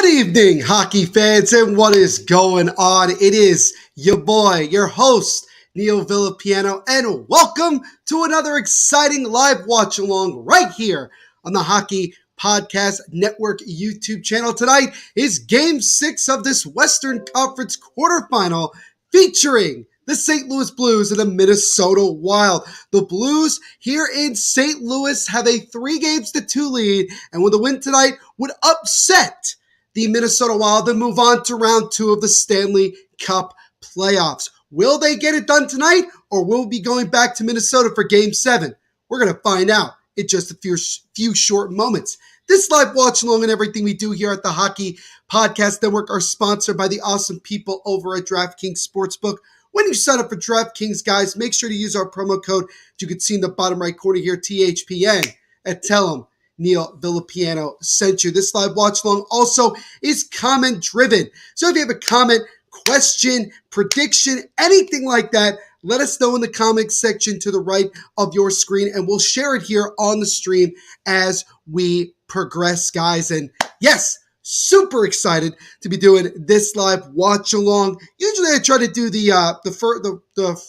Good evening, hockey fans, and what is going on? It is your boy, your host, Neil Villapiano, and welcome to another exciting live watch-along right here on the Hockey Podcast Network YouTube channel. Tonight is Game 6 of this Western Conference quarterfinal featuring the St. Louis Blues and the Minnesota Wild. The Blues here in St. Louis have a 3-2 lead, and with a win tonight would upset the Minnesota Wild and move on to round 2 of the Stanley Cup playoffs. Will they get it done tonight, or will we be going back to Minnesota for Game 7? We're going to find out in just a few short moments. This live watch along and everything we do here at the Hockey Podcast Network are sponsored by the awesome people over at DraftKings Sportsbook. When you sign up for DraftKings, guys, make sure to use our promo code that you can see in the bottom right corner here, THPN, and tell them Neil Villapiano sent you. This live watch along also is comment driven. So if you have a comment, question, prediction, anything like that, let us know in the comments section to the right of your screen, and we'll share it here on the stream as we progress, guys. And yes, super excited to be doing this live watch along. Usually I try to do the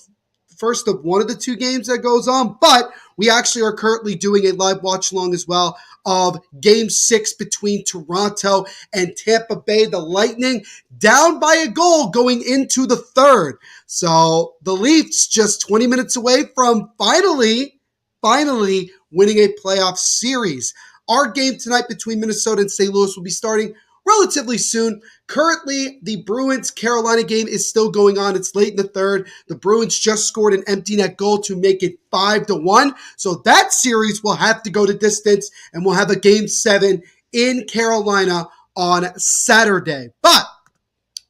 first of one of the two games that goes on, but we actually are currently doing a live watch along as well of Game 6 between Toronto and Tampa Bay. The Lightning down by a goal going into the third. So the Leafs just 20 minutes away from finally winning a playoff series. Our game tonight between Minnesota and St. Louis will be starting relatively soon. Currently, the Bruins-Carolina game is still going on. It's late in the third. The Bruins just scored an empty net goal to make it 5-1. So that series will have to go to distance, and we'll have a Game 7 in Carolina on Saturday. But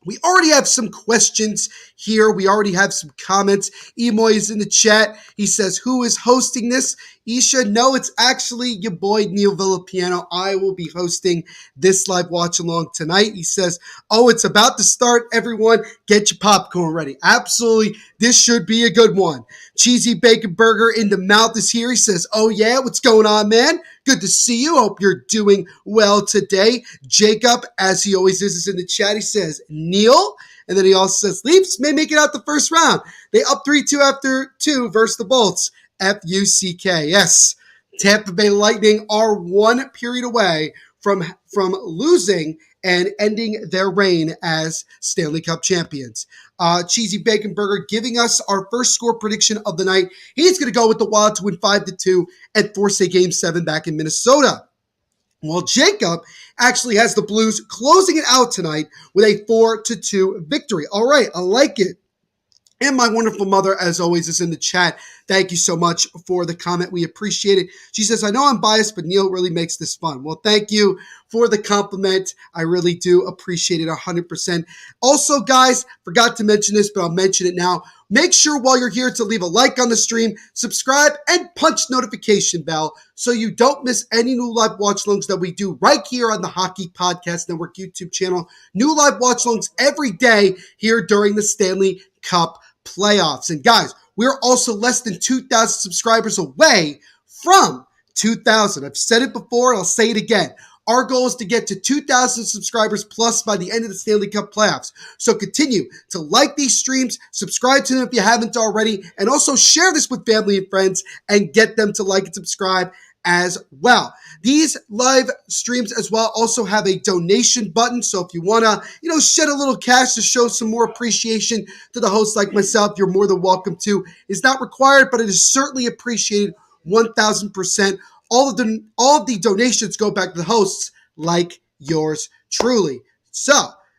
we already have some questions here. We already have some comments. Emoy is in the chat. He says, who is hosting this? Isha, no, it's actually your boy, Neil Villapiano. I will be hosting this live watch along tonight. He says, oh, it's about to start. Everyone, get your popcorn ready. Absolutely. This should be a good one. Cheesy Bacon Burger in the Mouth is here. He says, oh, yeah, what's going on, man? Good to see you. Hope you're doing well today. Jacob, as he always is in the chat. He says, Neil. And then he also says, Leafs may make it out the first round. They up 3-2 after 2 versus the Bolts. F-U-C-K. Yes, Tampa Bay Lightning are 1 period away from losing and ending their reign as Stanley Cup champions. Cheesy Bacon Burger giving us our first score prediction of the night. He's going to go with the Wild to win 5-2 and force a Game 7 back in Minnesota. Well, Jacob actually has the Blues closing it out tonight with a 4-2 victory. All right, I like it. And my wonderful mother, as always, is in the chat. Thank you so much for the comment. We appreciate it. She says, I know I'm biased, but Neil really makes this fun. Well, thank you for the compliment. I really do appreciate it 100%. Also, guys, forgot to mention this, but I'll mention it now. Make sure while you're here to leave a like on the stream, subscribe, and punch notification bell so you don't miss any new live watch-alongs that we do right here on the Hockey Podcast Network YouTube channel. New live watch-alongs every day here during the Stanley Cup playoffs. And guys, we're also less than 2,000 subscribers away from 2,000. I've said it before, and I'll say it again. Our goal is to get to 2,000 subscribers plus by the end of the Stanley Cup playoffs. So continue to like these streams, subscribe to them if you haven't already, and also share this with family and friends and get them to like and subscribe as well. These live streams as well also have a donation button. So if you want to, shed a little cash to show some more appreciation to the hosts like myself, you're more than welcome to. It's not required, but it is certainly appreciated 1,000%. All of the donations go back to the hosts like yours truly. So,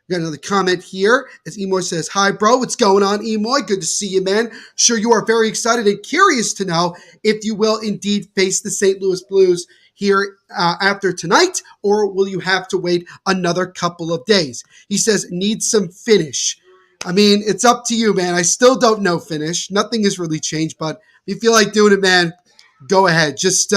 we got another comment here as Emoy says, hi, bro. What's going on, Emoy? Good to see you, man. Sure, you are very excited and curious to know if you will indeed face the St. Louis Blues here after tonight, or will you have to wait another couple of days? He says, need some finish. I mean, it's up to you, man. I still don't know finish. Nothing has really changed, but if you feel like doing it, man, go ahead. Just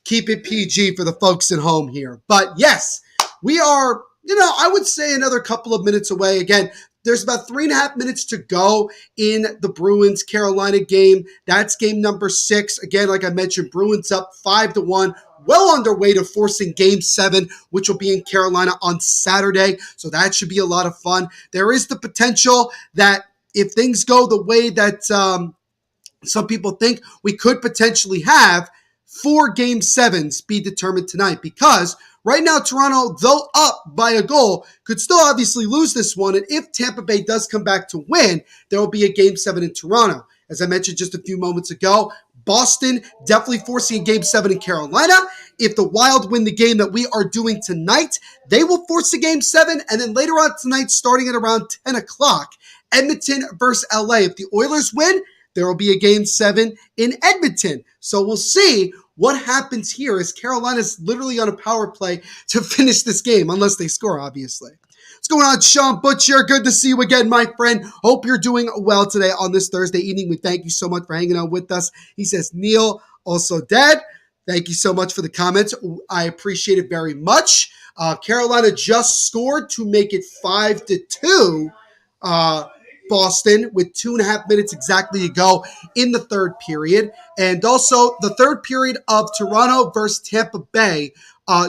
keep it PG for the folks at home here. But yes, we are, I would say another couple of minutes away. Again, there's about 3.5 minutes to go in the Bruins-Carolina game. That's game number 6. Again, like I mentioned, Bruins up 5-1. well on their way to forcing Game 7, which will be in Carolina on Saturday. So that should be a lot of fun. There is the potential that if things go the way that some people think, we could potentially have 4 Game 7s be determined tonight, because right now Toronto, though up by a goal, could still obviously lose this one. And if Tampa Bay does come back to win, there will be a Game 7 in Toronto. As I mentioned just a few moments ago, Boston definitely forcing a Game 7 in Carolina. If the Wild win the game that we are doing tonight, they will force a Game 7. And then later on tonight, starting at around 10 o'clock, Edmonton versus LA. If the Oilers win, there will be a Game 7 in Edmonton. So we'll see what happens here, as Carolina's literally on a power play to finish this game, unless they score, obviously. What's going on, Sean Butcher? Good to see you again, my friend. Hope you're doing well today on this Thursday evening. We thank you so much for hanging out with us. He says, Neil, also dead. Thank you so much for the comments. I appreciate it very much. Carolina just scored to make it 5-2. Boston with 2.5 minutes exactly to go in the third period. And also the third period of Toronto versus Tampa Bay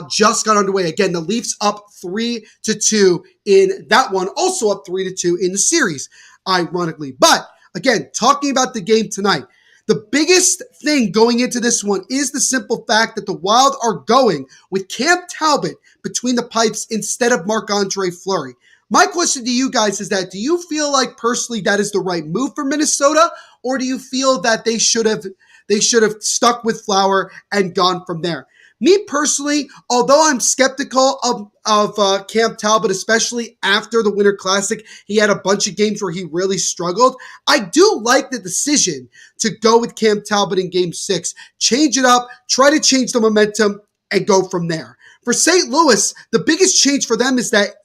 just got underway. Again, the Leafs up 3-2 in that one, also up 3-2 in the series, ironically. But again, talking about the game tonight, the biggest thing going into this one is the simple fact that the Wild are going with Cam Talbot between the pipes instead of Marc-Andre Fleury. My question to you guys is that, do you feel like personally that is the right move for Minnesota, or do you feel that they should have stuck with Flower and gone from there? Me personally, although I'm skeptical of Cam Talbot, especially after the Winter Classic, he had a bunch of games where he really struggled. I do like the decision to go with Cam Talbot in Game 6, change it up, try to change the momentum, and go from there. For St. Louis, the biggest change for them is that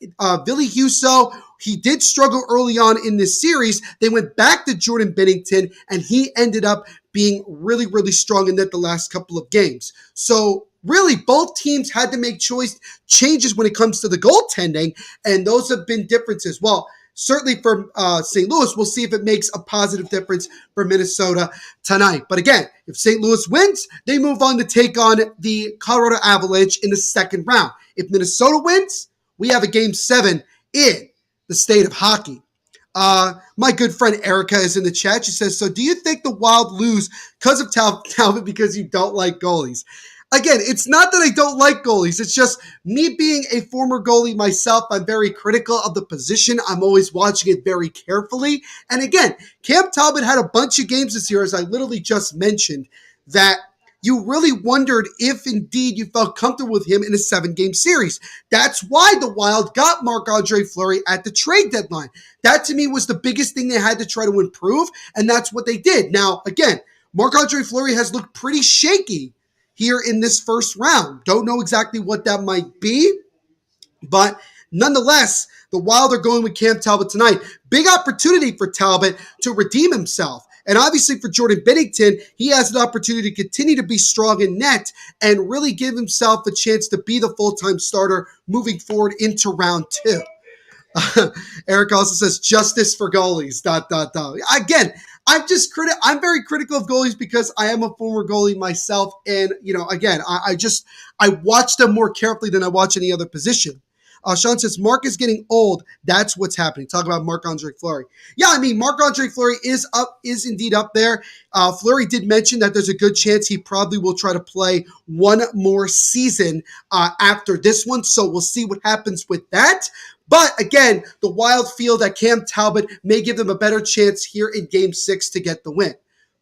Ville Husso, he did struggle early on in this series. They went back to Jordan Binnington, and he ended up being really, really strong in the last couple of games. So really, both teams had to make changes when it comes to the goaltending, and those have been differences. Well, certainly for St. Louis, we'll see if it makes a positive difference for Minnesota tonight. But again, if St. Louis wins, they move on to take on the Colorado Avalanche in the second round. If Minnesota wins, we have a Game 7 in the state of hockey. My good friend Erica is in the chat. She says, so do you think the Wild lose because of Talbot because you don't like goalies? Again, it's not that I don't like goalies. It's just me being a former goalie myself. I'm very critical of the position. I'm always watching it very carefully. And again, Cam Talbot had a bunch of games this year, as I literally just mentioned, that you really wondered if indeed you felt comfortable with him in a 7-game series. That's why the Wild got Marc-Andre Fleury at the trade deadline. That to me was the biggest thing they had to try to improve, and that's what they did. Now, again, Marc-Andre Fleury has looked pretty shaky here in this first round. Don't know exactly what that might be, but nonetheless, the Wild are going with Cam Talbot tonight. Big opportunity for Talbot to redeem himself. And obviously for Jordan Binnington, he has an opportunity to continue to be strong in net and really give himself a chance to be the full-time starter moving forward into round 2. Eric also says, justice for goalies, ... Again, I'm very critical of goalies because I am a former goalie myself. And, again, I watch them more carefully than I watch any other position. Sean says, Mark is getting old. That's what's happening. Talk about Marc-Andre Fleury. Yeah, I mean, Marc-Andre Fleury is indeed up there. Fleury did mention that there's a good chance he probably will try to play one more season after this one. So we'll see what happens with that. But again, the Wild feel that Cam Talbot may give them a better chance here in Game 6 to get the win.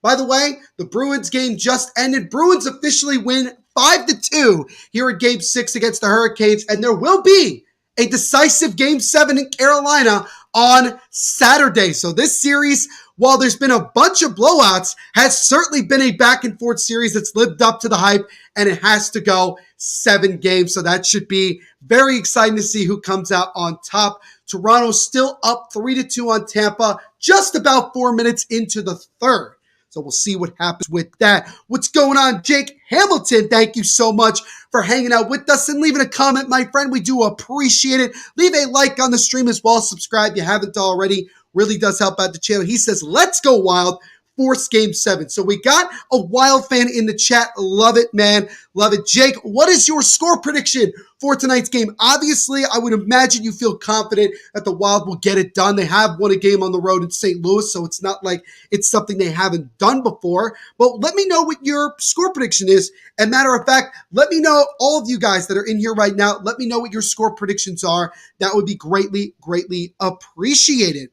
By the way, the Bruins game just ended. Bruins officially win 5-2 here in Game 6 against the Hurricanes, and there will be a decisive Game 7 in Carolina on Saturday. So this series, while there's been a bunch of blowouts, has certainly been a back-and-forth series that's lived up to the hype, and it has to go 7 games. So that should be very exciting to see who comes out on top. Toronto still up 3-2 on Tampa, just about 4 minutes into the third. So we'll see what happens with that. What's going on, Jake Hamilton? Thank you so much for hanging out with us and leaving a comment, my friend. We do appreciate it. Leave a like on the stream as well. Subscribe if you haven't already. Really does help out the channel. He says, let's go Wild. force game 7. So we got a Wild fan in the chat. Love it, man. Love it. Jake, what is your score prediction for tonight's game? Obviously, I would imagine you feel confident that the Wild will get it done. They have won a game on the road in St. Louis, so it's not like it's something they haven't done before. But let me know what your score prediction is. And matter of fact, let me know, all of you guys that are in here right now, let me know what your score predictions are. That would be greatly, greatly appreciated.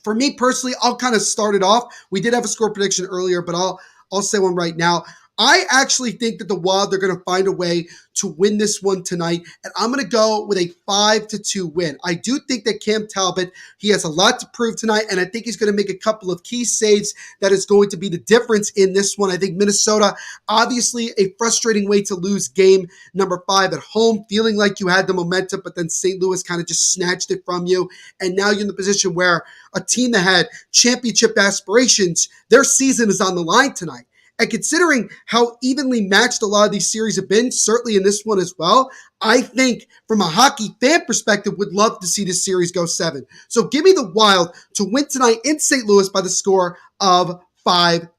For me personally, I'll kind of start it off. We did have a score prediction earlier, but I'll say one right now. I actually think that the Wild are going to find a way to win this one tonight, and I'm going to go with a 5-2 win. I do think that Cam Talbot, he has a lot to prove tonight, and I think he's going to make a couple of key saves that is going to be the difference in this one. I think Minnesota, obviously a frustrating way to lose game number 5 at home, feeling like you had the momentum, but then St. Louis kind of just snatched it from you, and now you're in the position where a team that had championship aspirations, their season is on the line tonight. And considering how evenly matched a lot of these series have been, certainly in this one as well, I think from a hockey fan perspective, would love to see this series go 7. So give me the Wild to win tonight in St. Louis by the score of 5-2.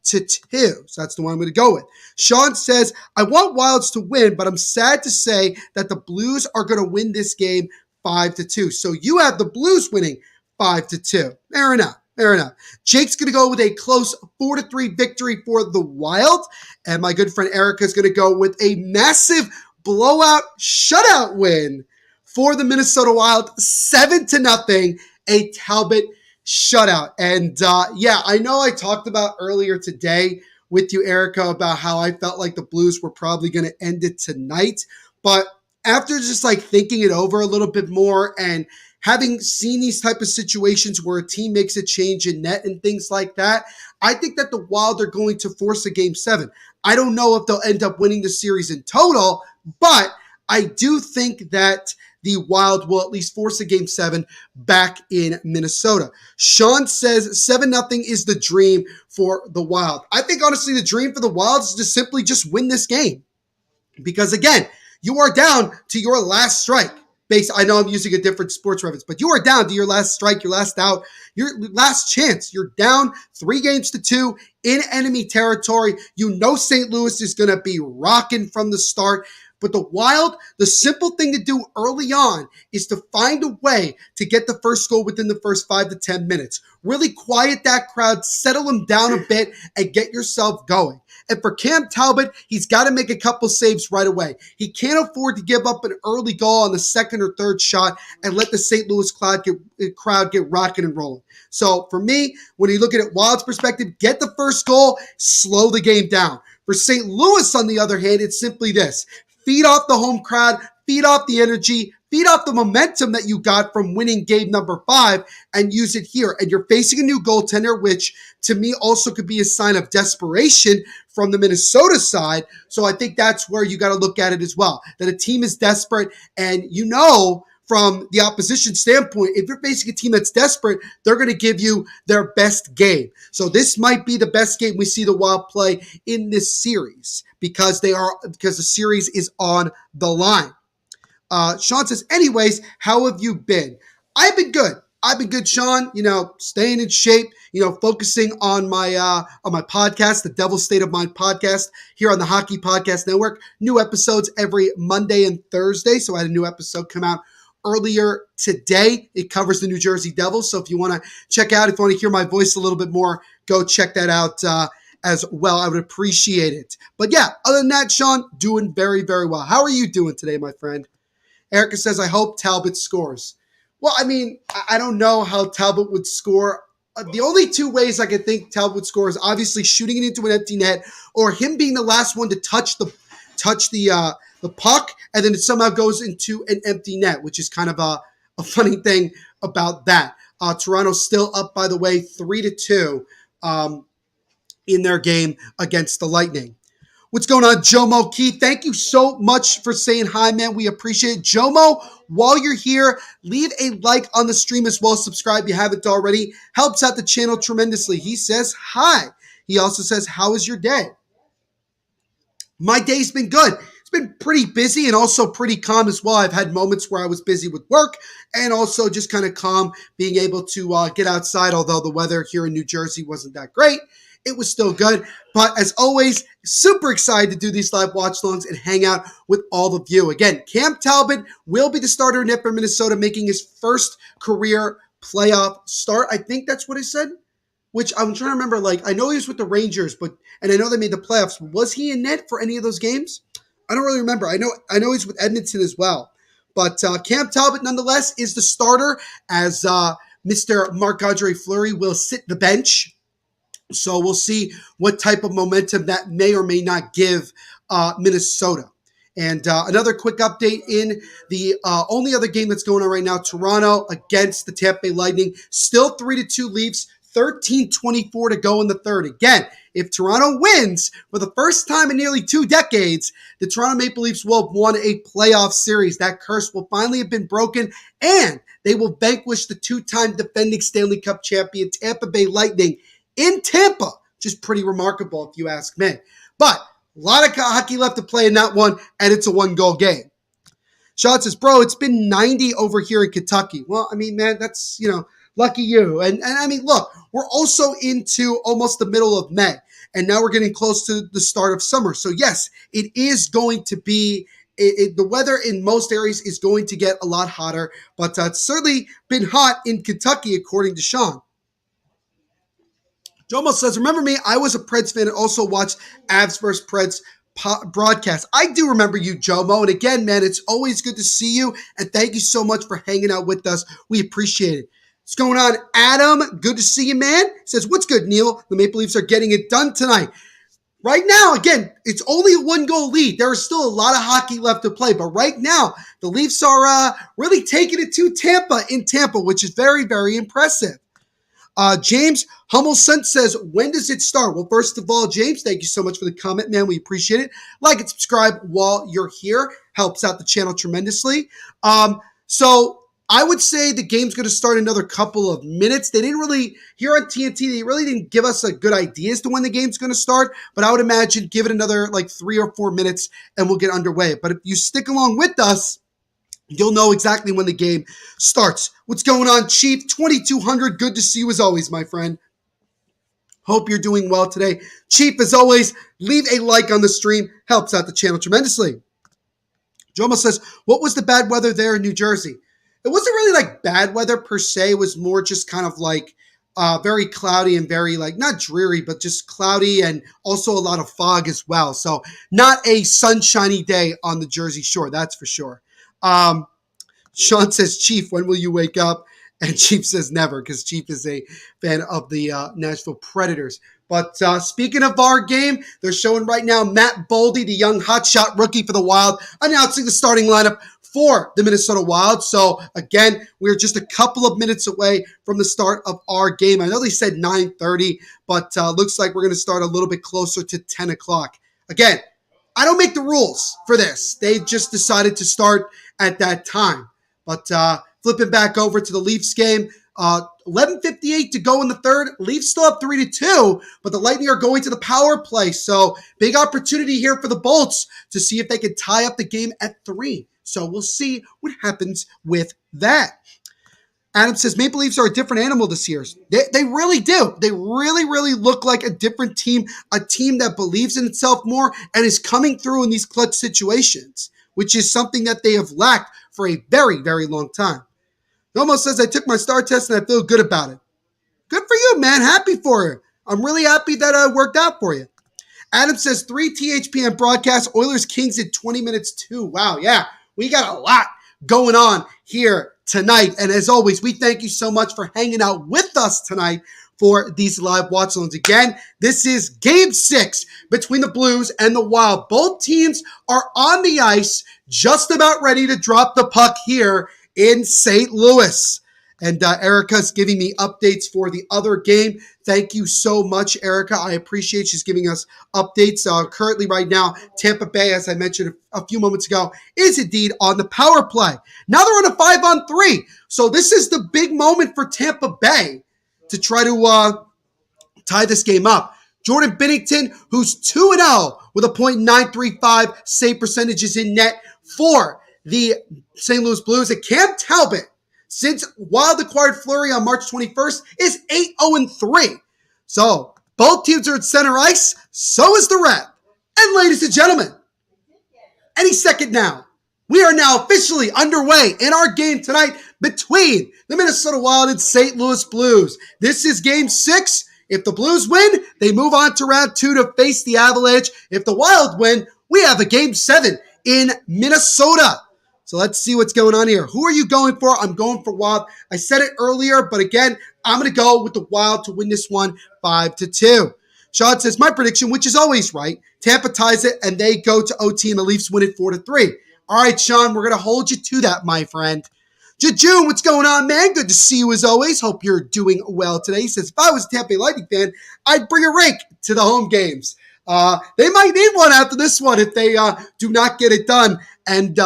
So that's the one I'm going to go with. Sean says, I want Wilds to win, but I'm sad to say that the Blues are going to win this game 5-2. So you have the Blues winning 5-2. Fair enough. Fair enough. Jake's going to go with a close 4-3 victory for the Wild. And my good friend Erica is going to go with a massive blowout shutout win for the Minnesota Wild, 7-0, a Talbot shutout. And yeah, I know I talked about earlier today with you, Erica, about how I felt like the Blues were probably going to end it tonight. But after just like thinking it over a little bit more and having seen these type of situations where a team makes a change in net and things like that, I think that the Wild are going to force a game 7. I don't know if they'll end up winning the series in total, but I do think that the Wild will at least force a game 7 back in Minnesota. Sean says 7-0 is the dream for the Wild. I think honestly the dream for the Wild is to simply just win this game. Because again, you are down to your last strike. I know I'm using a different sports reference, but you are down to your last strike, your last out, your last chance. You're down 3-2 in enemy territory. You know St. Louis is going to be rocking from the start. But the Wild, the simple thing to do early on is to find a way to get the first goal within the first 5 to 10 minutes. Really quiet that crowd, settle them down a bit, and get yourself going. And for Cam Talbot, he's got to make a couple saves right away. He can't afford to give up an early goal on the second or third shot and let the St. Louis crowd get rocking and rolling. So for me, when you look at it Wild's perspective, get the first goal, slow the game down. For St. Louis, on the other hand, it's simply this. Feed off the home crowd, feed off the energy, feed off the momentum that you got from winning game number 5 and use it here. And you're facing a new goaltender, which to me also could be a sign of desperation from the Minnesota side. So I think that's where you got to look at it as well, that a team is desperate. And you know, from the opposition standpoint, if you're facing a team that's desperate, they're going to give you their best game. So this might be the best game we see the Wild play in this series because the series is on the line. Sean says, anyways, how have you been? I've been good. Sean, staying in shape, focusing on my podcast, the Devil's State of Mind podcast here on the Hockey Podcast Network. New episodes every Monday and Thursday. So I had a new episode come out earlier today. It covers the New Jersey Devils. So if you want to check out, if you want to hear my voice a little bit more, go check that out as well. I would appreciate it. But yeah, other than that, Sean, doing very, very well. How are you doing today, my friend? Erica says, I hope Talbot scores. Well, I mean, I don't know how Talbot would score. The only two ways I can think Talbot would score is obviously shooting it into an empty net or him being the last one to touch the puck, and then it somehow goes into an empty net, which is kind of a funny thing about that. Toronto's still up, by the way, 3-2 in their game against the Lightning. What's going on, Jomo Keith? Thank you so much for saying hi, man. We appreciate it. Jomo, while you're here, leave a like on the stream as well. Subscribe if you haven't already. Helps out the channel tremendously. He says hi. He also says, how is your day? My day's been good. It's been pretty busy and also pretty calm as well. I've had moments where I was busy with work and also just kind of calm, being able to get outside, although the weather here in New Jersey wasn't that great. It was still good. But as always, super excited to do these live watch-alongs and hang out with all of you. Again, Cam Talbot will be the starter in net for Minnesota, making his first career playoff start. I think that's what it said. Which I'm trying to remember, I know he was with the Rangers, and I know they made the playoffs. Was he in net for any of those games? I don't really remember. I know he's with Edmonton as well. But Cam Talbot, nonetheless, is the starter as Mr. Marc-Andre Fleury will sit the bench. So we'll see what type of momentum that may or may not give Minnesota. And another quick update in the only other game that's going on right now, Toronto against the Tampa Bay Lightning. Still 3-2 Leafs. 13:24 to go in the third. Again, if Toronto wins for the first time in nearly 2 decades, the Toronto Maple Leafs will have won a playoff series. That curse will finally have been broken, and they will vanquish the 2-time defending Stanley Cup champion Tampa Bay Lightning in Tampa. Just pretty remarkable, if you ask me. But a lot of hockey left to play in that one, and it's a 1-goal game. Sean says, bro, it's been 90 over here in Kentucky. Well, I mean, man, that's, lucky you. And I mean, look, we're also into almost the middle of May, and now we're getting close to the start of summer. So yes, it is going to be, the weather in most areas is going to get a lot hotter, but it's certainly been hot in Kentucky, according to Sean. Jomo says, remember me, I was a Preds fan and also watched Avs vs. Preds broadcast. I do remember you, Jomo. And again, man, it's always good to see you. And thank you so much for hanging out with us. We appreciate it. What's going on, Adam? Good to see you, man. Says, what's good, Neil? The Maple Leafs are getting it done tonight. Right now, again, it's only a 1-goal lead. There is still a lot of hockey left to play. But right now, the Leafs are really taking it to Tampa in Tampa, which is very, very impressive. James Hummelson says, when does it start? Well, first of all, James, thank you so much for the comment, man. We appreciate it. Like and subscribe while you're here. Helps out the channel tremendously. So I would say the game's going to start in another couple of minutes. They didn't really, here on TNT, they really didn't give us a good idea as to when the game's going to start. But I would imagine give it another 3 or 4 minutes and we'll get underway. But if you stick along with us, you'll know exactly when the game starts. What's going on, Chief? 2200, good to see you as always, my friend. Hope you're doing well today. Chief, as always, leave a like on the stream. Helps out the channel tremendously. Joma says, what was the bad weather there in New Jersey? It wasn't really bad weather per se. It was more just kind of very cloudy and very not dreary, but just cloudy and also a lot of fog as well. So not a sunshiny day on the Jersey Shore, that's for sure. Sean says, Chief, when will you wake up? And Chief says never, because Chief is a fan of the Nashville Predators. But speaking of our game, they're showing right now Matt Boldy, the young hotshot rookie for the Wild, announcing the starting lineup for the Minnesota Wild. So again, we're just a couple of minutes away from the start of our game. I know they said 9:30, but looks like we're going to start a little bit closer to 10 o'clock. Again, I don't make the rules for this. They just decided to start at that time. But flipping back over to the Leafs game, 11:58 to go in the third. Leafs still up 3-2, but the Lightning are going to the power play. So big opportunity here for the Bolts to see if they can tie up the game at 3. So we'll see what happens with that. Adam says, Maple Leafs are a different animal this year. They really do. They really, really look like a different team, a team that believes in itself more and is coming through in these clutch situations, which is something that they have lacked for a very, very long time. He almost says, I took my STAR test and I feel good about it. Good for you, man. Happy for you. I'm really happy that it worked out for you. Adam says, 3 THPN broadcasts, Oilers Kings in 20 minutes too. Wow, yeah. We got a lot going on here tonight. And as always, we thank you so much for hanging out with us tonight for these live watch-alongs. Again, this is Game 6 between the Blues and the Wild. Both teams are on the ice, just about ready to drop the puck here in St. Louis. And Erica's giving me updates for the other game. Thank you so much, Erica. I appreciate she's giving us updates. Currently right now, Tampa Bay, as I mentioned a few moments ago, is indeed on the power play. Now they're on a 5-on-3. So this is the big moment for Tampa Bay to try to tie this game up. Jordan Binnington, who's 2-0 with a .935 save percentages in net for the St. Louis Blues. And Cam Talbot, since Wild acquired Fleury on March 21st, is 8-0-3. So both teams are at center ice. So is the Rep. And ladies and gentlemen, any second now, we are now officially underway in our game tonight between the Minnesota Wild and St. Louis Blues. This is Game 6. If the Blues win, they move on to round 2 to face the Avalanche. If the Wild win, we have a Game 7 in Minnesota. So let's see what's going on here. Who are you going for? I'm going for Wild. I said it earlier, but again, I'm going to go with the Wild to win this one 5-2. Sean says, my prediction, which is always right, Tampa ties it and they go to OT and the Leafs win it 4-3. All right, Sean, we're going to hold you to that, my friend. Jejune, what's going on, man? Good to see you as always. Hope you're doing well today. He says, if I was a Tampa Bay Lightning fan, I'd bring a rake to the home games. They might need one after this one if they do not get it done and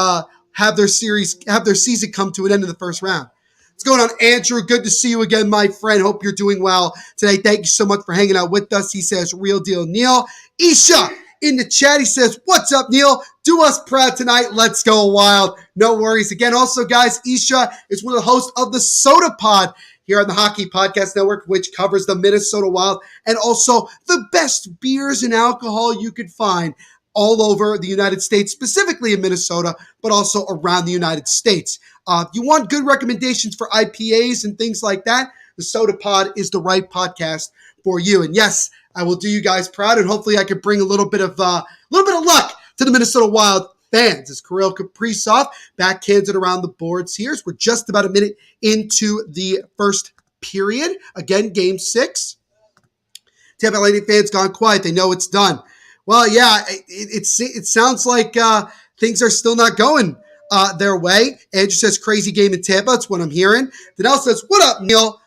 have their season come to an end in the first round. What's going on, Andrew? Good to see you again, my friend. Hope you're doing well today. Thank you so much for hanging out with us. He says, real deal, Neil. Isha in the chat, he says, what's up, Neil? Do us proud tonight. Let's go Wild. No worries. Again, also, guys, Isha is one of the hosts of the Soda Pod here on the Hockey Podcast Network, which covers the Minnesota Wild and also the best beers and alcohol you could find all over the United States, specifically in Minnesota, but also around the United States. If you want good recommendations for IPAs and things like that, the Soda Pod is the right podcast for you. And yes, I will do you guys proud, and hopefully I can bring a little bit of luck to the Minnesota Wild fans. As Kirill Kaprizov backhands it around the boards here. So we're just about a minute into the first period. Again, Game 6. Tampa Bay Lightning fans gone quiet. They know it's done. Well, yeah, it sounds like things are still not going their way. Andrew says, crazy game in Tampa. That's what I'm hearing. Danelle says, what up, Neil?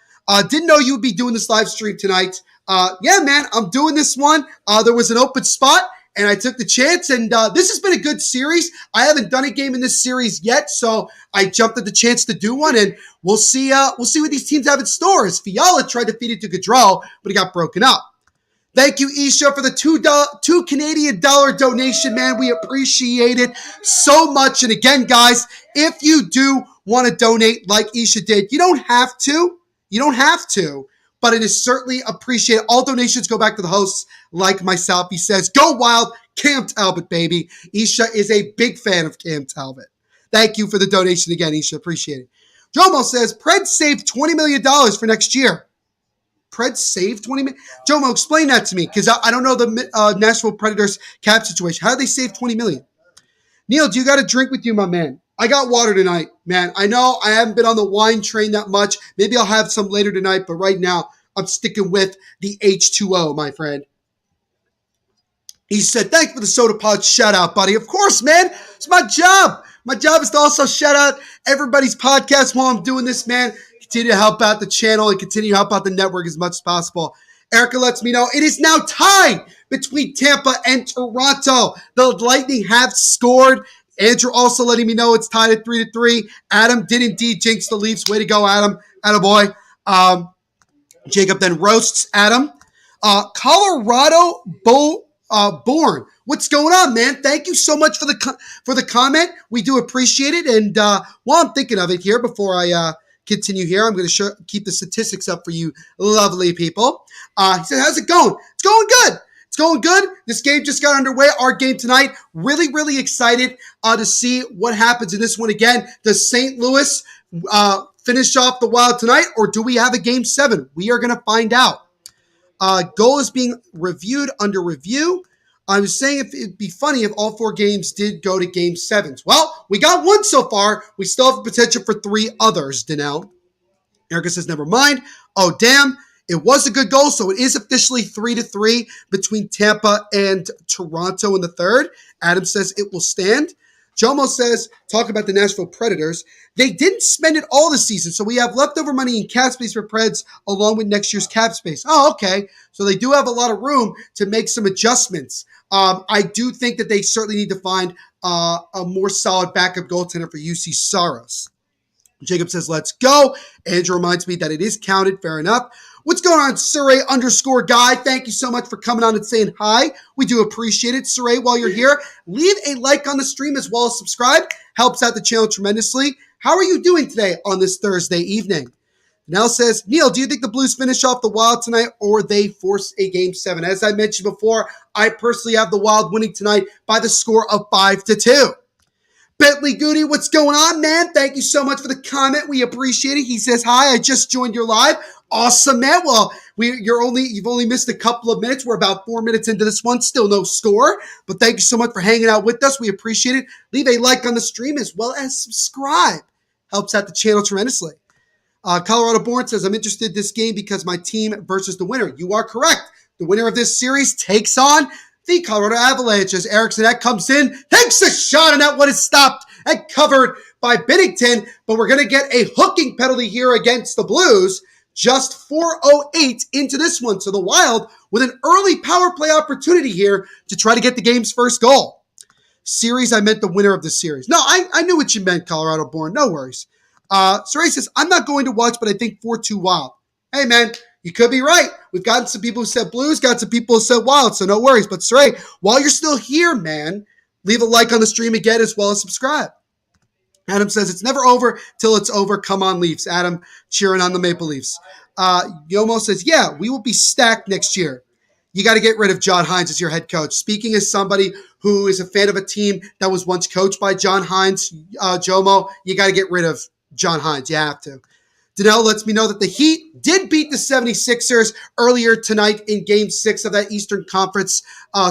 Didn't know you would be doing this live stream tonight. Yeah, man, I'm doing this one. There was an open spot, and I took the chance, and this has been a good series. I haven't done a game in this series yet, so I jumped at the chance to do one, and we'll see what these teams have in store. As Fiala tried to feed it to Gaudreau, but he got broken up. Thank you, Isha, for the $2 Canadian donation, man. We appreciate it so much. And again, guys, if you do want to donate like Isha did, you don't have to. But it is certainly appreciated. All donations go back to the hosts like myself. He says, go Wild, Cam Talbot, baby. Isha is a big fan of Cam Talbot. Thank you for the donation again, Isha. Appreciate it. Jomo says, Preds saved $20 million for next year. Preds saved $20 million? Jomo, explain that to me, because I don't know the Nashville Predators cap situation. How did they save $20 million? Neil, do you got a drink with you, my man? I got water tonight, man. I know I haven't been on the wine train that much. Maybe I'll have some later tonight, but right now I'm sticking with the H2O, my friend. He said, thanks for the Soda Pod shout out, buddy. Of course, man. It's my job. My job is to also shout out everybody's podcast while I'm doing this, man. Continue to help out the channel and continue to help out the network as much as possible. Erica lets me know it is now tied between Tampa and Toronto. The Lightning have scored. Andrew also letting me know it's tied at 3-3. Adam did indeed jinx the Leafs. Way to go, Adam. Attaboy. Jacob then roasts Adam. Colorado Born. What's going on, man? Thank you so much for the comment. We do appreciate it. And while I'm thinking of it here, before I continue here, I'm going to keep the statistics up for you lovely people. He said, how's it going? It's going good. It's going good. This game just got underway. Our game tonight. Really, really excited to see what happens in this one again. Does St. Louis finish off the Wild tonight, or do we have a Game 7? We are going to find out. Goal is being reviewed under review. I was saying if it'd be funny if all 4 games did go to Game 7s. Well, we got 1 so far. We still have the potential for 3 others, Danelle. Erica says, never mind. Oh, damn. It was a good goal, so it is officially 3-3 between Tampa and Toronto in the third. Adam says it will stand. Jomo says, talk about the Nashville Predators. They didn't spend it all this season, so we have leftover money in cap space for Preds along with next year's cap space. Oh, okay. So they do have a lot of room to make some adjustments. I do think that they certainly need to find a more solid backup goaltender for UC Saros. Jacob says, let's go. Andrew reminds me that it is counted. Fair enough. What's going on, Surrey_guy? Thank you so much for coming on and saying hi. We do appreciate it. Surrey, while you're here, leave a like on the stream as well as subscribe. Helps out the channel tremendously. How are you doing today on this Thursday evening? Nell says, Neil, do you think the Blues finish off the Wild tonight or they force a Game 7? As I mentioned before, I personally have the Wild winning tonight by the score of 5-2. Bentley Goody, what's going on, man? Thank you so much for the comment. We appreciate it. He says, hi, I just joined your live. Awesome, man. Well, you've only missed a couple of minutes. We're about 4 minutes into this one. Still no score. But thank you so much for hanging out with us. We appreciate it. Leave a like on the stream as well as subscribe. Helps out the channel tremendously. Colorado Born says, I'm interested in this game because my team versus the winner. You are correct. The winner of this series takes on the Colorado Avalanche as Erickson comes in, takes a shot, and that one is stopped and covered by Binnington. But we're going to get a hooking penalty here against the Blues. Just 4:08 into this one. So the Wild with an early power play opportunity here to try to get the game's first goal. Series, I meant the winner of the series. No, I knew what you meant, Colorado Born. No worries. Saray says, I'm not going to watch, but I think 4-2 Wild. Hey, man, you could be right. We've gotten some people who said Blues, got some people who said Wild, so no worries. But Saray, while you're still here, man, leave a like on the stream again as well as subscribe. Adam says, it's never over till it's over. Come on, Leafs. Adam cheering on the Maple Leafs. Yomo says, yeah, we will be stacked next year. You got to get rid of John Hines as your head coach. Speaking as somebody who is a fan of a team that was once coached by John Hines, Jomo, you got to get rid of John Hines. You have to. Danelle lets me know that the Heat did beat the 76ers earlier tonight in Game 6 of that Eastern Conference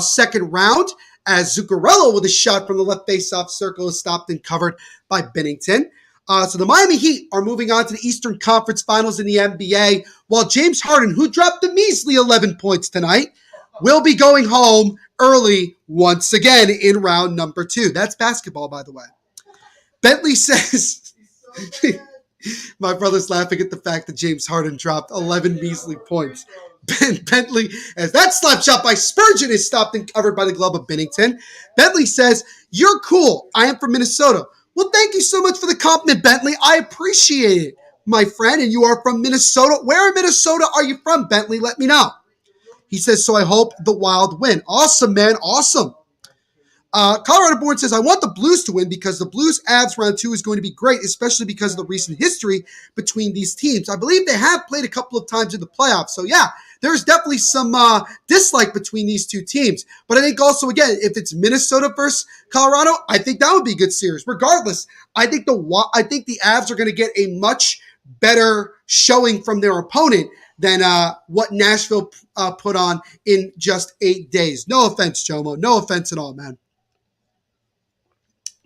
second round, as Zuccarello with a shot from the left face-off circle is stopped and covered by Binnington. So the Miami Heat are moving on to the Eastern Conference Finals in the NBA, while James Harden, who dropped a measly 11 points tonight, will be going home early once again in round number 2. That's basketball, by the way. Bentley says... My brother's laughing at the fact that James Harden dropped 11 measly points. Bentley, as that slap shot by Spurgeon is stopped and covered by the glove of Binnington. Bentley says, you're cool. I am from Minnesota. Well, thank you so much for the compliment, Bentley. I appreciate it, my friend. And you are from Minnesota. Where in Minnesota are you from, Bentley? Let me know. He says, so I hope the Wild win. Awesome, man. Awesome. Colorado Born says, I want the Blues to win because the Blues-Avs round 2 is going to be great, especially because of the recent history between these teams. I believe they have played a couple of times in the playoffs. So, yeah, there's definitely some dislike between these two teams. But I think also, again, if it's Minnesota versus Colorado, I think that would be a good series. Regardless, I think the Avs are going to get a much better showing from their opponent than what Nashville put on in just 8 days. No offense, Jomo. No offense at all, man.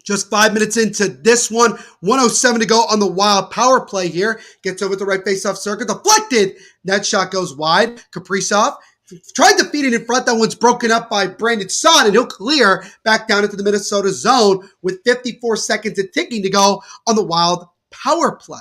Just 5 minutes into this one. 1:07 to go on the Wild power play here. Gets over the right face-off circle. Deflected. That shot goes wide. Kaprizov tried to feed it in front. That one's broken up by Brandon Saad, and he'll clear back down into the Minnesota zone with 54 seconds and ticking to go on the Wild power play.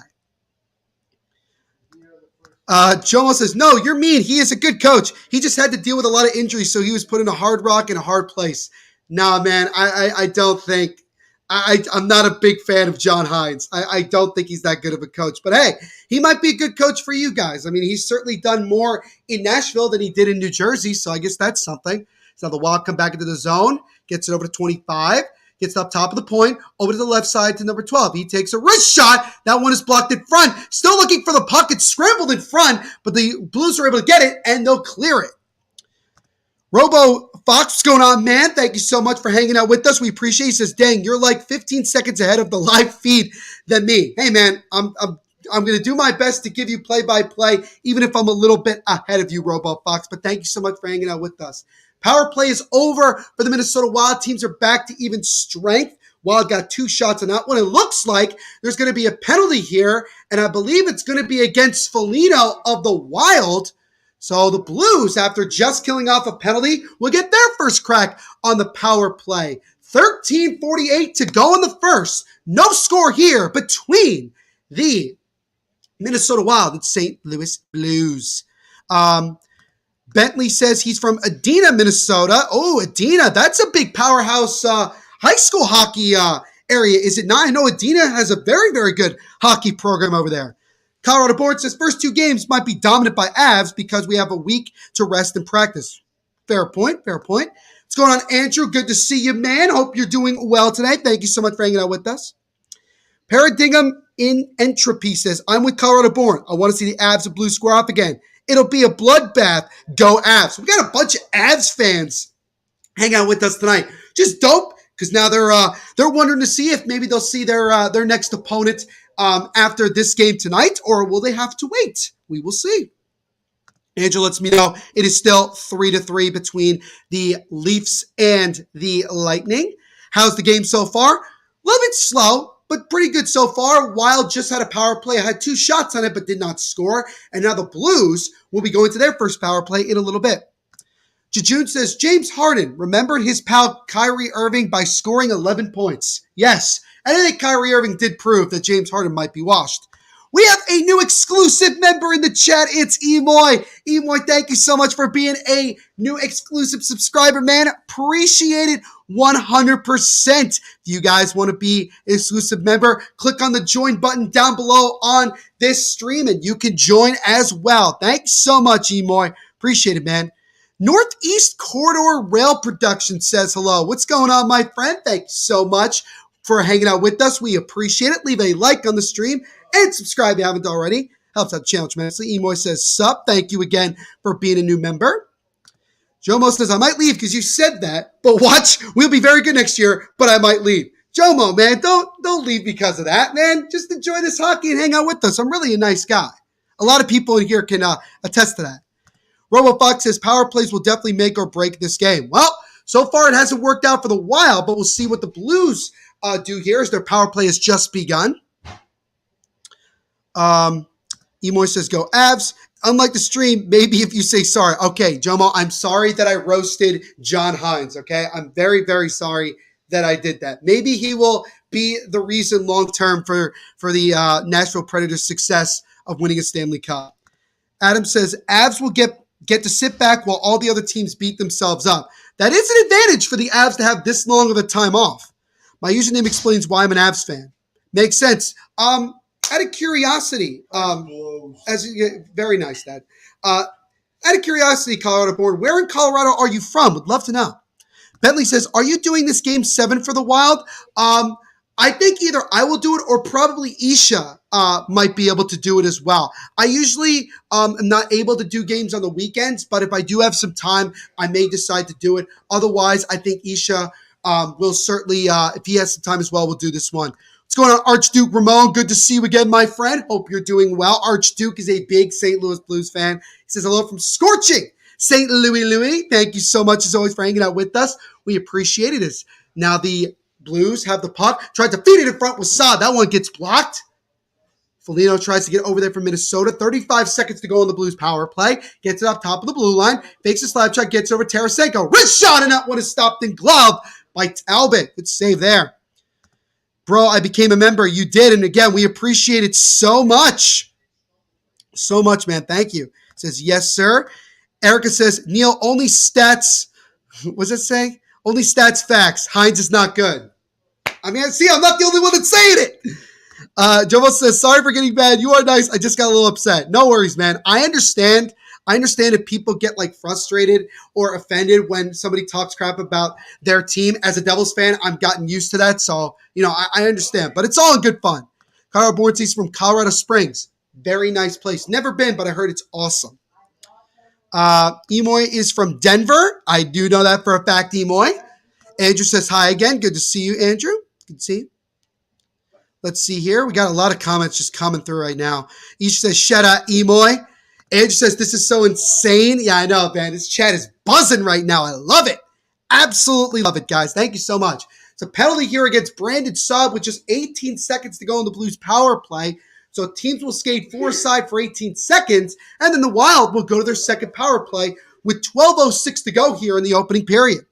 Jomo says, no, you're mean. He is a good coach. He just had to deal with a lot of injuries, so he was put in a hard rock in a hard place. Nah, man, I don't think... I'm not a big fan of John Hines. I don't think he's that good of a coach. But hey, he might be a good coach for you guys. I mean, he's certainly done more in Nashville than he did in New Jersey, so I guess that's something. So the Wild come back into the zone, gets it over to 25, gets up top of the point, over to the left side to number 12. He takes a wrist shot. That one is blocked in front. Still looking for the puck. It's scrambled in front, but the Blues are able to get it, and they'll clear it. Robo Fox, what's going on, man? Thank you so much for hanging out with us. We appreciate it. He says, dang, you're like 15 seconds ahead of the live feed than me. Hey, man, I'm going to do my best to give you play-by-play, even if I'm a little bit ahead of you, Robo Fox. But thank you so much for hanging out with us. Power play is over for the Minnesota Wild. Teams are back to even strength. Wild got 2 shots on that one. It looks like there's going to be a penalty here, and I believe it's going to be against Foligno of the Wild. So the Blues, after just killing off a penalty, will get their first crack on the power play. 13:48 to go in the first. No score here between the Minnesota Wild and St. Louis Blues. Bentley says he's from Edina, Minnesota. Oh, Edina, that's a big powerhouse high school hockey area, is it not? I know Edina has a very, very good hockey program over there. Colorado Born says first 2 games might be dominant by Avs because we have a week to rest and practice. Fair point. What's going on, Andrew? Good to see you, man. Hope you're doing well today. Thank you so much for hanging out with us. Paradigm in Entropy says, I'm with Colorado Born. I want to see the Avs and Blues square off again. It'll be a bloodbath. Go Avs. We got a bunch of Avs fans hanging out with us tonight. Just dope, because now they're wondering to see if maybe they'll see their next opponent after this game tonight, or will they have to wait? We will see. Angela lets me know it is still 3-3 between the Leafs and the Lightning. How's the game so far? A little bit slow, but pretty good so far. Wild just had a power play. I had 2 shots on it, but did not score. And now the Blues will be going to their first power play in a little bit. Jejun says, James Harden remembered his pal Kyrie Irving by scoring 11 points. Yes, I think Kyrie Irving did prove that James Harden might be washed. We have a new exclusive member in the chat. It's Emoy. Emoy, thank you so much for being a new exclusive subscriber, man. Appreciate it 100%. If you guys want to be an exclusive member, click on the join button down below on this stream and you can join as well. Thanks so much, Emoy. Appreciate it, man. Northeast Corridor Rail Production says hello. What's going on, my friend? Thank you so much for hanging out with us. We appreciate it. Leave a like on the stream and subscribe if you haven't already. Helps out the channel tremendously. Emoy says, sup. Thank you again for being a new member. Jomo says, I might leave because you said that, but watch, we'll be very good next year, but I might leave. Jomo, man, don't leave because of that, man. Just enjoy this hockey and hang out with us. I'm really a nice guy. A lot of people in here can attest to that. RoboFox says, power plays will definitely make or break this game. Well, so far it hasn't worked out for the Wild, but we'll see what the Blues do here as their power play has just begun. Emoy says, go Avs. Unlike the stream, maybe if you say sorry. Okay, Jomo, I'm sorry that I roasted John Hines, okay? I'm very, very sorry that I did that. Maybe he will be the reason long-term for the Nashville Predators' success of winning a Stanley Cup. Adam says, Avs will get to sit back while all the other teams beat themselves up. That is an advantage for the Avs to have this long of a time off. My username explains why I'm an Avs fan. Makes sense. Out of curiosity, very nice, Dad. Out of curiosity, Colorado Born, where in Colorado are you from? Would love to know. Bentley says, are you doing this game 7 for the Wild? I think either I will do it or probably Isha might be able to do it as well. I usually am not able to do games on the weekends, but if I do have some time, I may decide to do it. Otherwise, I think Isha will certainly, if he has some time as well, we'll do this one. What's going on, Archduke Ramon? Good to see you again, my friend. Hope you're doing well. Archduke is a big St. Louis Blues fan. He says hello from scorching St. Louis. Thank you so much, as always, for hanging out with us. We appreciate it. Now the Blues have the puck. Tried to feed it in front with Saad. That one gets blocked. Foligno tries to get over there from Minnesota. 35 seconds to go on the Blues power play. Gets it up top of the blue line. Fakes a slap shot. Gets over Tarasenko. Wrist shot, and that one is stopped in glove by Talbot. Good save there. Bro, I became a member. You did. And again, we appreciate it so much. So much, man. Thank you. Says, yes, sir. Erica says, Neil, only stats. What does it say? Only stats facts. Hines is not good. I mean, see, I'm not the only one that's saying it. Jovo says, sorry for getting bad. You are nice. I just got a little upset. No worries, man. I understand if people get like frustrated or offended when somebody talks crap about their team. As a Devils fan, I've gotten used to that. So, I understand. But it's all in good fun. Colorado Born is from Colorado Springs. Very nice place. Never been, but I heard it's awesome. Emoy is from Denver. I do know that for a fact, Emoy. Andrew says hi again. Good to see you, Andrew. Good to see you. Let's see here. We got a lot of comments just coming through right now. Each says, shut up, Emoy. Andrew says, this is so insane. Yeah, I know, man. This chat is buzzing right now. I love it. Absolutely love it, guys. Thank you so much. It's a penalty here against Brandon Saad with just 18 seconds to go in the Blues power play. So teams will skate four-side for 18 seconds, and then the Wild will go to their second power play with 12:06 to go here in the opening period.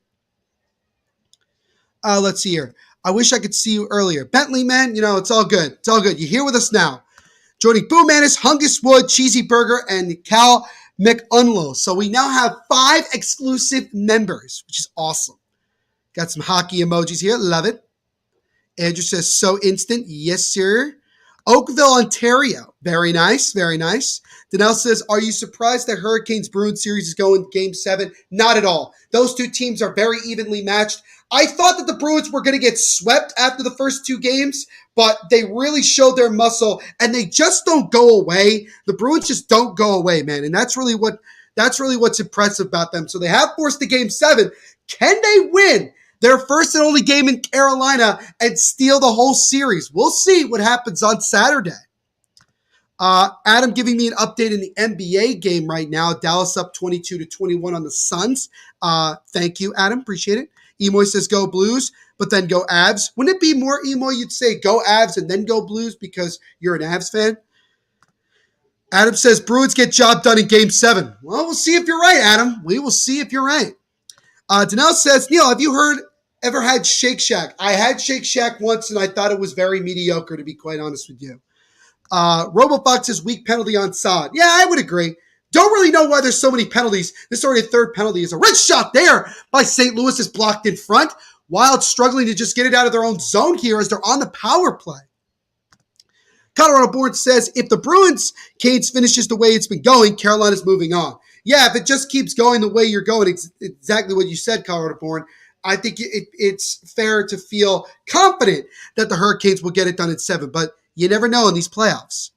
Let's see here. I wish I could see you earlier. Bentley, man, it's all good. It's all good. You're here with us now. Joining Boom Manis, Hungus Wood, Cheesy Burger, and Cal McUnlow. So we now have 5 exclusive members, which is awesome. Got some hockey emojis here. Love it. Andrew says, so instant. Yes, sir. Oakville, Ontario. Very nice, very nice. Danelle says, are you surprised that Hurricanes-Bruins series is going Game 7? Not at all. Those two teams are very evenly matched. I thought that the Bruins were going to get swept after the first two games, but they really showed their muscle, and they just don't go away. The Bruins just don't go away, man, and that's really what's impressive about them. So they have forced the Game 7. Can they win their first and only game in Carolina and steal the whole series? We'll see what happens on Saturday. Adam giving me an update in the NBA game right now. Dallas up 22-21 on the Suns. Thank you, Adam. Appreciate it. Emoy says go Blues, but then go Avs. Wouldn't it be more Emoy you'd say go Avs and then go Blues because you're an Avs fan? Adam says Bruins get job done in Game 7. Well, we'll see if you're right, Adam. We will see if you're right. Danelle says, Neil, have you ever had Shake Shack? I had Shake Shack once, and I thought it was very mediocre, to be quite honest with you. RoboFox says weak penalty on Saad. Yeah, I would agree. Don't really know why there's so many penalties. This is already a third penalty. Is a wrist shot there by St. Louis is blocked in front. Wild struggling to just get it out of their own zone here as they're on the power play. Colorado Born says, if the Bruins-Canes finishes the way it's been going, Carolina's moving on. Yeah, if it just keeps going the way you're going, it's exactly what you said, Colorado Born. I think it's fair to feel confident that the Hurricanes will get it done in 7, but you never know in these playoffs.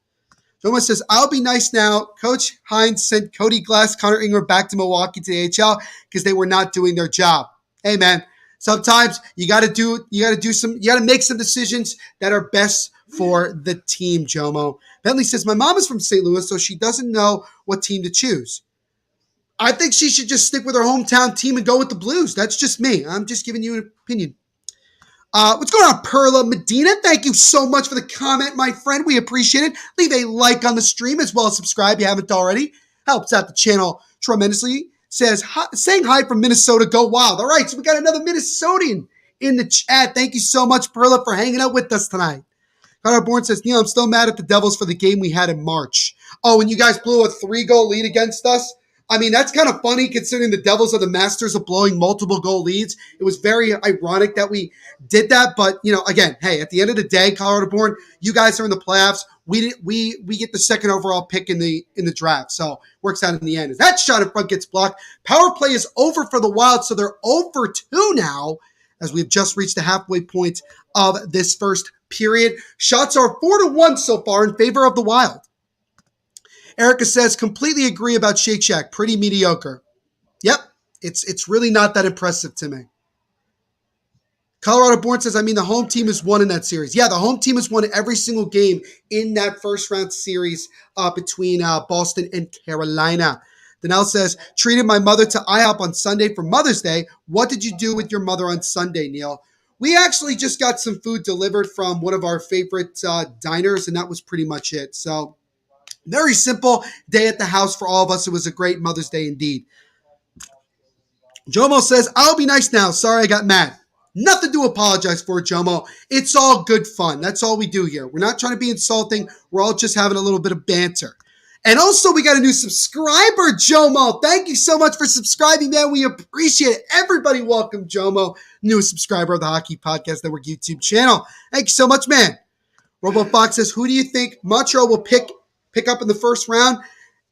Someone says, I'll be nice now. Coach Hines sent Cody Glass, Connor Ingram back to Milwaukee to the AHL because they were not doing their job. Hey, man, sometimes you got to make some decisions that are best for the team, Jomo. Bentley says, my mom is from St. Louis, so she doesn't know what team to choose. I think she should just stick with her hometown team and go with the Blues. That's just me. I'm just giving you an opinion. What's going on, Perla Medina? Thank you so much for the comment, my friend. We appreciate it. Leave a like on the stream as well as subscribe if you haven't already. Helps out the channel tremendously. Says, saying hi from Minnesota, go Wild. All right, so we got another Minnesotan in the chat. Thank you so much, Perla, for hanging out with us tonight. Connor Bourne says, Neil, I'm still mad at the Devils for the game we had in March. Oh, and you guys blew a 3-goal lead against us? I mean, that's kind of funny considering the Devils are the masters of blowing multiple goal leads. It was very ironic that we did that. But, again, hey, at the end of the day, Colorado Born, you guys are in the playoffs. We get the second overall pick in the draft. So works out in the end. As that shot in front gets blocked. Power play is over for the Wild. So they're 0-2 now as we've just reached the halfway point of this first period. Shots are 4-1 so far in favor of the Wild. Erica says, completely agree about Shake Shack. Pretty mediocre. Yep, it's really not that impressive to me. Colorado Born says, the home team has won in that series. Yeah, the home team has won every single game in that first round series between Boston and Carolina. Danelle says, treated my mother to IHOP on Sunday for Mother's Day. What did you do with your mother on Sunday, Neil? We actually just got some food delivered from one of our favorite diners, and that was pretty much it. So, very simple day at the house for all of us. It was a great Mother's Day indeed. Jomo says, I'll be nice now. Sorry I got mad. Nothing to apologize for, Jomo. It's all good fun. That's all we do here. We're not trying to be insulting. We're all just having a little bit of banter. And also, we got a new subscriber, Jomo. Thank you so much for subscribing, man. We appreciate it. Everybody welcome Jomo, newest subscriber of the Hockey Podcast Network YouTube channel. Thank you so much, man. RoboFox says, who do you think Montreal will pick up in the first round?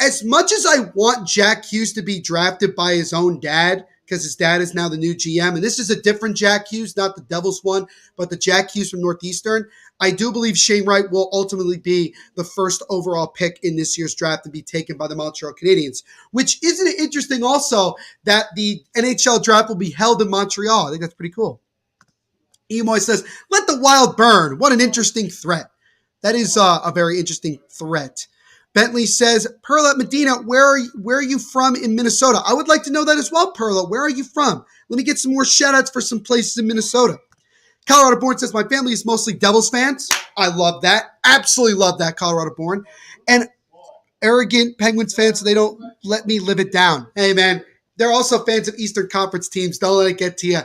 As much as I want Jack Hughes to be drafted by his own dad, because his dad is now the new GM, and this is a different Jack Hughes, not the Devils one, but the Jack Hughes from Northeastern, I do believe Shane Wright will ultimately be the first overall pick in this year's draft to be taken by the Montreal Canadiens, which isn't it interesting also that the NHL draft will be held in Montreal. I think that's pretty cool. Emoy says, let the Wild burn. What an interesting threat. That is a very interesting threat. Bentley says, Perla Medina, where are you from in Minnesota? I would like to know that as well, Perla. Where are you from? Let me get some more shout-outs for some places in Minnesota. Colorado Born says, my family is mostly Devils fans. I love that. Absolutely love that, Colorado Born. And arrogant Penguins fans, so they don't let me live it down. Hey, man, they're also fans of Eastern Conference teams. Don't let it get to you.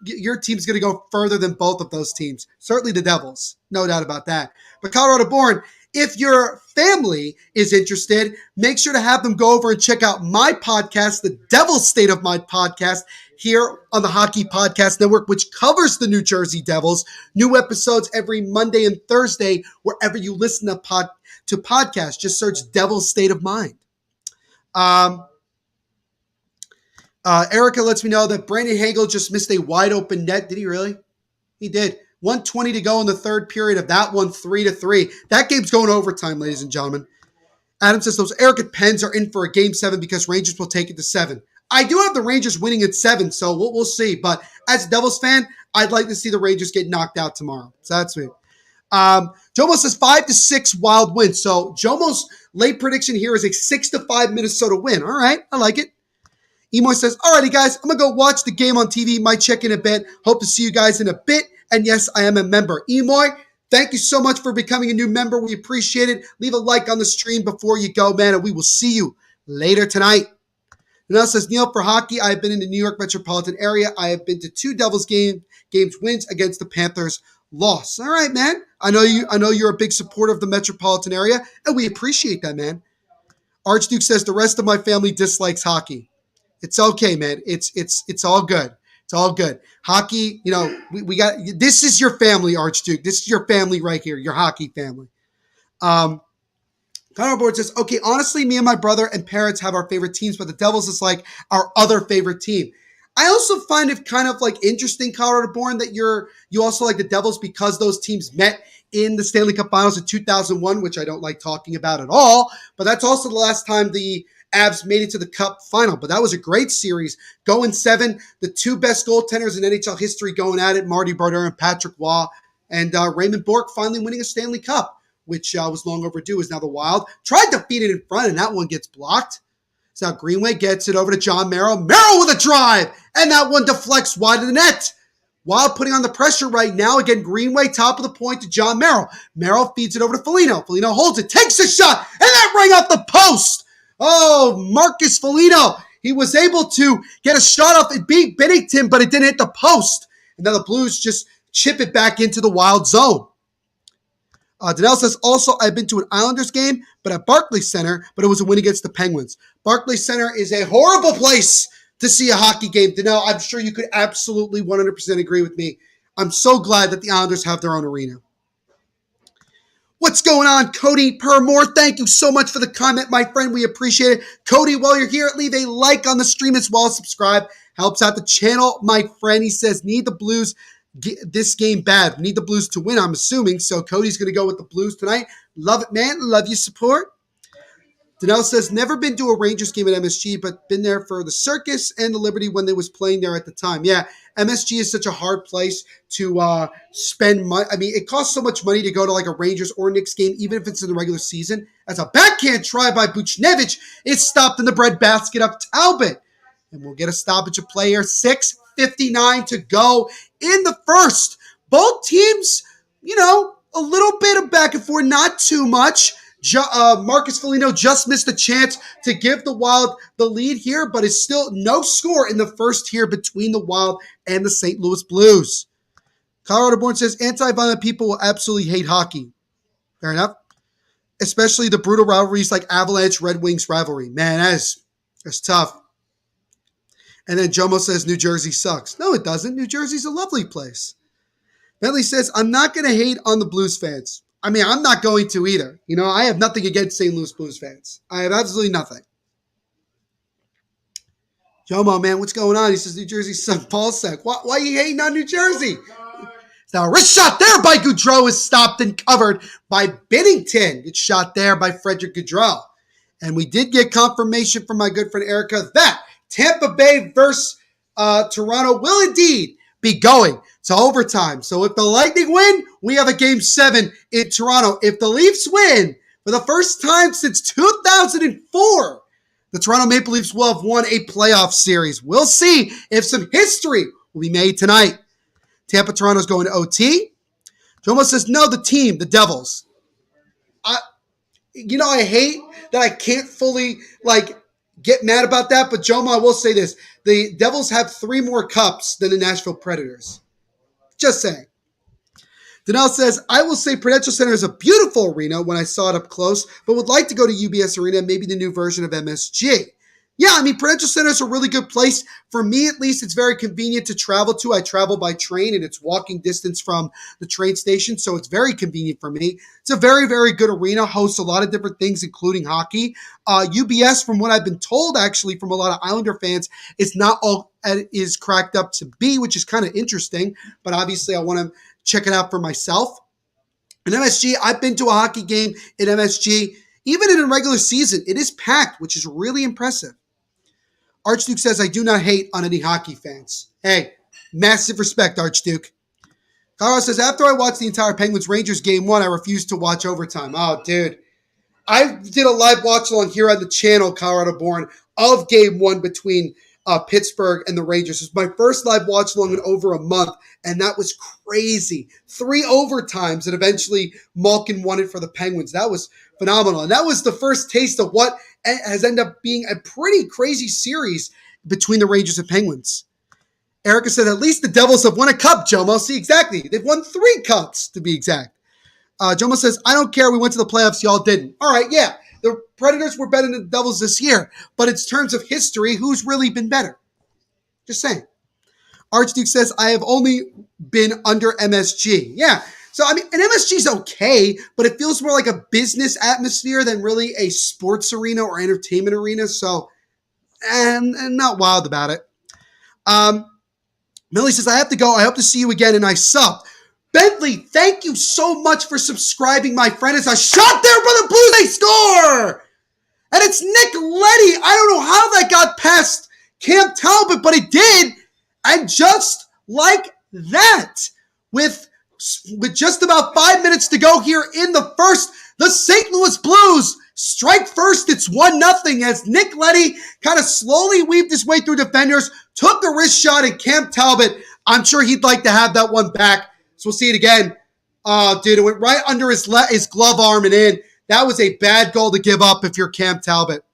Your team's going to go further than both of those teams. Certainly the Devils. No doubt about that. But Colorado Born, If your family is interested, make sure to have them go over and check out my podcast, the Devil's State of Mind podcast, here on the Hockey Podcast Network, which covers the New Jersey Devils. New episodes every Monday and Thursday, wherever you listen to podcasts. Just search Devil's State of Mind. Erica lets me know that Brandon Hagel just missed a wide open net. Did he really? He did. 1:20 to go in the third period of that one, 3-3. That game's going overtime, ladies and gentlemen. Adam says those arrogant Pens are in for a game 7 because Rangers will take it to 7. I do have the Rangers winning at 7, so we'll see. But as a Devils fan, I'd like to see the Rangers get knocked out tomorrow. So that's me. Jomo says 5-6 Wild win. So Jomo's late prediction here is a 6-5 Minnesota win. All right, I like it. Emoy says, alrighty guys, I'm going to go watch the game on TV. Might check in a bit. Hope to see you guys in a bit. And yes, I am a member. Emoy, thank you so much for becoming a new member. We appreciate it. Leave a like on the stream before you go, man, and we will see you later tonight. Now says, Neil, for hockey, I have been in the New York metropolitan area. I have been to 2 Devils games wins against the Panthers, loss. All right, man. I know you're a big supporter of the metropolitan area, and we appreciate that, man. Archduke says, the rest of my family dislikes hockey. It's okay, man. It's all good. It's all good. Hockey, we got, this is your family, Archduke. This is your family right here, your hockey family. Connor Board says, okay, honestly, me and my brother and parents have our favorite teams, but the Devils is like our other favorite team. I also find it kind of like interesting, Colorado Born, that you also like the Devils because those teams met in the Stanley Cup Finals in 2001, which I don't like talking about at all. But that's also the last time the Avs made it to the Cup Final. But that was a great series. Going 7, the 2 best goaltenders in NHL history going at it, Marty Brodeur and Patrick Waugh, and Raymond Bourque finally winning a Stanley Cup, which was long overdue, is now the Wild. Tried to feed it in front, and that one gets blocked. So now Greenway gets it over to John Merrill. Merrill with a drive, and that one deflects wide of the net. Wild putting on the pressure right now. Again, Greenway, top of the point to John Merrill. Merrill feeds it over to Foligno. Foligno holds it, takes a shot, and that rang off the post. Oh, Marcus Foligno. He was able to get a shot off. It beat Bennington, but it didn't hit the post. And now the Blues just chip it back into the Wild zone. Danelle says, also, I've been to an Islanders game, but at Barclays Center, but it was a win against the Penguins. Barclays Center is a horrible place to see a hockey game. Danelle, I'm sure you could absolutely 100% agree with me. I'm so glad that the Islanders have their own arena. What's going on, Cody Permore? Thank you so much for the comment, my friend. We appreciate it. Cody, while you're here, leave a like on the stream as well as subscribe. Helps out the channel, my friend. He says, need the Blues this game bad. Need the Blues to win, I'm assuming. So Cody's going to go with the Blues tonight. Love it, man. Love your support. Danelle says, never been to a Rangers game at MSG, but been there for the Circus and the Liberty when they was playing there at the time. Yeah, MSG is such a hard place to spend money. I mean, it costs so much money to go to like a Rangers or Knicks game, even if it's in the regular season. As a backhand try by Buchnevich, it's stopped in the breadbasket of Talbot. And we'll get a stoppage of play here. 6:59 to go in the first. Both teams, a little bit of back and forth, not too much. Marcus Foligno just missed a chance to give the Wild the lead here, but it's still no score in the first here between the Wild and the St. Louis Blues. Colorado Born says, anti-violent people will absolutely hate hockey. Fair enough. Especially the brutal rivalries like Avalanche, Red Wings rivalry. Man, that's tough. And then Jomo says New Jersey sucks. No, it doesn't. New Jersey's a lovely place. Bentley says, I'm not going to hate on the Blues fans. I mean, I'm not going to either. I have nothing against St. Louis Blues fans. I have absolutely nothing. Jomo, man, what's going on? He says New Jersey sucks. Paul sack. Why are you hating on New Jersey? Now, a wrist shot there by Goudreau is stopped and covered by Bennington. It's shot there by Frederick Goudreau. And we did get confirmation from my good friend Erica that Tampa Bay versus Toronto will indeed be going to overtime. So if the Lightning win, we have a Game 7 in Toronto. If the Leafs win, for the first time since 2004, the Toronto Maple Leafs will have won a playoff series. We'll see if some history will be made tonight. Tampa Toronto's going to OT. Jomo says, no, the team, the Devils. I hate that I can't fully, get mad about that, but Jomo, I will say this. The Devils have 3 more cups than the Nashville Predators. Just saying. Danelle says, I will say Prudential Center is a beautiful arena when I saw it up close, but would like to go to UBS Arena, maybe the new version of MSG. Yeah, I mean, Prudential Center is a really good place. For me, at least, it's very convenient to travel to. I travel by train, and it's walking distance from the train station, so it's very convenient for me. It's a very, very good arena, hosts a lot of different things, including hockey. UBS, from what I've been told, actually, from a lot of Islander fans, is not all it is cracked up to be, which is kind of interesting, but obviously I want to check it out for myself. In MSG, I've been to a hockey game in MSG. Even in a regular season, it is packed, which is really impressive. Archduke says, I do not hate on any hockey fans. Hey, massive respect, Archduke. Colorado says, after I watched the entire Penguins-Rangers game 1, I refused to watch overtime. Oh, dude. I did a live watch-along here on the channel, Colorado Born, of game 1 between Pittsburgh and the Rangers. It was my first live watch-along in over a month, and that was crazy. 3 overtimes, and eventually Malkin won it for the Penguins. That was phenomenal. And that was the first taste of what has ended up being a pretty crazy series between the Rangers and Penguins. Erica said, at least the Devils have won a cup, Jomo. See, exactly. They've won 3 cups, to be exact. Jomo says, I don't care. We went to the playoffs. Y'all didn't. All right, yeah. The Predators were better than the Devils this year. But in terms of history, who's really been better? Just saying. Archduke says, I have only been under MSG. Yeah. So, I mean, an MSG is okay, but it feels more like a business atmosphere than really a sports arena or entertainment arena. So, and not wild about it. Millie says, I have to go. I hope to see you again, and I sub. Bentley, thank you so much for subscribing, my friend. It's a shot there for the Blues. They score! And it's Nick Leddy. I don't know how that got past Cam Talbot, but it did. And just like that, with just about 5 minutes to go here in the first, the St. Louis Blues strike first. It's 1-0 as Nick Leddy kind of slowly weaved his way through defenders, took a wrist shot, and Cam Talbot, I'm sure he'd like to have that one back. So we'll see it again. Dude, it went right under his glove arm and in. That was a bad goal to give up if you're Cam Talbot.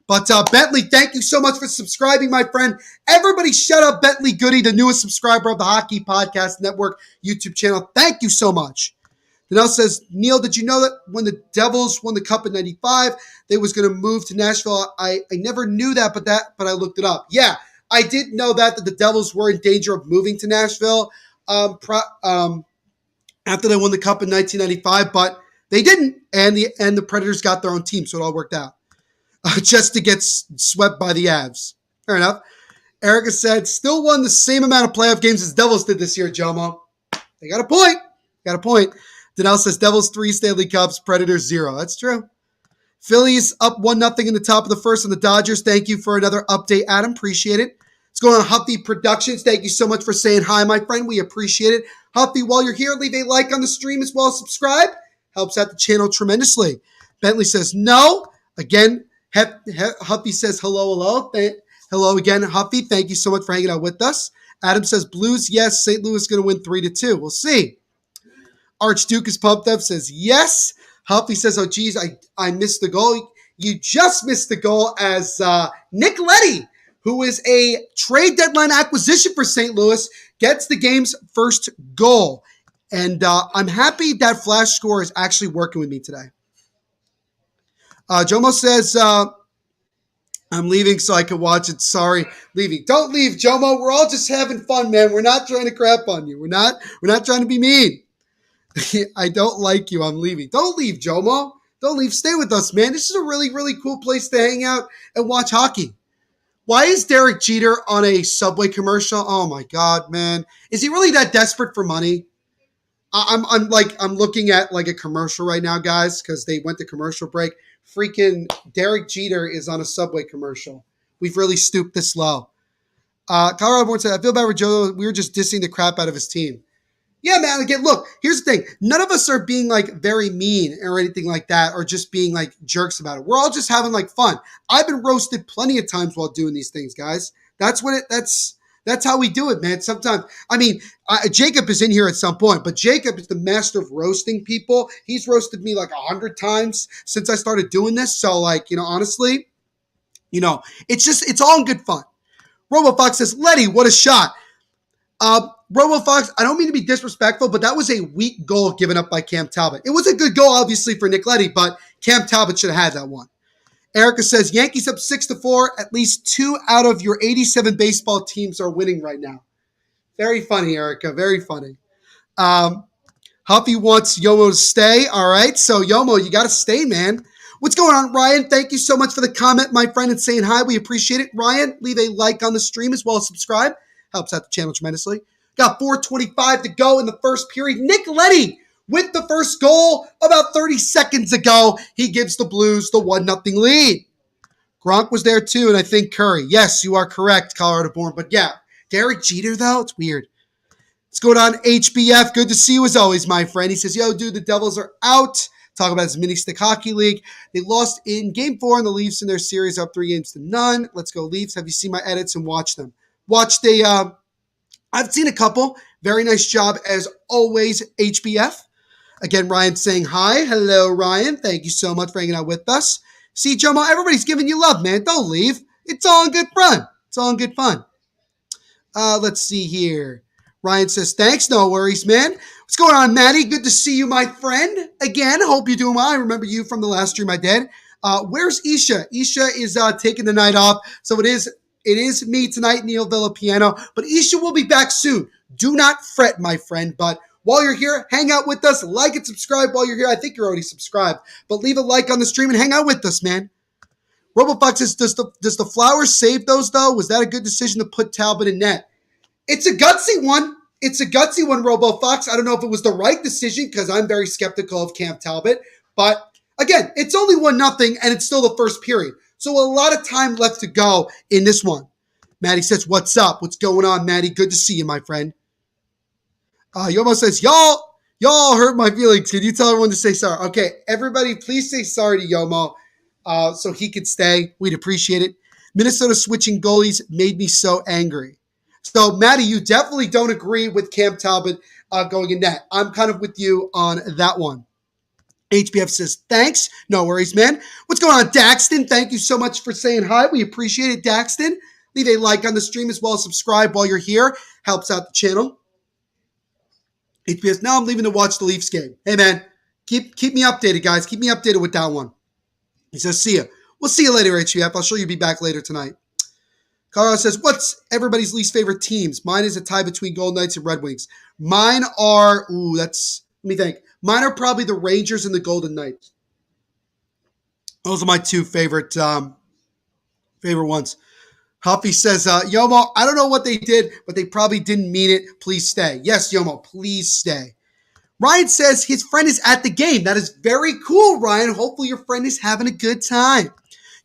But Bentley, thank you so much for subscribing, my friend. Everybody shut up Bentley Goody, the newest subscriber of the Hockey Podcast Network YouTube channel. Thank you so much. Danelle says, Neil, did you know that when the Devils won the Cup in 95, they was going to move to Nashville? I never knew that, but I looked it up. Yeah, I did know that the Devils were in danger of moving to Nashville after they won the Cup in 1995, but they didn't, and the Predators got their own team, so it all worked out. Just to get swept by the Avs. Fair enough. Erica said, still won the same amount of playoff games as Devils did this year, Jomo. They got a point. Got a point. Danelle says, Devils 3 Stanley Cups, Predators 0. That's true. Phillies up 1-0 in the top of the first on the Dodgers. Thank you for another update, Adam. Appreciate it. It's going on Huffy Productions. Thank you so much for saying hi, my friend. We appreciate it. Huffy, while you're here, leave a like on the stream as well as subscribe. Helps out the channel tremendously. Bentley says, no. Again, Huffy says, hello. Hello again, Huffy. Thank you so much for hanging out with us. Adam says, Blues, yes. St. Louis is going to win 3-2. We'll see. Archduke is pumped up, says, yes. Huffy says, oh, geez, I missed the goal. You just missed the goal as Nick Leddy, who is a trade deadline acquisition for St. Louis, gets the game's first goal. And I'm happy that Flash Score is actually working with me today. Jomo says, I'm leaving so I can watch it. Sorry, leaving. Don't leave, Jomo. We're all just having fun, man. We're not trying to crap on you. We're not trying to be mean. I don't like you. I'm leaving. Don't leave, Jomo. Don't leave. Stay with us, man. This is a really, really cool place to hang out and watch hockey. Why is Derek Jeter on a Subway commercial? Oh my God, man. Is he really that desperate for money? I'm looking at like a commercial right now, guys, because they went to commercial break. Freaking Derek Jeter is on a Subway commercial. We've really stooped this low. Colorado Born said, I feel bad for Joe. We were just dissing the crap out of his team. Yeah, man. Again, look, here's the thing. None of us are being like very mean or anything like that, or just being like jerks about it. We're all just having like fun. I've been roasted plenty of times while doing these things, guys. That's how we do it, man. Sometimes, I mean, Jacob is in here at some point, but Jacob is the master of roasting people. He's roasted me like 100 times since I started doing this. So, like, honestly, it's all in good fun. RoboFox says, Letty, what a shot. RoboFox, I don't mean to be disrespectful, but that was a weak goal given up by Cam Talbot. It was a good goal, obviously, for Nick Leddy, but Cam Talbot should have had that one. Erica says, Yankees up 6-4. At least 2 out of your 87 baseball teams are winning right now. Very funny, Erica. Very funny. Huffy wants Yomo to stay. All right. So, Yomo, you got to stay, man. What's going on, Ryan? Thank you so much for the comment, my friend, and saying hi. We appreciate it. Ryan, leave a like on the stream as well as subscribe. Helps out the channel tremendously. Got 4:25 to go in the first period. Nick Leddy with the first goal about 30 seconds ago. He gives the Blues the 1-0 lead. Gronk was there too, and I think Curry. Yes, you are correct, Colorado-born. But yeah, Derek Jeter, though, it's weird. What's going on, HBF? Good to see you as always, my friend. He says, yo, dude, the Devils are out. Talk about his mini stick hockey league. They lost in Game 4, and the Leafs in their series up 3-0. Let's go, Leafs. Have you seen my edits and watched them? I've seen a couple. Very nice job, as always, HBF. Again, Ryan saying hi. Hello, Ryan. Thank you so much for hanging out with us. See, Jomo, everybody's giving you love, man. Don't leave. It's all in good fun. It's all in good fun. Let's see here. Ryan says, thanks. No worries, man. What's going on, Maddie? Good to see you, my friend. Again, hope you're doing well. I remember you from the last stream I did. Where's Isha? Isha is taking the night off. So it is me tonight, Neil Villapiano. But Isha will be back soon. Do not fret, my friend. But while you're here, hang out with us. Like and subscribe while you're here. I think you're already subscribed. But leave a like on the stream and hang out with us, man. RoboFox says, does the Flowers save those, though? Was that a good decision to put Talbot in net? It's a gutsy one. It's a gutsy one, RoboFox. I don't know if it was the right decision because I'm very skeptical of Cam Talbot. But again, it's only 1-0 and it's still the first period. So a lot of time left to go in this one. Maddie says, what's up? What's going on, Maddie? Good to see you, my friend. Yomo says, y'all hurt my feelings. Can you tell everyone to say sorry? Okay, everybody, please say sorry to Yomo so he could stay. We'd appreciate it. Minnesota switching goalies made me so angry. So, Maddie, you definitely don't agree with Cam Talbot going in net. I'm kind of with you on that one. HBF says, thanks. No worries, man. What's going on, Daxton? Thank you so much for saying hi. We appreciate it, Daxton. Leave a like on the stream as well as subscribe while you're here. Helps out the channel. HBF, now I'm leaving to watch the Leafs game. Hey, man, keep me updated, guys. Keep me updated with that one. He says, see ya. We'll see you later, HBF. I'll show you be back later tonight. Carl says, what's everybody's least favorite teams? Mine is a tie between Golden Knights and Red Wings. Mine are, let me think. Mine are probably the Rangers and the Golden Knights. Those are my two favorite ones. Huffy says, Yomo, I don't know what they did, but they probably didn't mean it. Please stay. Yes, Yomo, please stay. Ryan says his friend is at the game. That is very cool, Ryan. Hopefully your friend is having a good time.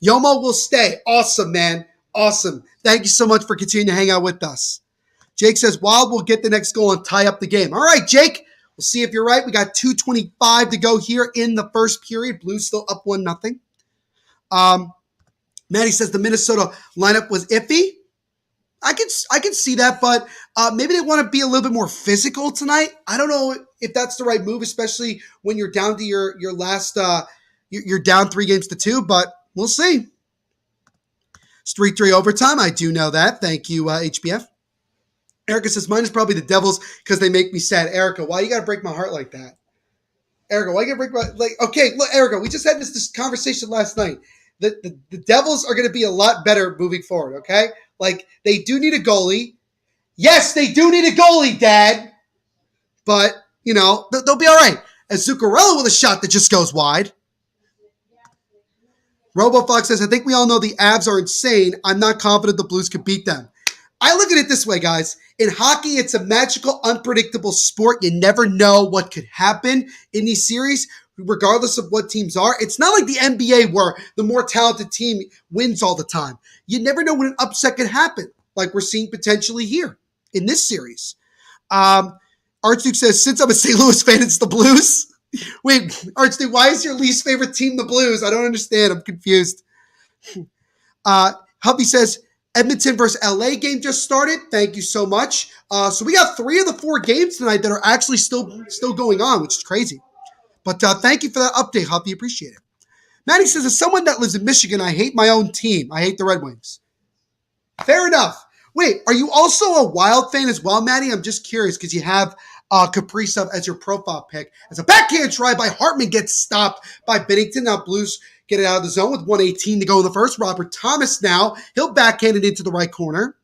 Yomo will stay. Awesome, man. Awesome. Thank you so much for continuing to hang out with us. Jake says, Wild will get the next goal and tie up the game. All right, Jake. We'll see if you're right. We got 2:25 to go here in the first period. Blues still up 1-0. Maddie says the Minnesota lineup was iffy. I can see that, but maybe they want to be a little bit more physical tonight. I don't know if that's the right move, especially when you're down to your last you're down 3-2, but we'll see. It's 3-3 overtime. I do know that. Thank you, HBF. Erica says, mine is probably the Devils because they make me sad. Erica, why you got to break my heart like that? Erica, why you got to break my... okay, look, Erica, we just had this conversation last night. The Devils are going to be a lot better moving forward, okay? They do need a goalie. Yes, they do need a goalie, Dad. But, they'll be all right. As Zuccarello with a shot that just goes wide. RoboFox says, I think we all know the Avs are insane. I'm not confident the Blues could beat them. I look at it this way, guys. In hockey, it's a magical, unpredictable sport. You never know what could happen in these series, regardless of what teams are. It's not like the NBA where the more talented team wins all the time. You never know when an upset could happen, like we're seeing potentially here in this series. Archduke says, since I'm a St. Louis fan, it's the Blues. Wait, Archduke, why is your least favorite team the Blues? I don't understand. I'm confused. Hubby says, Edmonton versus LA game just started. Thank you so much. So we got 3 of the 4 games tonight that are actually still going on, which is crazy. But thank you for that update, Huffy. Appreciate it. Maddie says, as someone that lives in Michigan, I hate my own team. I hate the Red Wings. Fair enough. Wait, are you also a Wild fan as well, Maddie? I'm just curious because you have Kaprizov as your profile pick. As a backhand try by Hartman gets stopped by Binnington. Now Blues get it out of the zone with 1:18 to go in the first. Robert Thomas now. He'll backhand it into the right corner.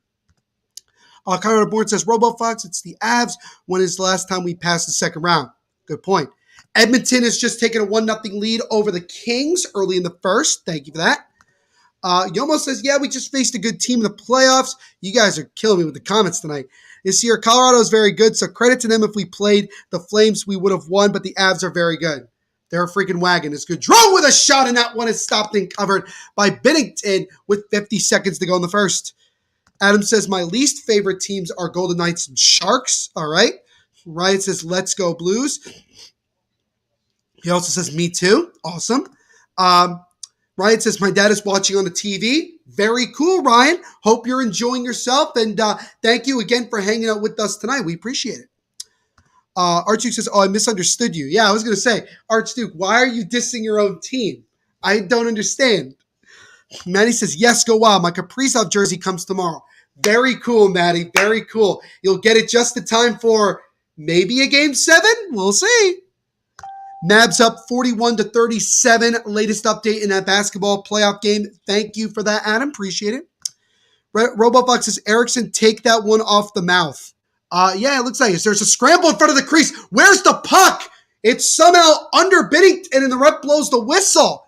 Colorado Board says, RoboFox, it's the Avs. When is the last time we passed the second round? Good point. Edmonton has just taken a 1-0 lead over the Kings early in the first. Thank you for that. Yomo says, yeah, we just faced a good team in the playoffs. You guys are killing me with the comments tonight. This year, Colorado is very good, so credit to them. If we played the Flames, we would have won, but the Avs are very good. They're a freaking wagon. It's good. Draw with a shot, and that one is stopped and covered by Binnington with 50 seconds to go in the first. Adam says, my least favorite teams are Golden Knights and Sharks. All right. Ryan says, let's go Blues. He also says, me too. Awesome. Ryan says, my dad is watching on the TV. Very cool, Ryan. Hope you're enjoying yourself. And thank you again for hanging out with us tonight. We appreciate it. Archduke says, oh, I misunderstood you. Yeah, I was going to say, Archduke, why are you dissing your own team? I don't understand. Maddie says, yes, go Wild. My Kaprizov jersey comes tomorrow. Very cool, Maddie. Very cool. You'll get it just in time for maybe a Game 7. We'll see. Mavs up 41-37. Latest update in that basketball playoff game. Thank you for that, Adam. Appreciate it. RoboFox says, Erickson, take that one off the mouth. Yeah, it looks like it. There's a scramble in front of the crease. Where's the puck? It's somehow under Binnington, and the ref blows the whistle.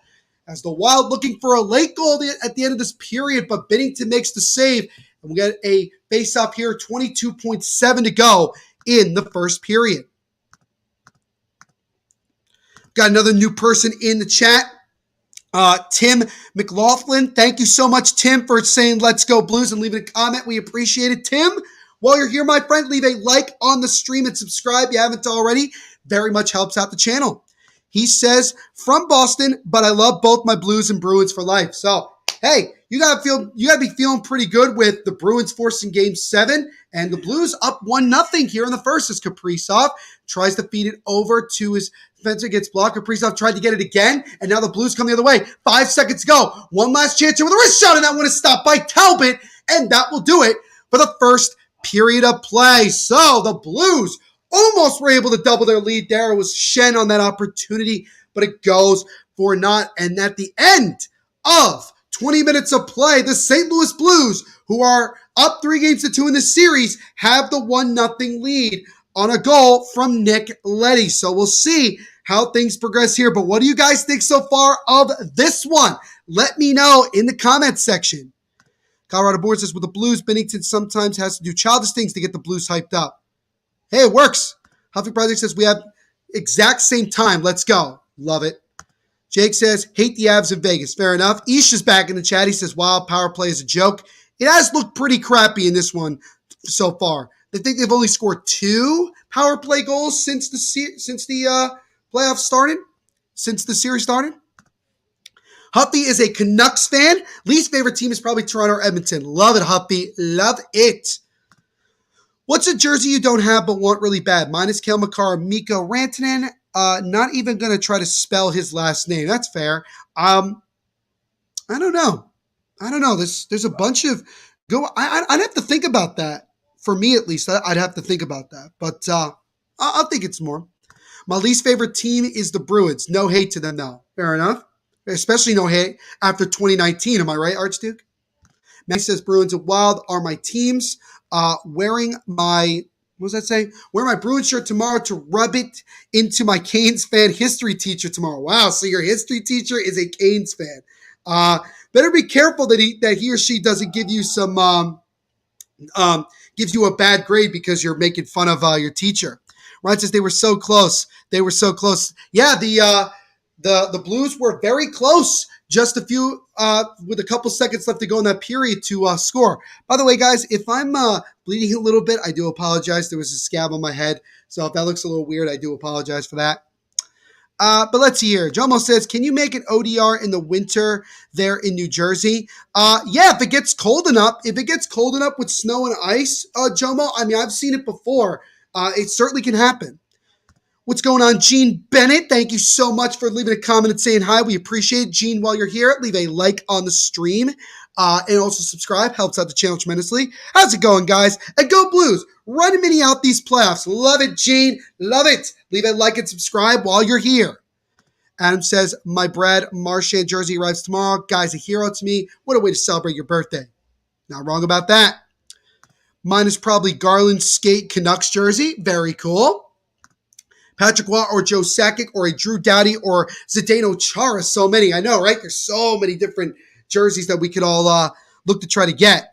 As the Wild looking for a late goal at the end of this period, but Binnington makes the save. And we get a face-off here, 22.7 to go in the first period. Got another new person in the chat. Tim McLaughlin. Thank you so much, Tim, for saying let's go Blues and leaving a comment. We appreciate it. Tim, while you're here, my friend, leave a like on the stream and subscribe if you haven't already. Very much helps out the channel. He says, from Boston, but I love both my Blues and Bruins for life. So, hey, you gotta be feeling pretty good with the Bruins forcing Game 7 and the Blues up 1-0 here in the first as Kaprizov tries to feed it over to his defenseman, gets blocked. Kaprizov tried to get it again, and now the Blues come the other way. 5 seconds to go. One last chance here with a wrist shot, and that one is stopped by Talbot, and that will do it for the first period of play. So the Blues almost were able to double their lead there. It was Shen on that opportunity, but it goes for naught. And at the end of 20 minutes of play, the St. Louis Blues, who are up 3-2 in the series, have the 1-0 lead on a goal from Nick Leddy. So we'll see how things progress here. But what do you guys think so far of this one? Let me know in the comments section. Colorado Board says, with the Blues, Binnington sometimes has to do childish things to get the Blues hyped up. Hey, it works. Huffy Project says, we have exact same time. Let's go. Love it. Jake says, hate the Avs in Vegas. Fair enough. Ish is back in the chat. He says, wild power play is a joke. It has looked pretty crappy in this one so far. They think they've only scored 2 power play goals since the playoffs started, since the series started. Huffy is a Canucks fan. Least favorite team is probably Toronto or Edmonton. Love it, Huffy. Love it. What's a jersey you don't have but want really bad? Mine is Kale McCarr, Mikko Rantanen. Not even going to try to spell his last name. That's fair. I don't know. There's a bunch of I'd have to think about that. For me, at least, I'd have to think about that. But I'll think it's more. My least favorite team is the Bruins. No hate to them, though. Fair enough. Especially no hate after 2019. Am I right, Archduke? Matt says Bruins and Wild are my teams. Wearing my Bruins shirt tomorrow to rub it into my Canes fan history teacher tomorrow. Wow, so your history teacher is a Canes fan. Better be careful that he or she doesn't give you some gives you a bad grade because you're making fun of your teacher. Ryan says they were so close. They were so close. Yeah, the Blues were very close. Just a few, with a couple seconds left to go in that period to score. By the way, guys, if I'm bleeding a little bit, I do apologize. There was a scab on my head. So if that looks a little weird, I do apologize for that. But let's see here. Jomo says, can you make an ODR in the winter there in New Jersey? Yeah, if it gets cold enough. If it gets cold enough with snow and ice, Jomo, I mean, I've seen it before. It certainly can happen. What's going on, Gene Bennett? Thank you so much for leaving a comment and saying hi. We appreciate it. Gene, while you're here, leave a like on the stream. and also subscribe. Helps out the channel tremendously. How's it going, guys? And go Blues. Run mini out these playoffs. Love it, Gene. Love it. Leave a like and subscribe while you're here. Adam says, my Brad Marchand jersey arrives tomorrow. Guy's a hero to me. What a way to celebrate your birthday. Not wrong about that. Mine is probably Garland Skate Canucks jersey. Very cool. Patrick Waugh or Joe Sakic or a Drew Doughty or Zdeno Chara. So many. I know, right? There's so many different jerseys that we could all look to try to get.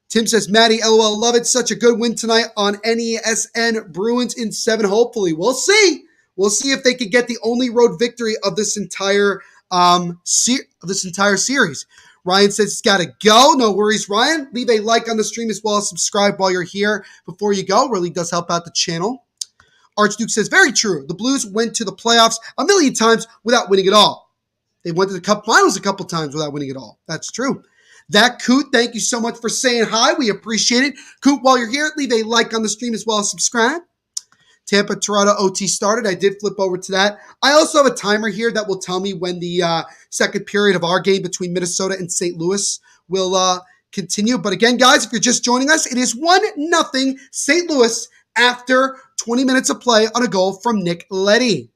Tim says, Maddie, LOL, love it. Such a good win tonight on NESN. Bruins in 7, hopefully. We'll see. We'll see if they could get the only road victory of this entire series. Ryan says it's got to go. No worries, Ryan. Leave a like on the stream as well as subscribe while you're here before you go. Really does help out the channel. Archduke says, very true. The Blues went to the playoffs a million times without winning at all. They went to the Cup Finals a couple times without winning at all. That's true. That Coot, thank you so much for saying hi. We appreciate it. Coot, while you're here, leave a like on the stream as well as subscribe. Tampa Toronto OT started. I did flip over to that. I also have a timer here that will tell me when the second period of our game between Minnesota and St. Louis will continue. But again, guys, if you're just joining us, it is 1-0 St. Louis after 20 minutes of play on a goal from Nick Leddy.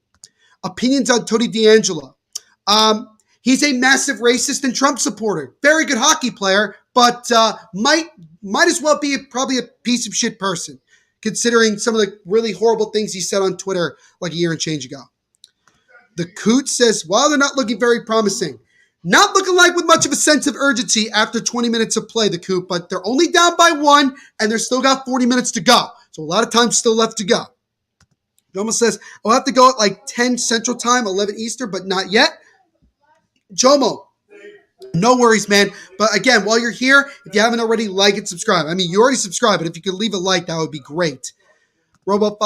Opinions on Tony DeAngelo. He's a massive racist and Trump supporter. Very good hockey player, but might as well be probably a piece of shit person, considering some of the really horrible things he said on Twitter like a year and change ago. The Coot says, while they're not looking very promising, not looking like with much of a sense of urgency after 20 minutes of play, the Coot, but they're only down by 1, and they're still got 40 minutes to go. So a lot of time still left to go. Jomo says, I'll have to go at like 10 Central Time, 11 Eastern, but not yet. Jomo, no worries, man. But again, while you're here, if you haven't already, like and subscribe. I mean, you already subscribed, but if you could leave a like, that would be great. Robo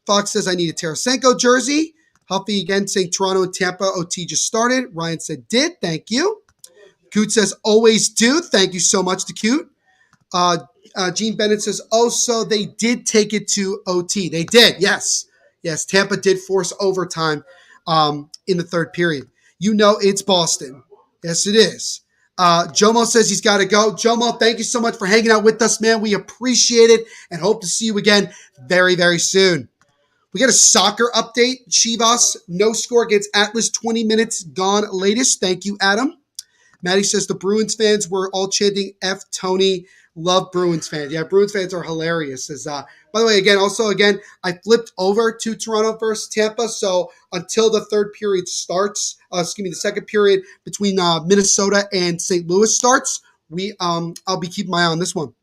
Fox says, I need a Tarasenko jersey. Huffy again saying Toronto and Tampa OT just started. Ryan said, did. Thank you. Coot says, always do. Thank you so much to Coot. Gene Bennett says, oh, so they did take it to OT. They did, yes. Yes, Tampa did force overtime in the third period. You know it's Boston. Yes, it is. Jomo says he's got to go. Jomo, thank you so much for hanging out with us, man. We appreciate it and hope to see you again very, very soon. We got a soccer update. Chivas, no score against Atlas, 20 minutes gone latest. Thank you, Adam. Maddie says the Bruins fans were all chanting F Tony. Love Bruins fans. Yeah, Bruins fans are hilarious. By the way, again, I flipped over to Toronto versus Tampa. So until the third period starts, the second period between Minnesota and St. Louis starts, I'll be keeping my eye on this one.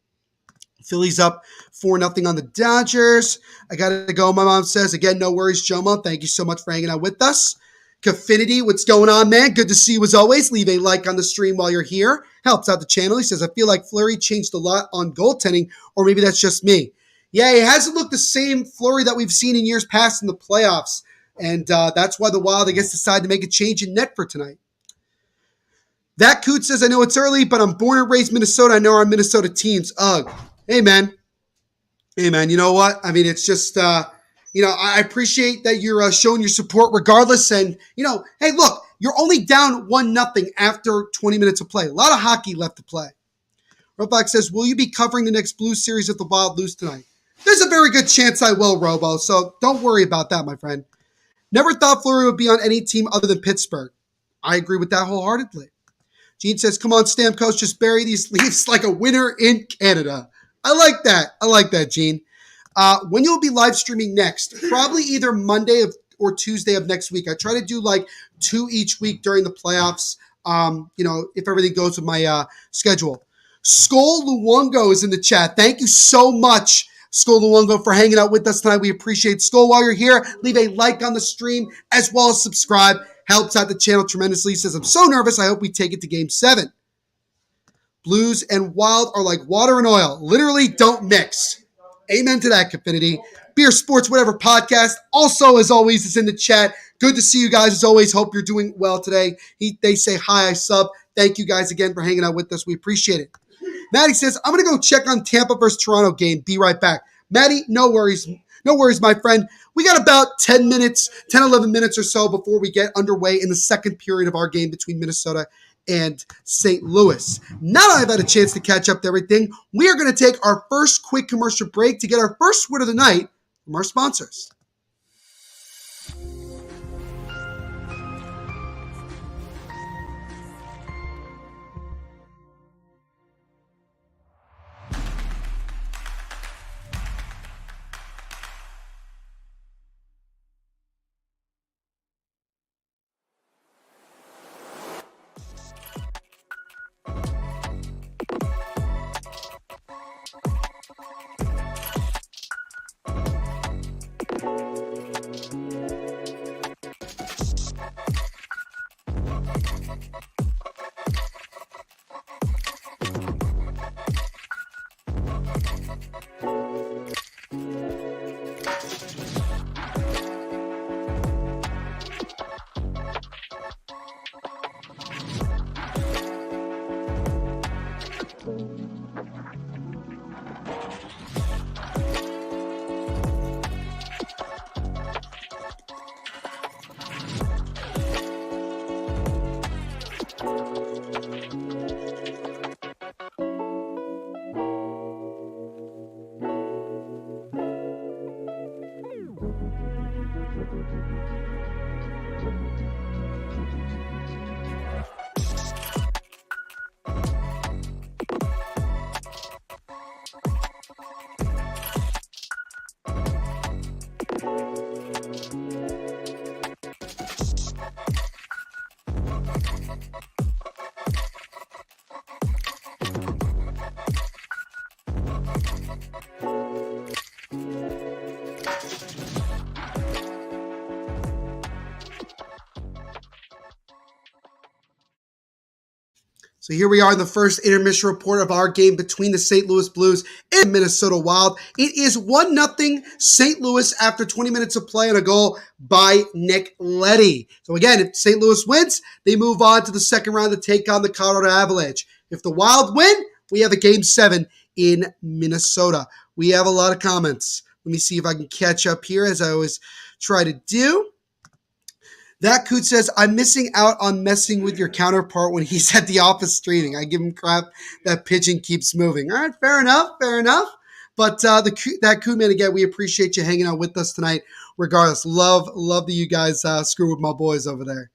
Phillies up 4-0 on the Dodgers. I got to go. My mom says, again, no worries, Jomo. Thank you so much for hanging out with us. Kaffinity, what's going on, man? Good to see you as always. Leave a like on the stream while you're here. Helps out the channel. He says, I feel like Fleury changed a lot on goaltending, or maybe that's just me. Yeah, it hasn't looked the same Fleury that we've seen in years past in the playoffs, and that's why the Wild, I guess, decided to make a change in net for tonight. That Coot says, I know it's early, but I'm born and raised Minnesota. I know our Minnesota teams. Ugh. Hey, man. Hey, man, you know what? I mean, it's just... I appreciate that you're showing your support regardless. And, hey, look, you're only down 1-0 after 20 minutes of play. A lot of hockey left to play. Robox says, will you be covering the next Blues series if the Wild lose tonight? There's a very good chance I will, Robo, so don't worry about that, my friend. Never thought Fleury would be on any team other than Pittsburgh. I agree with that wholeheartedly. Gene says, come on, Stamkos, just bury these Leafs like a winner in Canada. I like that, Gene. When you'll be live streaming next, probably either Monday or Tuesday of next week. I try to do like 2 each week during the playoffs, if everything goes with my schedule. Skol Luongo is in the chat. Thank you so much, Skol Luongo, for hanging out with us tonight. We appreciate it. Skol, while you're here, leave a like on the stream as well as subscribe. Helps out the channel tremendously. He says, I'm so nervous. I hope we take it to Game 7. Blues and Wild are like water and oil. Literally don't mix. Amen to that, Confinity. Beer Sports, whatever podcast. Also, as always, is in the chat. Good to see you guys, as always. Hope you're doing well today. They say hi, I sub. Thank you guys again for hanging out with us. We appreciate it. Maddie says, I'm going to go check on Tampa versus Toronto game. Be right back. Maddie, no worries. No worries, my friend. We got about 10 minutes, 10, 11 minutes or so before we get underway in the second period of our game between Minnesota and St. Louis. Now that I've had a chance to catch up to everything, we are going to take our first quick commercial break to get our first word of the night from our sponsors. So here we are in the first intermission report of our game between the St. Louis Blues and Minnesota Wild. It is 1-0 St. Louis after 20 minutes of play and a goal by Nick Leddy. So again, if St. Louis wins, they move on to the second round to take on the Colorado Avalanche. If the Wild win, we have a Game 7 in Minnesota. We have a lot of comments. Let me see if I can catch up here as I always try to do. That Coot says, I'm missing out on messing with your counterpart when he's at the office streaming. I give him crap. That pigeon keeps moving. All right, fair enough. But that Coot man, again, we appreciate you hanging out with us tonight. Regardless, love that you guys screw with my boys over there.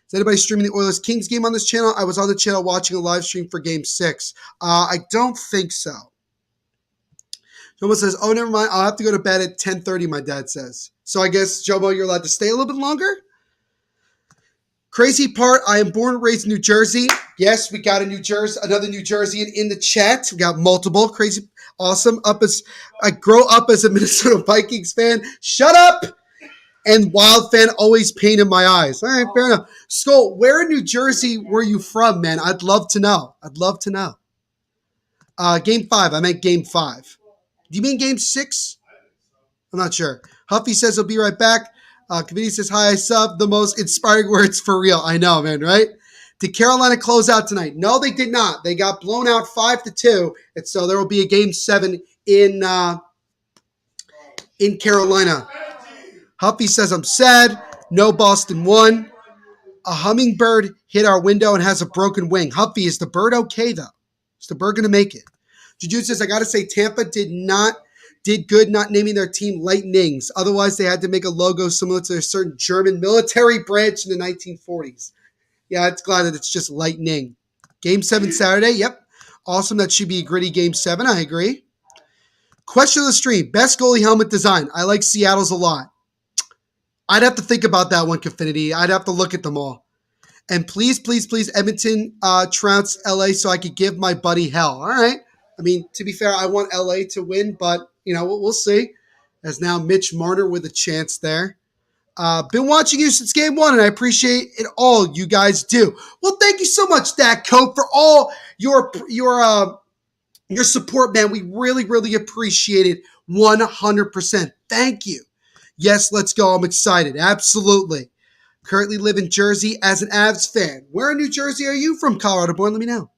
Is anybody streaming the Oilers Kings game on this channel? I was on the channel watching a live stream for Game 6. I don't think so. Jomo says, oh, never mind. I'll have to go to bed at 10:30, my dad says. So I guess, Jomo, you're allowed to stay a little bit longer? Crazy part, I am born and raised in New Jersey. Yes, we got another New Jerseyan in the chat. We got multiple. Crazy, awesome. I grow up as a Minnesota Vikings fan. Shut up! And Wild fan, always pain in my eyes. All right, fair enough. Skull, where in New Jersey were you from, man? I'd love to know. Game 5. I meant Game 5. Do you mean Game 6? I'm not sure. Huffy says he'll be right back. Kavini says, hi, I sub. The most inspiring words for real. I know, man, right? Did Carolina close out tonight? No, they did not. They got blown out 5-2, and so there will be a Game 7 in Carolina. Huffy says, I'm sad. No, Boston won. A hummingbird hit our window and has a broken wing. Huffy, is the bird okay, though? Is the bird going to make it? Juju says, I got to say, Tampa did good not naming their team Lightnings. Otherwise, they had to make a logo similar to a certain German military branch in the 1940s. Yeah, it's glad that it's just Lightning. Game 7 Saturday. Yep. Awesome. That should be a gritty Game 7. I agree. Question of the stream. Best goalie helmet design. I like Seattle's a lot. I'd have to think about that one, Confinity. I'd have to look at them all. And please, Edmonton trounce LA so I could give my buddy hell. All right. I mean, to be fair, I want LA to win, but, we'll see. As now Mitch Marner with a chance there. Been watching you since Game 1, and I appreciate it all you guys do. Well, thank you so much, Dak Cope, for all your support, man. We really appreciate it 100%. Thank you. Yes, let's go. I'm excited. Absolutely. Currently live in Jersey as an Avs fan. Where in New Jersey are you from, Colorado born? Let me know.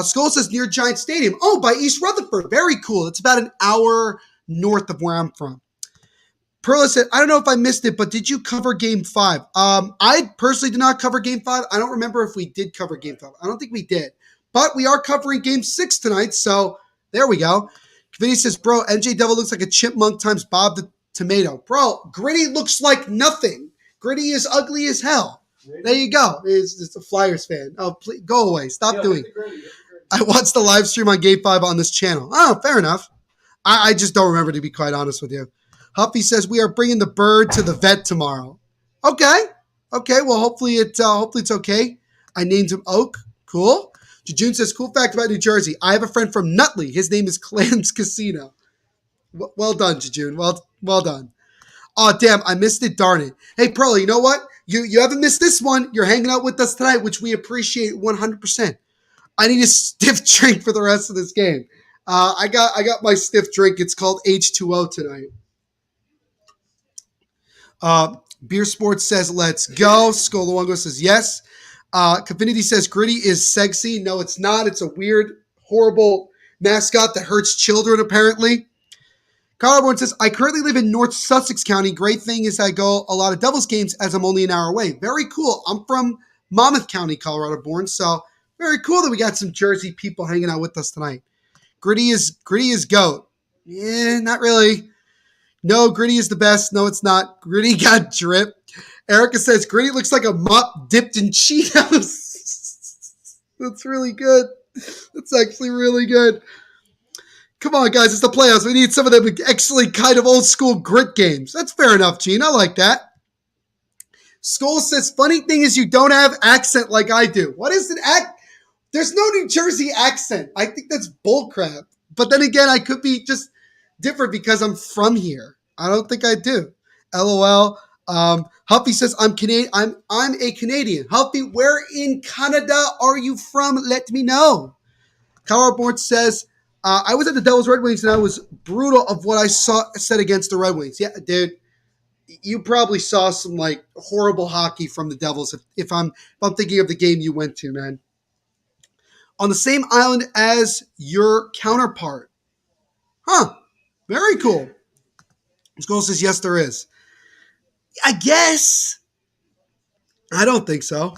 Skull says near Giant Stadium. Oh, by East Rutherford. Very cool. It's about an hour north of where I'm from. Perla said, I don't know if I missed it, but did you cover Game 5? I personally did not cover Game 5. I don't remember if we did cover Game 5. I don't think we did. But we are covering Game 6 tonight, so there we go. Vinny says, bro, NJ Devil looks like a chipmunk times Bob the Tomato. Bro, Gritty looks like nothing. Gritty is ugly as hell. There you go. It's a Flyers fan. Oh, please, go away. Stop doing it. I watched the live stream on Game 5 on this channel. Oh, fair enough. I just don't remember, to be quite honest with you. Huffy says, we are bringing the bird to the vet tomorrow. Okay. Well, hopefully it's okay. I named him Oak. Cool. Jejun says, cool fact about New Jersey. I have a friend from Nutley. His name is Clams Casino. Well done, Jejun. Well done. Oh, damn. I missed it. Darn it. Hey, Pearl, you know what? You haven't missed this one. You're hanging out with us tonight, which we appreciate 100%. I need a stiff drink for the rest of this game. I got my stiff drink. It's called H2O tonight. Beer Sports says, let's go. Skoluongo says, yes. Confinity says, Gritty is sexy. No, it's not. It's a weird, horrible mascot that hurts children, apparently. Carl says, I currently live in North Sussex County. Great thing is I go a lot of Devils games as I'm only an hour away. Very cool. I'm from Monmouth County, Colorado born, so very cool that we got some Jersey people hanging out with us tonight. Gritty is GOAT. Yeah, not really. No, Gritty is the best. No, it's not. Gritty got drip. Erica says, Gritty looks like a mop dipped in Cheetos. That's really good. That's actually really good. Come on, guys. It's the playoffs. We need some of them excellent kind of old school grit games. That's fair enough, Gene. I like that. Skull says, funny thing is you don't have accent like I do. What is an accent? There's no New Jersey accent. I think that's bullcrap. But then again, I could be just different because I'm from here. I don't think I do. LOL. Huffy says, I'm Canadian. I'm a Canadian. Huffy, where in Canada are you from? Let me know. Colorado Born says, I was at the Devils Red Wings and I was brutal of what I said against the Red Wings. Yeah, dude, you probably saw some like horrible hockey from the Devils if I'm thinking of the game you went to, man. On the same island as your counterpart. Huh. Very cool. Skull says, yes, there is. I guess. I don't think so.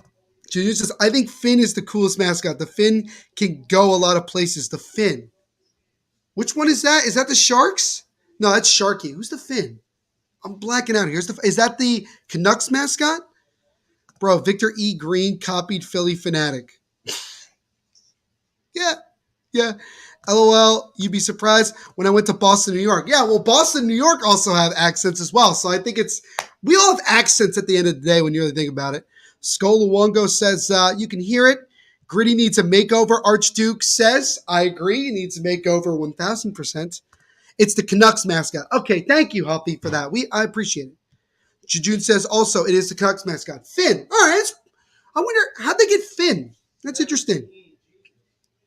Junior says, I think Finn is the coolest mascot. The Finn can go a lot of places. The Finn. Which one is that? Is that the Sharks? No, that's Sharky. Who's the Finn? I'm blacking out here. Is that the Canucks mascot? Bro, Victor E. Green copied Philly Fanatic. Yeah. LOL, you'd be surprised when I went to Boston, New York. Yeah, well, Boston, New York also have accents as well. So I think we all have accents at the end of the day when you really think about it. Skoluongo says, you can hear it. Gritty needs a makeover. Archduke says, I agree. He needs a makeover 1,000%. It's the Canucks mascot. Okay, thank you, Huffy, for that. I appreciate it. Jejun says also, it is the Canucks mascot. Finn. All right. I wonder, how'd they get Finn? That's interesting.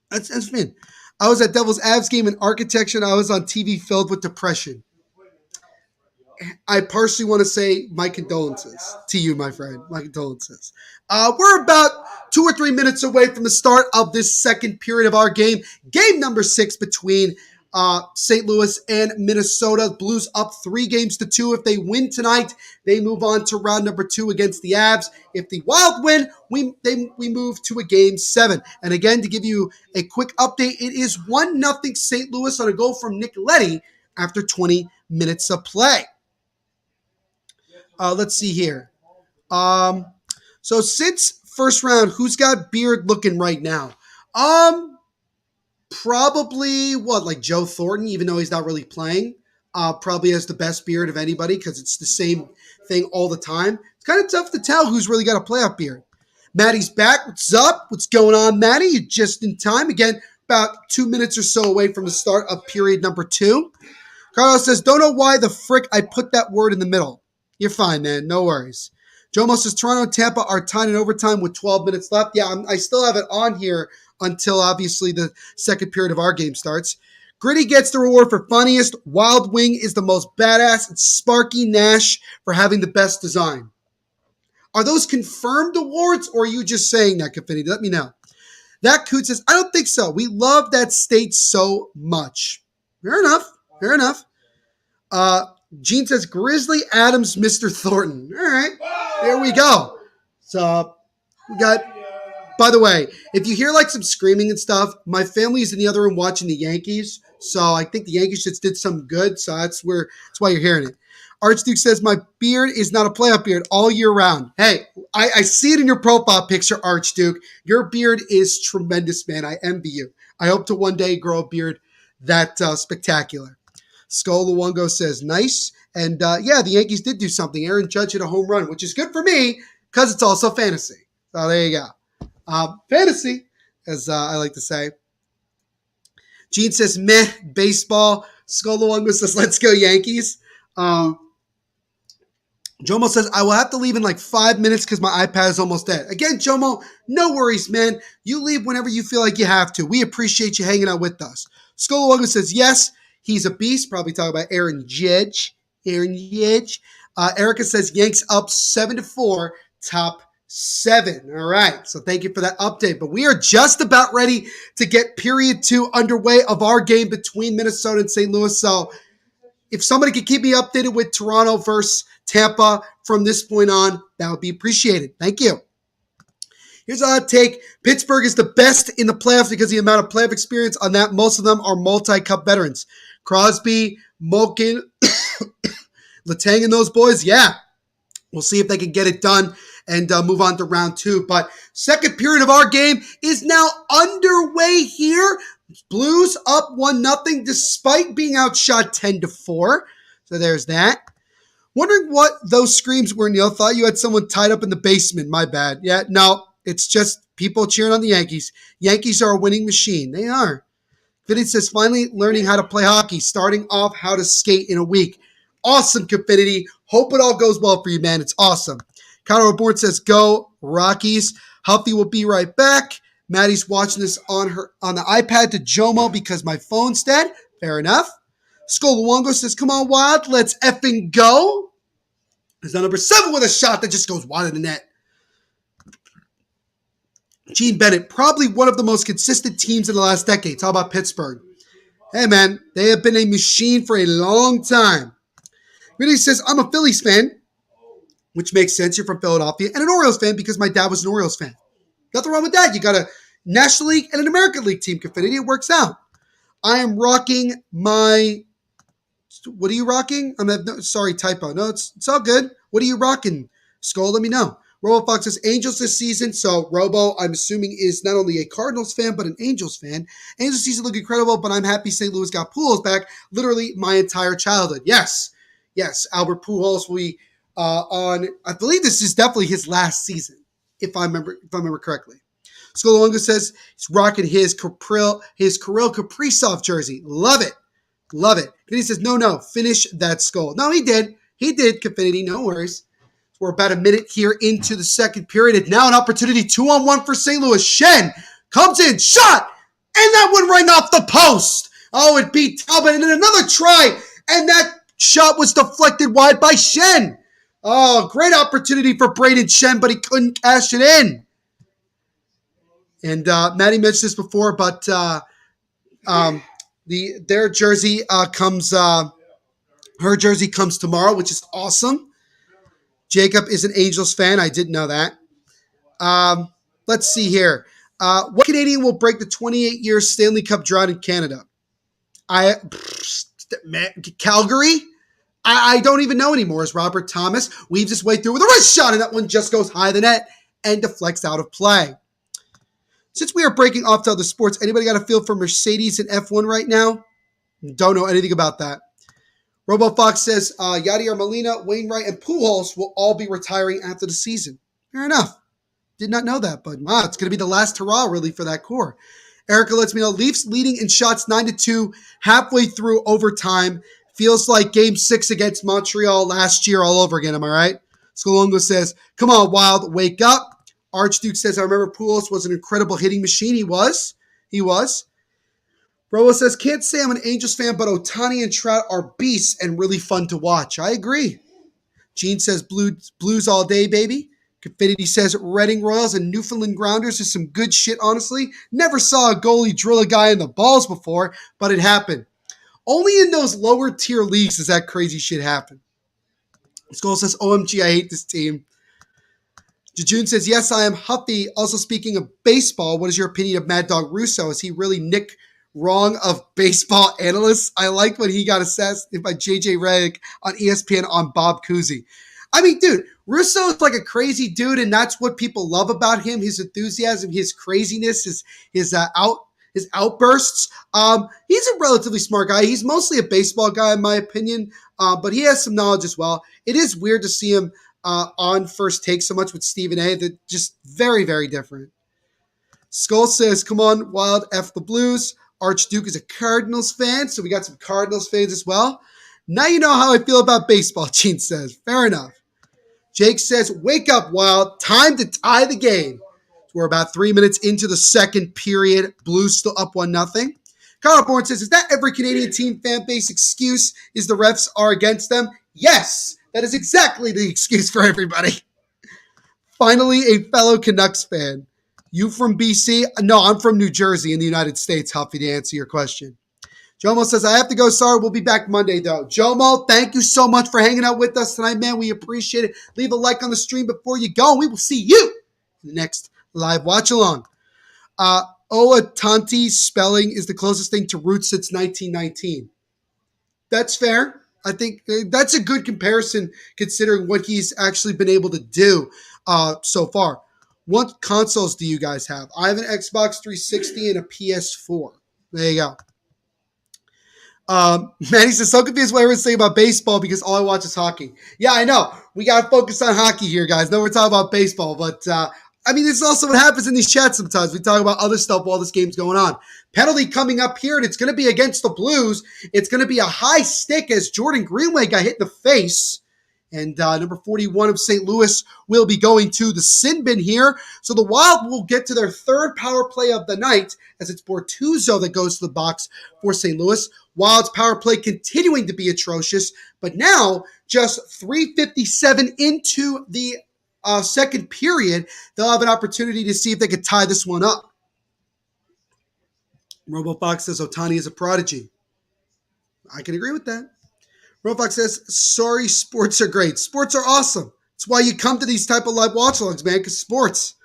That's Finn. I was at Devils Avs game in architecture, and I was on TV filled with depression. I personally want to say my condolences to you, my friend. My condolences. We're about 2 or 3 minutes away from the start of this second period of our game. Game number 6 between St. Louis and Minnesota. Blues up 3-2. If they win tonight, they move on to round number 2 against the Avs. If the Wild win, we move to a game 7. And again, to give you a quick update, it is 1-0 St. Louis on a goal from Nick Leddy after 20 minutes of play. Let's see here. So since first round, who's got beard looking right now? Probably like Joe Thornton, even though he's not really playing. Probably has the best beard of anybody because it's the same thing all the time. It's kind of tough to tell who's really got a playoff beard. Maddie's back. What's up? What's going on, Maddie? You're just in time. Again, about 2 minutes or so away from the start of period number 2. Carlos says, don't know why the frick I put that word in the middle. You're fine, man. No worries. Jomo says, Toronto and Tampa are tied in overtime with 12 minutes left. Yeah, I still have it on here until, obviously, the second period of our game starts. Gritty gets the reward for funniest. Wild Wing is the most badass. It's Sparky Nash for having the best design. Are those confirmed awards, or are you just saying that, Confinity? Let me know. That Coot says, I don't think so. We love that state so much. Fair enough. Gene says Grizzly Adams, Mr. Thornton. All right, there we go. So we got. By the way, if you hear like some screaming and stuff, my family is in the other room watching the Yankees. So I think the Yankees just did something good. So that's why you're hearing it. Archduke says my beard is not a playoff beard all year round. Hey, I see it in your profile picture, Archduke. Your beard is tremendous, man. I envy you. I hope to one day grow a beard that spectacular. Skull Luongo says nice. And yeah, the Yankees did do something. Aaron Judge hit a home run, which is good for me because it's also fantasy. So there you go. Fantasy, as I like to say. Gene says meh, baseball. Skull Luongo says let's go Yankees. Jomo says, I will have to leave in like 5 minutes because my iPad is almost dead. Again, Jomo, no worries, man. You leave whenever you feel like you have to. We appreciate you hanging out with us. Skolowago says, yes, he's a beast. Probably talking about Aaron Judge. Erica says, Yanks up 7-4, top 7. All right. So thank you for that update. But we are just about ready to get period 2 underway of our game between Minnesota and St. Louis. So if somebody could keep me updated with Toronto versus Tampa from this point on, that would be appreciated. Thank you. Here's a hot take. Pittsburgh is the best in the playoffs because of the amount of playoff experience on that. Most of them are multi-cup veterans. Crosby, Malkin, Letang and those boys, yeah. We'll see if they can get it done and move on to round 2. But second period of our game is now underway here. Blues up 1-0 despite being outshot 10-4. So there's that. Wondering what those screams were, Neil. Thought you had someone tied up in the basement. My bad. Yeah, no, it's just people cheering on the Yankees. Yankees are a winning machine. They are. Confetti says, finally learning how to play hockey, starting off how to skate in a week. Awesome, Confetti. Hope it all goes well for you, man. It's awesome. Connor Bourne says, go Rockies. Huffy will be right back. Maddie's watching this on the iPad to Jomo because my phone's dead. Fair enough. Skull Luongo says, come on, Wild. Let's effing go. There's number 7 with a shot that just goes wide of the net. Gene Bennett, probably one of the most consistent teams in the last decade. How about Pittsburgh? Hey, man, they have been a machine for a long time. Really says, I'm a Phillies fan, which makes sense. You're from Philadelphia, and an Orioles fan because my dad was an Orioles fan. Nothing wrong with that. You got a National League and an American League team, Confetti. It works out. I am rocking my... What are you rocking? Sorry, typo. No, it's all good. What are you rocking, Skull? Let me know. RoboFox says Angels this season. So Robo, I'm assuming, is not only a Cardinals fan, but an Angels fan. Angels season look incredible, but I'm happy St. Louis got Pujols back literally my entire childhood. Yes, Albert Pujols will be on, I believe this is definitely his last season, if I remember correctly. Skolonga says he's rocking his Kirill Kaprizov jersey. Love it. Love it. And he says, no, finish that Skull. No, he did. He did, Confetti. No worries. We're about a minute here into the second period. And now an opportunity 2-on-1 for St. Louis. Shen comes in, shot, and that went right off the post. Oh, it beat Talbot. And then another try, and that shot was deflected wide by Shen. Oh, great opportunity for Braden Shen, but he couldn't cash it in. And Maddie mentioned this before, but their jersey comes, her jersey comes tomorrow, which is awesome. Jacob is an Angels fan. I didn't know that. Let's see here. What Canadian will break the 28-year Stanley Cup drought in Canada? Calgary? I don't even know anymore. As Robert Thomas weaves his way through with a wrist shot, and that one just goes high the net and deflects out of play. Since we are breaking off to other sports, anybody got a feel for Mercedes and F1 right now? Don't know anything about that. RoboFox says Yadier Molina, Wainwright, and Pujols will all be retiring after the season. Fair enough. Did not know that, but wow, it's going to be the last hurrah really for that core. Erica lets me know Leafs leading in shots 9-2 halfway through overtime. Feels like Game 6 against Montreal last year all over again. Am I right? Skolongo says, come on, Wild, wake up. Archduke says, I remember Pujols was an incredible hitting machine. He was. Robo says, can't say I'm an Angels fan, but Ohtani and Trout are beasts and really fun to watch. I agree. Gene says, blues all day, baby. Confetti says, Reading Royals and Newfoundland Grounders is some good shit, honestly. Never saw a goalie drill a guy in the balls before, but it happened. Only in those lower tier leagues does that crazy shit happen. Skull says, OMG, I hate this team. Jejun says, yes, I am Huffy. Also, speaking of baseball, what is your opinion of Mad Dog Russo? Is he really Nick Wrong of baseball analysts? I liked when he got assessed by JJ Redick on ESPN on Bob Cousy. I mean, dude, Russo is like a crazy dude, and that's what people love about him, his enthusiasm, his craziness, his outbursts. He's a relatively smart guy. He's mostly a baseball guy, in my opinion, but he has some knowledge as well. It is weird to see him on First Take so much with Stephen A. They're just very, very different. Skull says, come on, Wild, F the Blues. Archduke is a Cardinals fan, so we got some Cardinals fans as well. Now you know how I feel about baseball, Gene says. Fair enough. Jake says, wake up, Wild. Time to tie the game. We're about 3 minutes into the second period. Blues still up 1-0. Kyle Bourne says, is that every Canadian team fan base excuse is the refs are against them? Yes, that is exactly the excuse for everybody. Finally, a fellow Canucks fan. You from BC? No, I'm from New Jersey in the United States, Huffy, to answer your question. Jomo says, I have to go. Sorry, we'll be back Monday, though. Jomo, thank you so much for hanging out with us tonight, man. We appreciate it. Leave a like on the stream before you go, and we will see you in the next live watch-along. Oatanti spelling is the closest thing to roots since 1919. That's fair. I think that's a good comparison considering what he's actually been able to do so far. What consoles do you guys have? I have an Xbox 360 and a PS4. There you go. Manny says, so confused what everyone's saying about baseball because all I watch is hockey. Yeah, I know. We got to focus on hockey here, guys. No, we're talking about baseball. But, I mean, this is also what happens in these chats sometimes. We talk about other stuff while this game's going on. Penalty coming up here, and it's going to be against the Blues. It's going to be a high stick as Jordan Greenway got hit in the face. And number 41 of St. Louis will be going to the sin bin here. So the Wild will get to their third power play of the night as it's Bortuzzo that goes to the box for St. Louis. Wild's power play continuing to be atrocious, but now just 3:57 into the second period, they'll have an opportunity to see if they could tie this one up. RoboFox says Ohtani is a prodigy. I can agree with that. RoboFox says, sorry, sports are great. Sports are awesome. That's why you come to these type of live watch-alongs, man, because sports.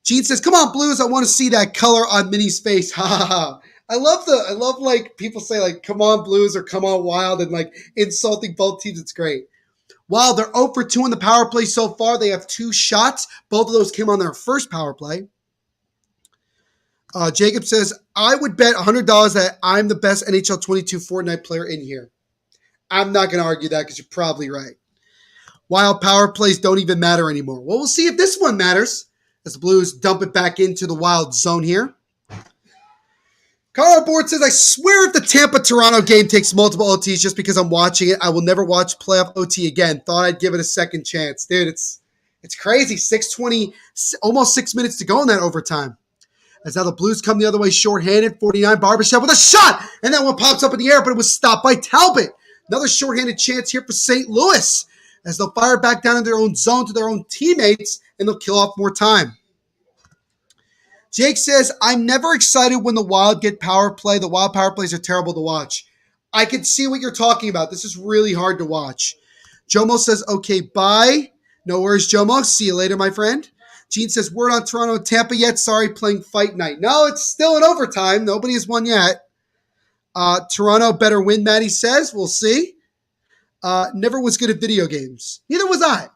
Gene says, come on, Blues, I want to see that color on Minnie's face. Ha ha ha. I love like people say like, come on Blues or come on Wild and like insulting both teams. It's great. Wild, they're 0 for 2 in the power play so far. They have 2 shots. Both of those came on their first power play. Jacob says, I would bet $100 that I'm the best NHL 22 Fortnite player in here. I'm not going to argue that because you're probably right. Wild power plays don't even matter anymore. Well, we'll see if this one matters as the Blues dump it back into the Wild zone here. Carl Board says, I swear if the Tampa-Toronto game takes multiple OTs just because I'm watching it, I will never watch playoff OT again. Thought I'd give it a second chance. Dude, it's crazy. 6:20, almost 6 minutes to go in that overtime. As now the Blues come the other way shorthanded. 49 Barbashev with a shot. And that one pops up in the air, but it was stopped by Talbot. Another shorthanded chance here for St. Louis as they'll fire back down in their own zone to their own teammates, and they'll kill off more time. Jake says, I'm never excited when the Wild get power play. The Wild power plays are terrible to watch. I can see what you're talking about. This is really hard to watch. Jomo says, okay, bye. No worries, Jomo. See you later, my friend. Gene says, word on Toronto and Tampa yet? Sorry, playing fight night. No, it's still in overtime. Nobody has won yet. Toronto better win, Maddie says. We'll see. Never was good at video games. Neither was I.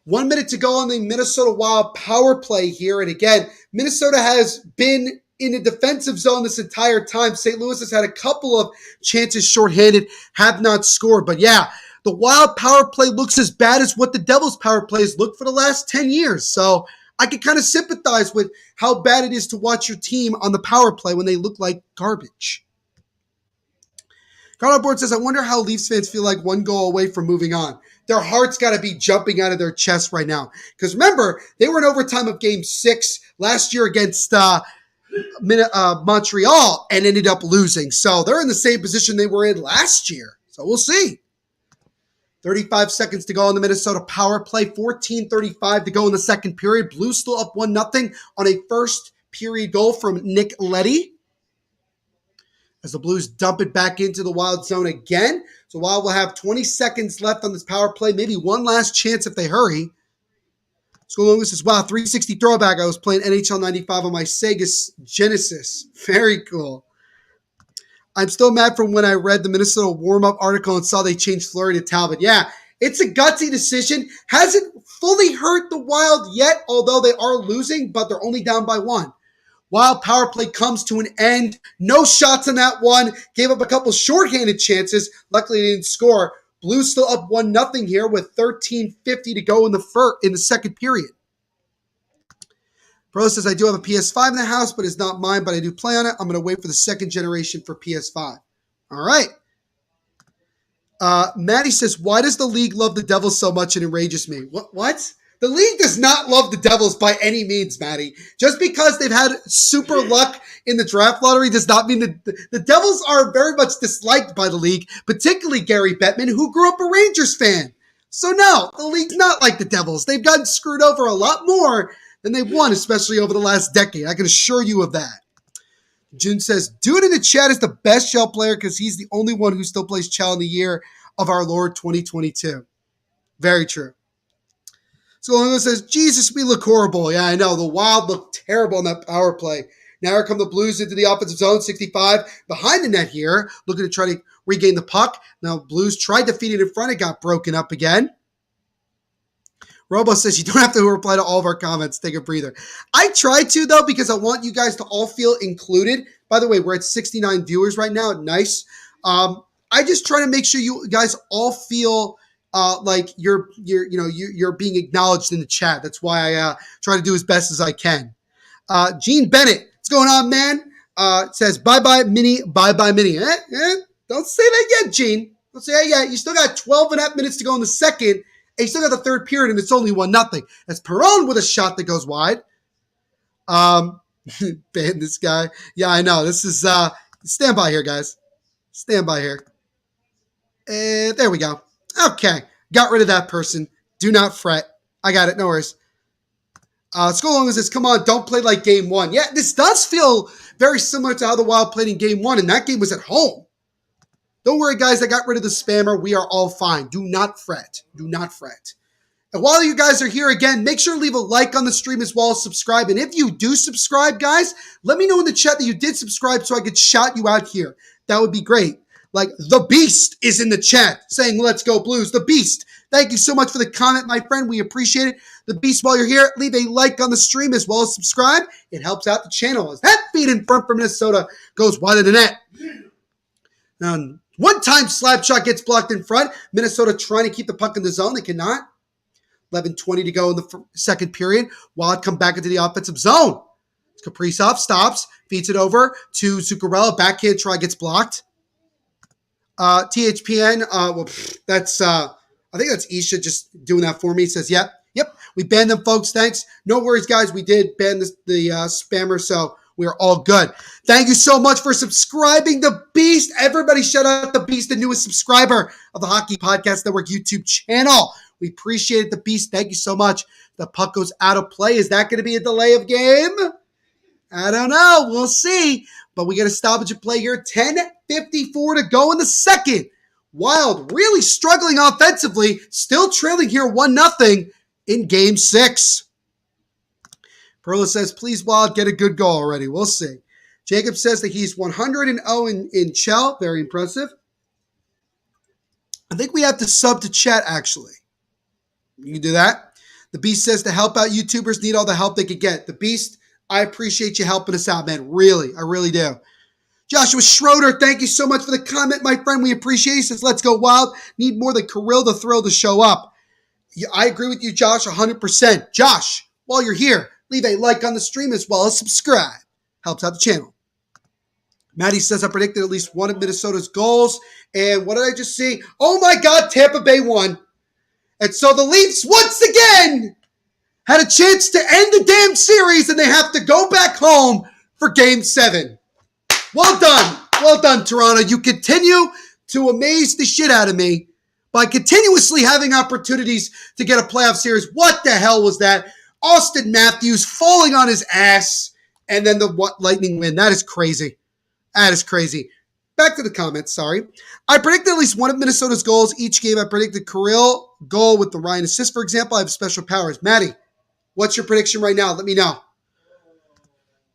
1 minute to go on the Minnesota Wild power play here. And again, Minnesota has been in a defensive zone this entire time. St. Louis has had a couple of chances shorthanded, have not scored. But yeah, the Wild power play looks as bad as what the Devils power plays look for the last 10 years. So I can kind of sympathize with how bad it is to watch your team on the power play when they look like garbage. Carl Board says, I wonder how Leafs fans feel like one goal away from moving on. Their heart's got to be jumping out of their chest right now. Because remember, they were in overtime of Game 6 last year against Montreal and ended up losing. So they're in the same position they were in last year. So we'll see. 35 seconds to go on the Minnesota power play. 14:35 to go in the second period. Blues still up 1-0 on a first period goal from Nick Leddy. as the Blues dump it back into the Wild zone again. So Wild will have 20 seconds left on this power play, maybe one last chance if they hurry. Skolonga says, wow, 360 throwback. I was playing NHL 95 on my Sega Genesis. Very cool. I'm still mad from when I read the Minnesota warm-up article and saw they changed Fleury to Talbot. Yeah, it's a gutsy decision. Hasn't fully hurt the Wild yet, although they are losing, but they're only down by one. Wild power play comes to an end. No shots on that one. Gave up a couple shorthanded chances. Luckily, they didn't score. Blues still up 1-0 here with 13:50 to go in the second period. Bro says, I do have a PS5 in the house, but it's not mine, but I do play on it. I'm going to wait for the second generation for PS5. All right. Maddie says, why does the league love the Devils so much? It enrages me. What? The league does not love the Devils by any means, Maddie. Just because they've had super luck in the draft lottery does not mean that the Devils are very much disliked by the league, particularly Gary Bettman, who grew up a Rangers fan. So no, the league's not like the Devils. They've gotten screwed over a lot more than they've won, especially over the last decade. I can assure you of that. June says, Dude in the chat is the best Shell player because he's the only one who still plays Shell in the year of our Lord 2022. Very true. So Longo says, Jesus, we look horrible. Yeah, I know. The Wild look terrible on that power play. Now here come the Blues into the offensive zone, 65 behind the net here, looking to try to regain the puck. Now Blues tried to feed it in front. It got broken up again. Robo says, you don't have to reply to all of our comments. Take a breather. I try to, though, because I want you guys to all feel included. By the way, we're at 69 viewers right now. Nice. I just try to make sure you guys all feel like you're being acknowledged in the chat. That's why I try to do as best as I can. Gene Bennett, what's going on, man? Says, bye-bye, Minnie, bye-bye, Minnie. Don't say that yet, Gene. Don't say that yet. You still got 12.5 minutes to go in the second. And you still got the third period, and it's only 1-0. That's Perron with a shot that goes wide. Ban this guy. Yeah, I know. This is stand by here, guys. Stand by here. There we go. Okay. Got rid of that person. Do not fret. I got it. No worries. Skolonga says, come on, don't play like game one. Yeah, this does feel very similar to how the Wild played in game one, and that game was at home. Don't worry, guys. I got rid of the spammer. We are all fine. Do not fret. Do not fret. And while you guys are here again, make sure to leave a like on the stream as well as subscribe. And if you do subscribe, guys, let me know in the chat that you did subscribe so I could shout you out here. That would be great. Like, the Beast is in the chat saying, let's go Blues. The Beast. Thank you so much for the comment, my friend. We appreciate it. The Beast, while you're here, leave a like on the stream as well as subscribe. It helps out the channel as that feed in front for Minnesota goes wide of the net. Now, one-time slap shot gets blocked in front. Minnesota trying to keep the puck in the zone. They cannot. 11:20 to go in the second period. Wild come back into the offensive zone. Kaprizov stops, feeds it over to Zuccarello. Backhand try gets blocked. THPN, that's I think that's Isha just doing that for me. He says, yep, we banned them, folks. Thanks. No worries, guys. We did ban the spammer, so we are all good. Thank you so much for subscribing. The Beast. Everybody shout out The Beast, the newest subscriber of the Hockey Podcast Network YouTube channel. We appreciate it, The Beast. Thank you so much. The puck goes out of play. Is that going to be a delay of game? I don't know. We'll see. But we got a stoppage of play here. 10:54 to go in the second. Wild really struggling offensively. Still trailing here 1-0 in Game 6. Perla says, please, Wild, get a good goal already. We'll see. Jacob says that he's 100-0 in Chell. Very impressive. I think we have to sub to chat, actually. You can do that. The Beast says to help out YouTubers need all the help they could get. The Beast, I appreciate you helping us out, man. Really, I really do. Joshua Schroeder, thank you so much for the comment, my friend. We appreciate it. He says, let's go Wild. Need more than Kirill the Thrill to show up. Yeah, I agree with you, Josh, 100%. Josh, while you're here, leave a like on the stream as well as subscribe. Helps out the channel. Maddie says, I predicted at least one of Minnesota's goals. And what did I just see? Oh, my God, Tampa Bay won. And so the Leafs, once again, had a chance to end the damn series, and they have to go back home for Game 7. Well done. Well done, Toronto. You continue to amaze the shit out of me by continuously having opportunities to get a playoff series. What the hell was that? Austin Matthews falling on his ass, and then the Lightning win. That is crazy. That is crazy. back to the comments, sorry. I predicted at least one of Minnesota's goals each game. I predicted Kirill goal with the Ryan assist, for example. I have special powers. Maddie, what's your prediction right now? Let me know.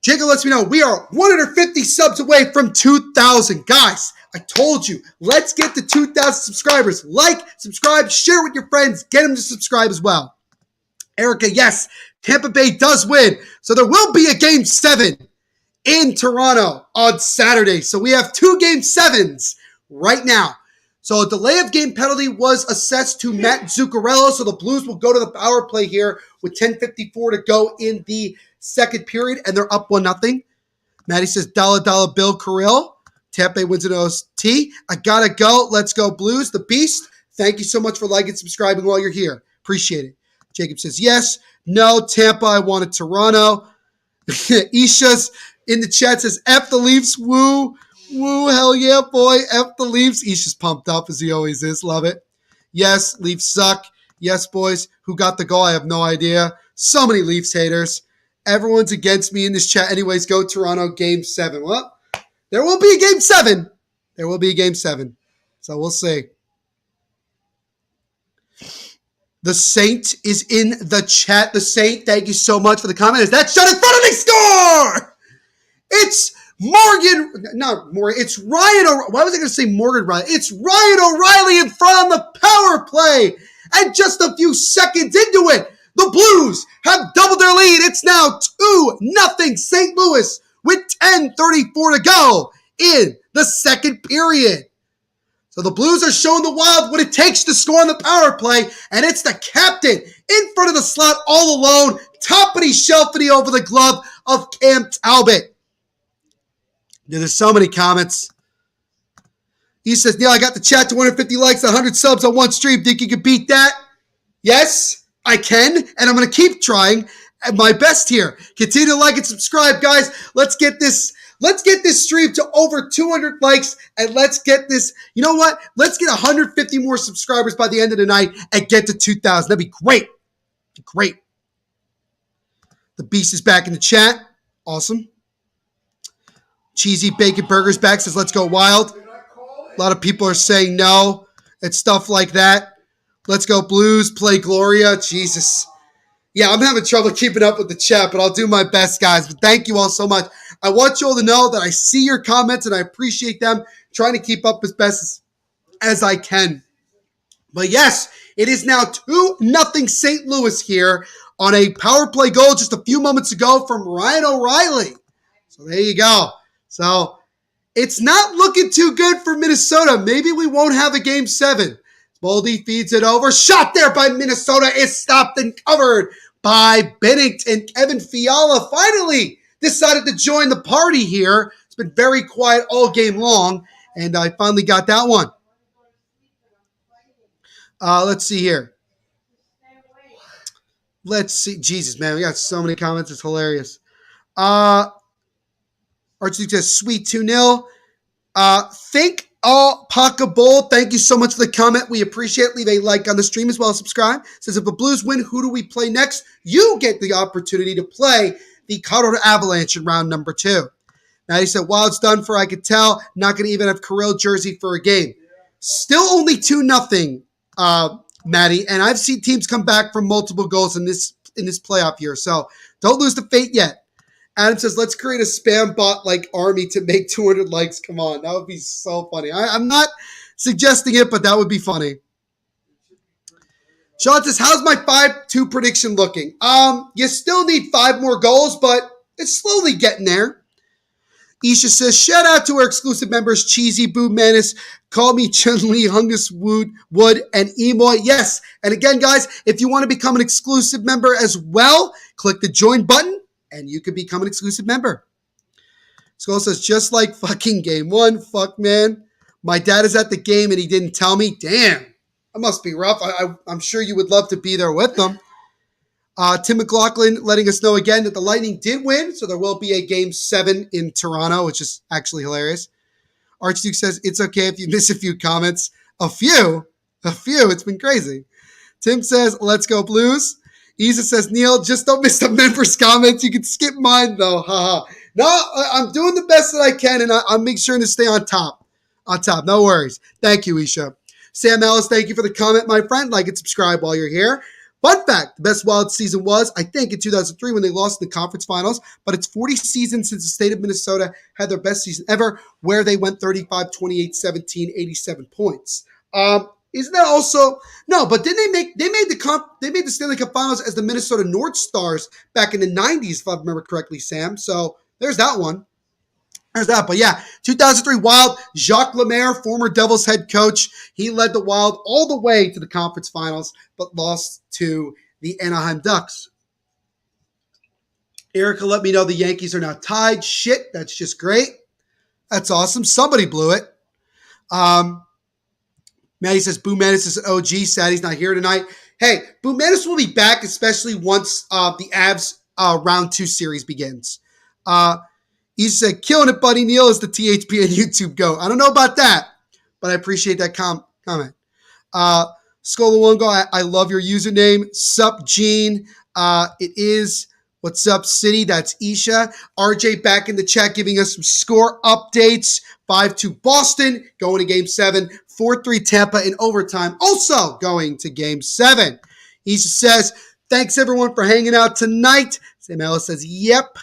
Jacob lets me know we are 150 subs away from 2,000. Guys, I told you, let's get to 2,000 subscribers. Like, subscribe, share with your friends, get them to subscribe as well. Erica, yes, Tampa Bay does win. So there will be a Game 7 in Toronto on Saturday. So we have 2 Game 7s right now. So a delay of game penalty was assessed to Matt Zuccarello. So the Blues will go to the power play here with 10:54 to go in the second period, and they're up 1-0. Maddie says, dollar bill Kirill. Tampa Bay wins an OT. I gotta go. Let's go Blues. The Beast, thank you so much for liking and subscribing while you're here. Appreciate it. Jacob says, yes. No, Tampa, I wanted Toronto. Isha's in the chat says, F the Leafs, woo. Woo, hell yeah, boy. F the Leafs. Isha's pumped up as he always is. Love it. Yes, Leafs suck. Yes, boys. Who got the goal? I have no idea. So many Leafs haters. Everyone's against me in this chat. Anyways, go Toronto Game 7. Well, there will be a Game 7. There will be a Game 7. So we'll see. The Saint is in the chat. The Saint, thank you so much for the comment. Is that shot in front of me? Score! It's it's Ryan O'Reilly. Why was I going to say Morgan Riley? It's Ryan O'Reilly in front on the power play. And just a few seconds into it, the Blues have doubled their lead. It's now 2-0 St. Louis with 10:34 to go in the second period. So the Blues are showing the Wild what it takes to score on the power play, and it's the captain in front of the slot all alone, toppity shelfity over the glove of Cam Talbot. There's so many comments. He says, Neil, I got the chat to 150 likes, 100 subs on one stream. Think you can beat that? Yes, I can, and I'm going to keep trying my best here. Continue to like and subscribe, guys. Let's get this stream to over 200 likes, and let's get this, you know what? Let's get 150 more subscribers by the end of the night and get to 2,000. That'd be great. Great. The Beast is back in the chat. Awesome. Cheesy Bacon Burgers back says, let's go Wild. A lot of people are saying no and stuff like that. Let's go Blues. Play Gloria. Jesus. Yeah, I'm having trouble keeping up with the chat, but I'll do my best, guys. But thank you all so much. I want you all to know that I see your comments and I appreciate them. Trying to keep up as best as I can. But yes, it is now 2-0 St. Louis here on a power play goal just a few moments ago from Ryan O'Reilly. So there you go. So it's not looking too good for Minnesota. Maybe we won't have a Game 7. Boldy feeds it over. Shot there by Minnesota is stopped and covered by Bennington. Kevin Fiala finally decided to join the party here. It's been very quiet all game long, and I finally got that one. Let's see here. Let's see. Jesus, man, we got so many comments. It's hilarious. Archie says, sweet 2-0. Think all Paca Bowl. Thank you so much for the comment. We appreciate it. Leave a like on the stream as well as subscribe. Says, if the Blues win, who do we play next? You get the opportunity to play the Colorado Avalanche in round number 2. Now he said, Wild's done for, I could tell. Not going to even have Kirill jersey for a game. Still only 2-0, Maddie. And I've seen teams come back from multiple goals in this playoff year. So don't lose the faith yet. Adam says, let's create a spam bot like Army to make 200 likes. Come on. That would be so funny. I'm not suggesting it, but that would be funny. Sean says, how's my 5-2 prediction looking? You still need 5 more goals, but it's slowly getting there. Isha says, shout out to our exclusive members, Cheesy, Boo Menace, Call Me Chun-Li, Hungus Wood, and Emoy. Yes. And again, guys, if you want to become an exclusive member as well, click the join button. And you can become an exclusive member. Skull says, just like fucking game 1. Fuck, man. My dad is at the game and he didn't tell me. Damn. That must be rough. I'm sure you would love to be there with them. Tim McLaughlin letting us know again that the Lightning did win. So there will be a game 7 in Toronto, which is actually hilarious. Archduke says, it's okay if you miss a few comments. A few. It's been crazy. Tim says, let's go Blues. Isa says, Neil, just don't miss the members' comments. You can skip mine, though. Haha. No, I'm doing the best that I can, and I'm making sure to stay on top. on top. No worries. Thank you, Isha. Sam Ellis, thank you for the comment, my friend. Like and subscribe while you're here. Fun fact, the best Wild season was, I think, in 2003 when they lost in the conference finals, but it's 40 seasons since the state of Minnesota had their best season ever, where they went 35, 28, 17, 87 points. Isn't that also no? But didn't they made the Stanley Cup Finals as the Minnesota North Stars back in the 90s, if I remember correctly, Sam. So there's that one. There's that. But yeah, 2003 Wild, Jacques Lemaire, former Devils head coach. He led the Wild all the way to the conference finals, but lost to the Anaheim Ducks. Erica let me know the Yankees are now tied. Shit, that's just great. That's awesome. Somebody blew it. Maddie says, Boo Menace is an OG. Sad he's not here tonight. Hey, Boo Menace will be back, especially once the Avs round 2 series begins. He said, killing it, buddy. Neil is the THP and YouTube go. I don't know about that, but I appreciate that comment. Skolawongo, I love your username. Sup, Gene. It is What's Up, City. That's Isha. RJ back in the chat giving us some score updates. 5-2 Boston, going to Game 7. 4-3 Tampa in overtime, also going to Game 7. Isha says, thanks everyone for hanging out tonight. Sam Ellis says, yep.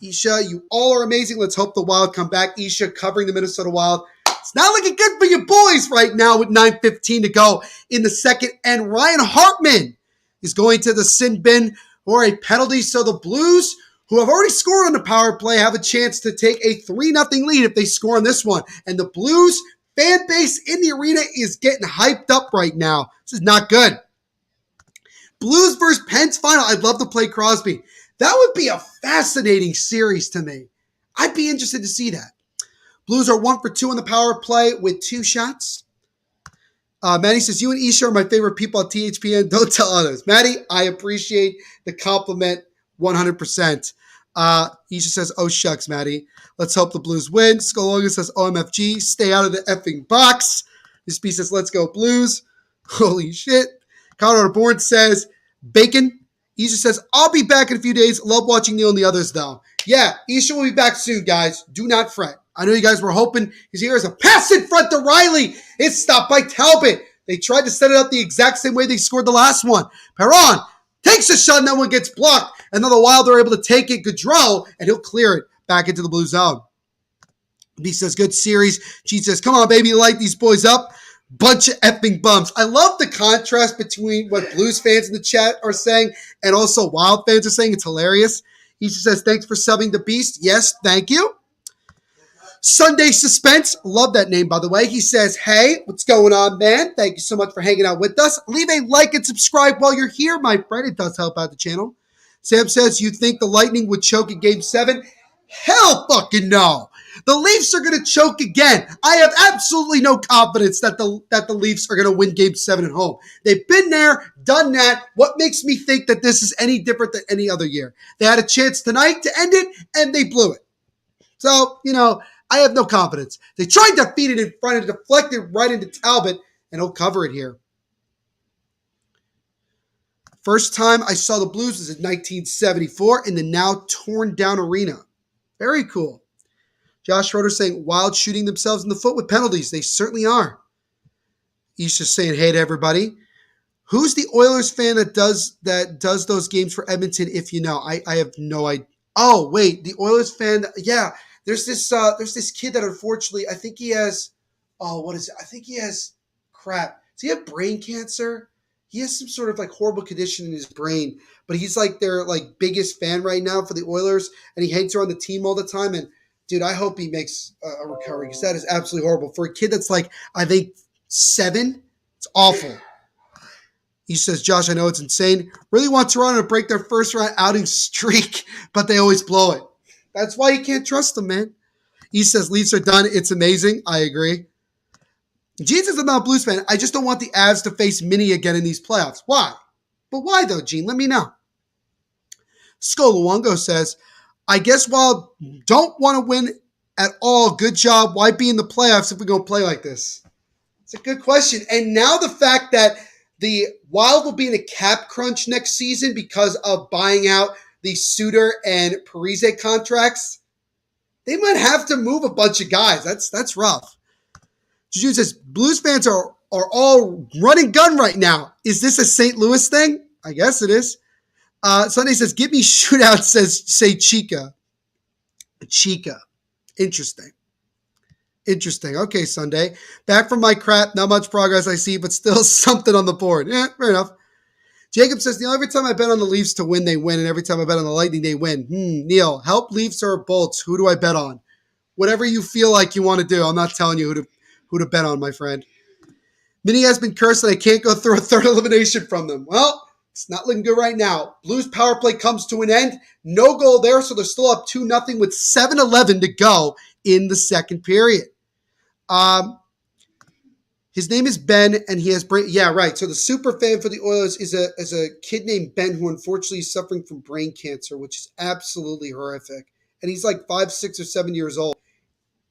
Isha, you all are amazing. Let's hope the Wild come back. Isha covering the Minnesota Wild. It's not looking good for you boys right now with 9:15 to go in the second. And Ryan Hartman is going to the sin bin for a penalty. So the Blues, who have already scored on the power play, have a chance to take a 3-0 lead if they score on this one. And the Blues fan base in the arena is getting hyped up right now. This is not good. Blues versus Pens final. I'd love to play Crosby. That would be a fascinating series to me. I'd be interested to see that. Blues are 1 for 2 on the power play with 2 shots. Maddie says, you and Isha are my favorite people at THPN. Don't tell others. Maddie, I appreciate the compliment 100%. Isha says, oh shucks, Maddie. Let's hope the Blues win. Skolonga says, OMFG, stay out of the effing box. This piece says, let's go Blues. Holy shit. Colorado Born says, bacon. Isha says, I'll be back in a few days. Love watching Neil and the others, though. Yeah, Isha will be back soon, guys. Do not fret. I know you guys were hoping his here is a pass in front to Riley. It's stopped by Talbot. They tried to set it up the exact same way they scored the last one. Perron takes a shot, and that one gets blocked. And then the Wild are able to take it. Gaudreau, and he'll clear it back into the blue zone. B says, good series. G says, come on, baby, light these boys up. Bunch of effing bums. I love the contrast between what Blues fans in the chat are saying and also Wild fans are saying. It's hilarious. He says, thanks for subbing the Beast. Yes, thank you. Sunday Suspense. Love that name, by the way. He says, hey, what's going on, man? Thank you so much for hanging out with us. Leave a like and subscribe while you're here, my friend. It does help out the channel. Sam says, you think the Lightning would choke in Game 7? Hell fucking no. The Leafs are going to choke again. I have absolutely no confidence that the Leafs are going to win Game 7 at home. They've been there, done that. What makes me think that this is any different than any other year? They had a chance tonight to end it, and they blew it. So, I have no confidence. They tried to feed it in front and deflect it right into Talbot, and he'll cover it here. First time I saw the Blues was in 1974 in the now torn down arena. Very cool. Josh Schroeder saying, Wild shooting themselves in the foot with penalties. They certainly are. He's just saying, hey to everybody. Who's the Oilers fan that does those games for Edmonton, if you know? I have no idea. Oh, wait. The Oilers fan. Yeah. There's this kid that unfortunately, I think he has, what is it? I think he has crap. Does he have brain cancer? He has some sort of horrible condition in his brain, but he's their biggest fan right now for the Oilers, and he hangs around the team all the time. And dude, I hope he makes a recovery because that is absolutely horrible for a kid that's I think 7. It's awful. He says, Josh, I know it's insane. Really want Toronto to break their first round outing streak, but they always blow it. That's why you can't trust them, man. He says, Leafs are done. It's amazing. I agree. Jesus is not a Blues fan. I just don't want the Avs to face Minnie again in these playoffs. Why? But why, though, Gene? Let me know. Skolawongo says, I guess Wild don't want to win at all. Good job. Why be in the playoffs if we're going to play like this? It's a good question. And now the fact that the Wild will be in a cap crunch next season because of buying out the Suter and Parise contracts, they might have to move a bunch of guys. That's rough. Juju says, Blues fans are all run and gun right now. Is this a St. Louis thing? I guess it is. Sunday says, give me shootout, say Chica. Chica. Interesting. Okay, Sunday. Back from my crap. Not much progress I see, but still something on the board. Yeah, fair enough. Jacob says, Neil, every time I bet on the Leafs to win, they win. And every time I bet on the Lightning, they win. Neil, help Leafs or Bolts. Who do I bet on? Whatever you feel like you want to do. I'm not telling you who to bet on, my friend. Minnie has been cursed that I can't go through a third elimination from them. Well, it's not looking good right now. Blues power play comes to an end. No goal there, so they're still up 2-0 with 7:11 to go in the second period. His name is Ben, and he has brain. Yeah, right. So the super fan for the Oilers is a kid named Ben who unfortunately is suffering from brain cancer, which is absolutely horrific. And he's like 5, 6, or 7 years old.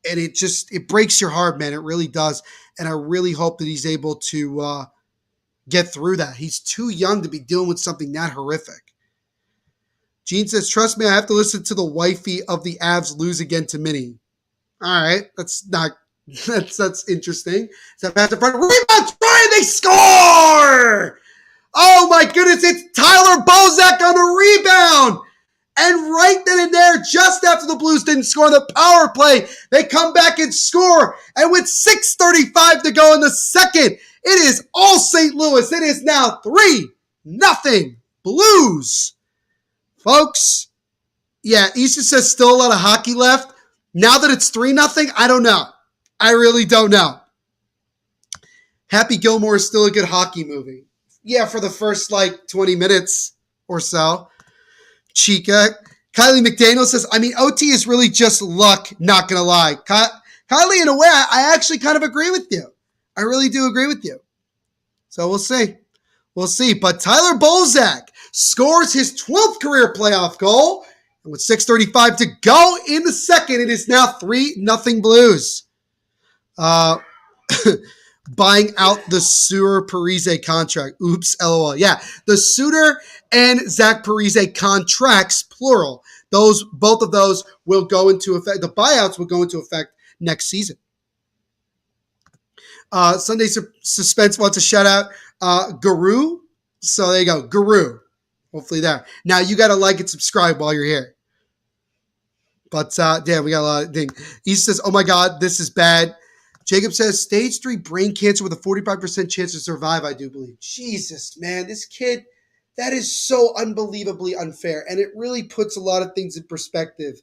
And it breaks your heart, man. It really does. And I really hope that he's able to get through that. He's too young to be dealing with something that horrific. Gene says, trust me, I have to listen to the wifey of the Avs lose again to Minnie. All right. That's interesting. So pass in front, rebound, try, they score! Oh my goodness, it's Tyler Bozak on the rebound! And right then and there, just after the Blues didn't score on the power play, they come back and score. And with 6:35 to go in the second, it is all St. Louis. It is now 3-0 Blues. Folks, yeah, Easton says still a lot of hockey left. Now that it's 3-0, I don't know. I really don't know. Happy Gilmore is still a good hockey movie. Yeah, for the first 20 minutes or so. Chica. Kylie McDaniel says, OT is really just luck, not going to lie. Kylie, in a way, I actually kind of agree with you. I really do agree with you. So we'll see. We'll see. But Tyler Bozak scores his 12th career playoff goal. And with 6:35 to go in the second, it is now 3-0 Blues. Buying out the Suter Parise contract. Oops, LOL. Yeah, the Suter and Zach Parise contracts, plural. Both of those will go into effect. The buyouts will go into effect next season. Sunday Suspense wants a shout out. Guru. So there you go. Guru. Hopefully there. Now you got to like and subscribe while you're here. But damn, we got a lot of things. He says, oh my God, this is bad. Jacob says, stage 3 brain cancer with a 45% chance to survive, I do believe. Jesus, man, this kid, that is so unbelievably unfair. And it really puts a lot of things in perspective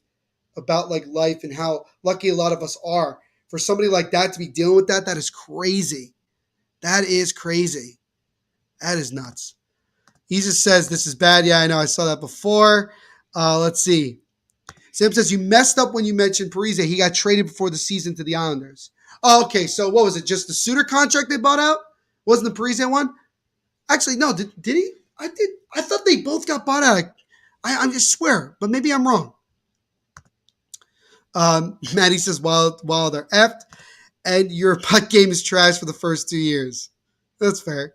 about life and how lucky a lot of us are. For somebody like that to be dealing with that is crazy. That is crazy. That is nuts. He just says, this is bad. Yeah, I know. I saw that before. Let's see. Sam says, you messed up when you mentioned Parise. He got traded before the season to the Islanders. Oh, okay, so what was it? Just the Suter contract they bought out? Wasn't the Parise one? Actually, no. Did he? I thought they both got bought out. I just swear, but maybe I'm wrong. Maddie says, while they're effed, and your puck game is trash for the first 2 years. That's fair.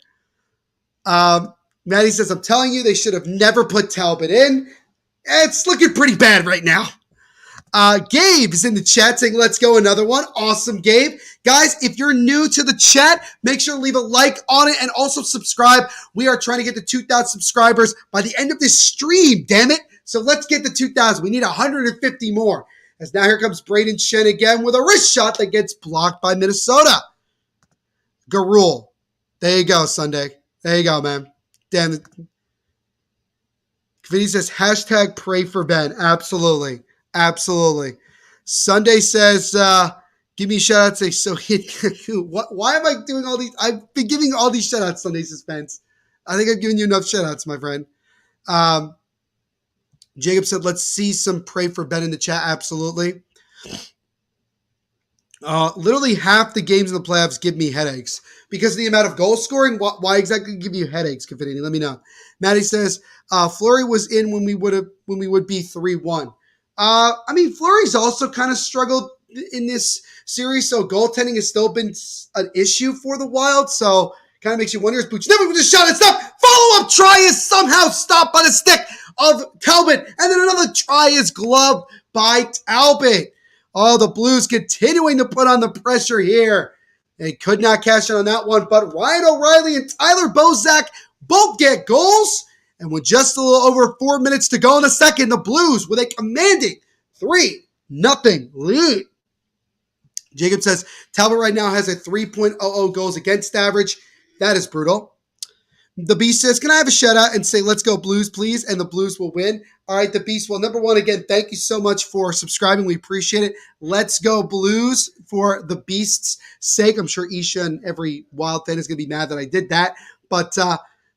Maddie says, I'm telling you, they should have never put Talbot in. It's looking pretty bad right now. Gabe is in the chat saying, let's go, another one. Awesome, Gabe. Guys, if you're new to the chat, make sure to leave a like on it and also subscribe. We are trying to get to 2,000 subscribers by the end of this stream, damn it. So let's get to 2,000. We need 150 more. As now here comes Braden Shen again with a wrist shot that gets blocked by Minnesota. Garul. There you go, Sunday. There you go, man. Damn it. Vinny says, hashtag pray for Ben. Absolutely. Absolutely. Sunday says, give me a shout out. Say, so why am I doing all these? I've been giving all these shout outs, Sunday Suspense. I think I've given you enough shout outs, my friend. Jacob said, let's see some pray for Ben in the chat. Absolutely. Literally half the games in the playoffs give me headaches because of the amount of goal scoring. Why exactly give you headaches, Kafidini? Let me know. Maddie says, Fleury was in when we would be 3-1. Fleury's also kind of struggled in this series, so goaltending has still been an issue for the Wild, so kind of makes you wonder. Booch never with a shot and stop. Follow-up try is somehow stopped by the stick of Talbot, and then another try is gloved by Talbot. Oh, the Blues continuing to put on the pressure here. They could not cash in on that one, but Ryan O'Reilly and Tyler Bozak both get goals. And with just a little over 4 minutes to go in the second, the Blues with a commanding 3-0 lead. Jacob says, Talbot right now has a 3.00 goals against average. That is brutal. The Beast says, can I have a shout out and say, let's go Blues, please? And the Blues will win. All right, the Beast. Well, number one, again, thank you so much for subscribing. We appreciate it. Let's go Blues for the Beast's sake. I'm sure Isha and every Wild fan is going to be mad that I did that. But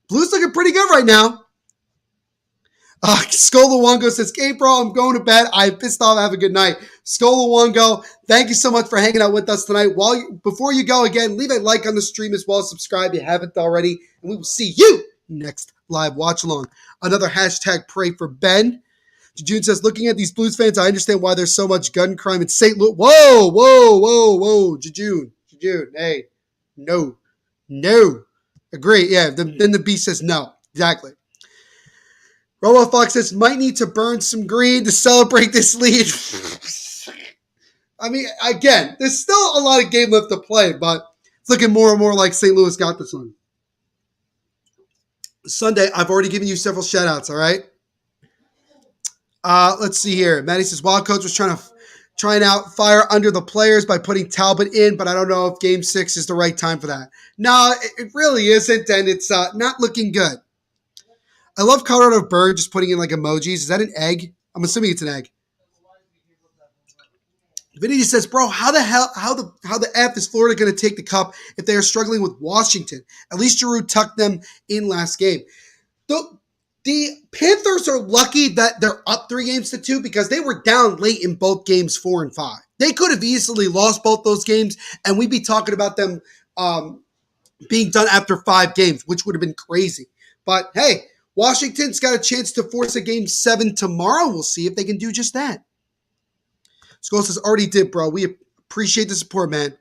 Blues looking pretty good right now. Skolawango says, hey, bro, I'm going to bed. I'm pissed off. Have a good night. Skolawango, thank you so much for hanging out with us tonight. Before you go, again, leave a like on the stream as well as subscribe if you haven't already. And we will see you next live watch along. Another hashtag pray for Ben. June says, looking at these Blues fans, I understand why there's so much gun crime in St. Louis. Whoa. June, hey, no. Agree. Yeah, then the Beast says no. Exactly. Robo Fox says, might need to burn some green to celebrate this lead. I mean, again, there's still a lot of game left to play, but it's looking more and more like St. Louis got this one. Sunday, I've already given you several shout-outs, all right? Let's see here. Maddie says, Wild Coach was trying out fire under the players by putting Talbot in, but I don't know if Game 6 is the right time for that. No, it really isn't, and it's not looking good. I love Colorado Bird just putting in like emojis. Is that an egg? I'm assuming it's an egg. Vinny says, bro, how the F is Florida going to take the cup if they are struggling with Washington? At least Giroux tucked them in last game. The Panthers are lucky that they're up 3-2 because they were down late in both games 4 and 5. They could have easily lost both those games, and we'd be talking about them being done after 5 games, which would have been crazy. But hey, Washington's got a chance to force a Game 7 tomorrow. We'll see if they can do just that. Skull says, already did, bro. We appreciate the support, man.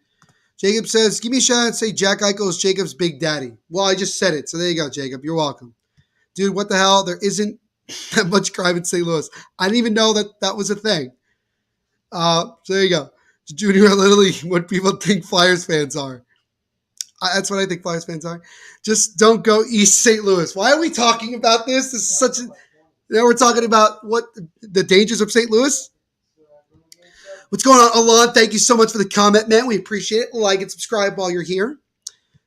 Jacob says, give me a shout out and say Jack Eichel is Jacob's big daddy. Well, I just said it, so there you go, Jacob. You're welcome. Dude, what the hell? There isn't that much crime in St. Louis. I didn't even know that was a thing. So there you go. Junior, literally what people think Flyers fans are. That's what I think Flyers fans are. Just don't go East St. Louis. Why are we talking about this? This is such a... we're talking about what the dangers of St. Louis. What's going on, Alon? Thank you so much for the comment, man. We appreciate it. Like and subscribe while you're here.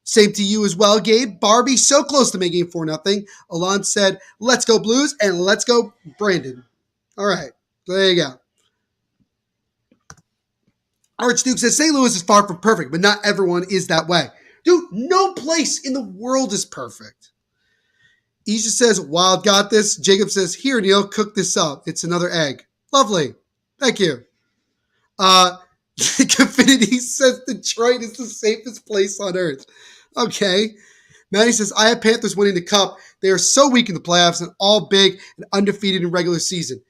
Same to you as well, Gabe. Barbie, so close to making it 4-0. Alon said, let's go Blues, and let's go Brandon. All right. So there you go. Archduke says, St. Louis is far from perfect, but not everyone is that way. Dude, no place in the world is perfect. Isha says, Wild got this. Jacob says, here, Neil, cook this up. It's another egg. Lovely. Thank you. Confinity says Detroit is the safest place on earth. Okay. Maddie says, I have Panthers winning the cup. They are so weak in the playoffs and all big and undefeated in regular season.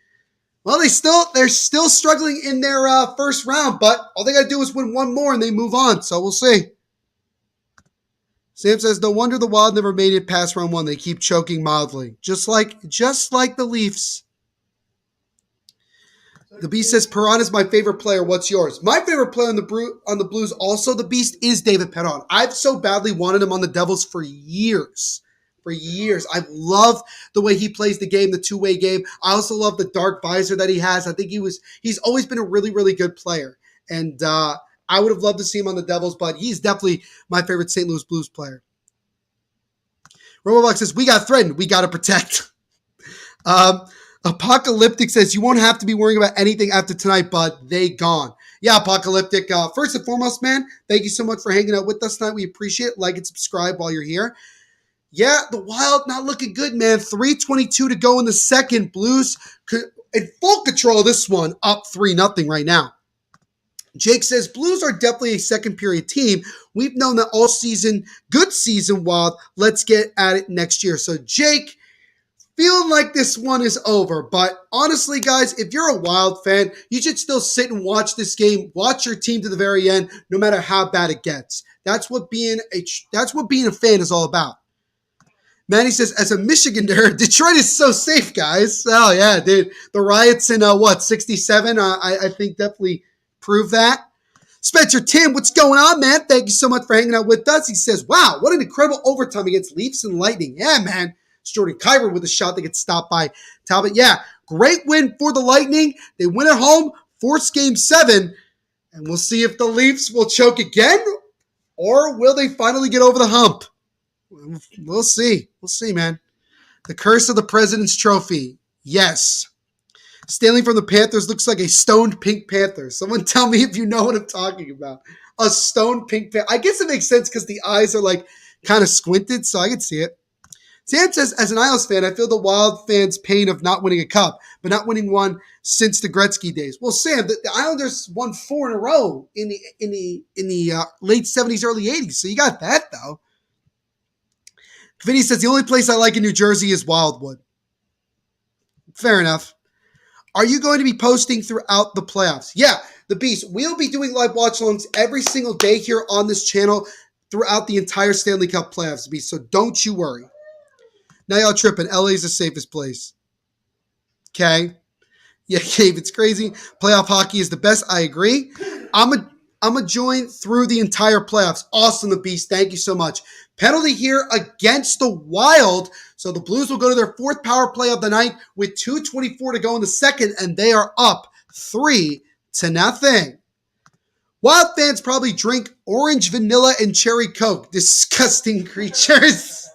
Well, they're still struggling in their first round, but all they got to do is win one more and they move on. So we'll see. Sam says, no wonder the Wild never made it past round 1. They keep choking mildly. Just like the Leafs. The Beast says, Perron is my favorite player. What's yours? My favorite player on the Blues, also the Beast, is David Perron. I've so badly wanted him on the Devils for years. I love the way he plays the game, the two-way game. I also love the dark visor that he has. I think he's always been a really, really good player. And I would have loved to see him on the Devils, but he's definitely my favorite St. Louis Blues player. Robobox says, we got threatened. We got to protect. Apocalyptic says, you won't have to be worrying about anything after tonight, but they gone. Yeah, Apocalyptic. First and foremost, man, thank you so much for hanging out with us tonight. We appreciate it. Like and subscribe while you're here. Yeah, the Wild not looking good, man. 3:22 to go in the second. Blues in full control of this one, up 3-0 right now. Jake says, Blues are definitely a second period team. We've known that all season. Good season, Wild. Let's get at it next year. So, Jake, feeling like this one is over. But honestly, guys, if you're a Wild fan, you should still sit and watch this game. Watch your team to the very end, no matter how bad it gets. That's what being a fan is all about. Manny says, as a Michigander, Detroit is so safe, guys. Oh, yeah, dude. The riots in, 67, I think definitely prove that. Spencer Tim, what's going on, man? Thank you so much for hanging out with us. He says, wow, what an incredible overtime against Leafs and Lightning. Yeah, man. It's Jordan Kyber with a shot that gets stopped by Talbot. Yeah, great win for the Lightning. They win at home, force game 7, and we'll see if the Leafs will choke again or will they finally get over the hump. We'll see. We'll see, man. The curse of the President's Trophy. Yes. Stanley from the Panthers looks like a stoned pink panther. Someone tell me if you know what I'm talking about. A stoned pink panther. I guess it makes sense because the eyes are like kind of squinted, so I can see it. Sam says, as an Isles fan, I feel the Wild fans' pain of not winning a cup, but not winning one since the Gretzky days. Well, Sam, the Islanders won 4 in a row in the late 70s, early 80s, so you got that, though. Vinny says, the only place I like in New Jersey is Wildwood. Fair enough. Are you going to be posting throughout the playoffs? Yeah, the Beast. We'll be doing live watch-alongs every single day here on this channel throughout the entire Stanley Cup playoffs, Beast, so don't you worry. Now y'all tripping. LA's the safest place. Okay? Yeah, Gabe, it's crazy. Playoff hockey is the best. I agree. I'm a join through the entire playoffs. Awesome, the Beast. Thank you so much. Penalty here against the Wild. So the Blues will go to their 4th power play of the night with 2:24 to go in the second, and they are up 3-0. Wild fans probably drink orange, vanilla, and cherry Coke. Disgusting creatures.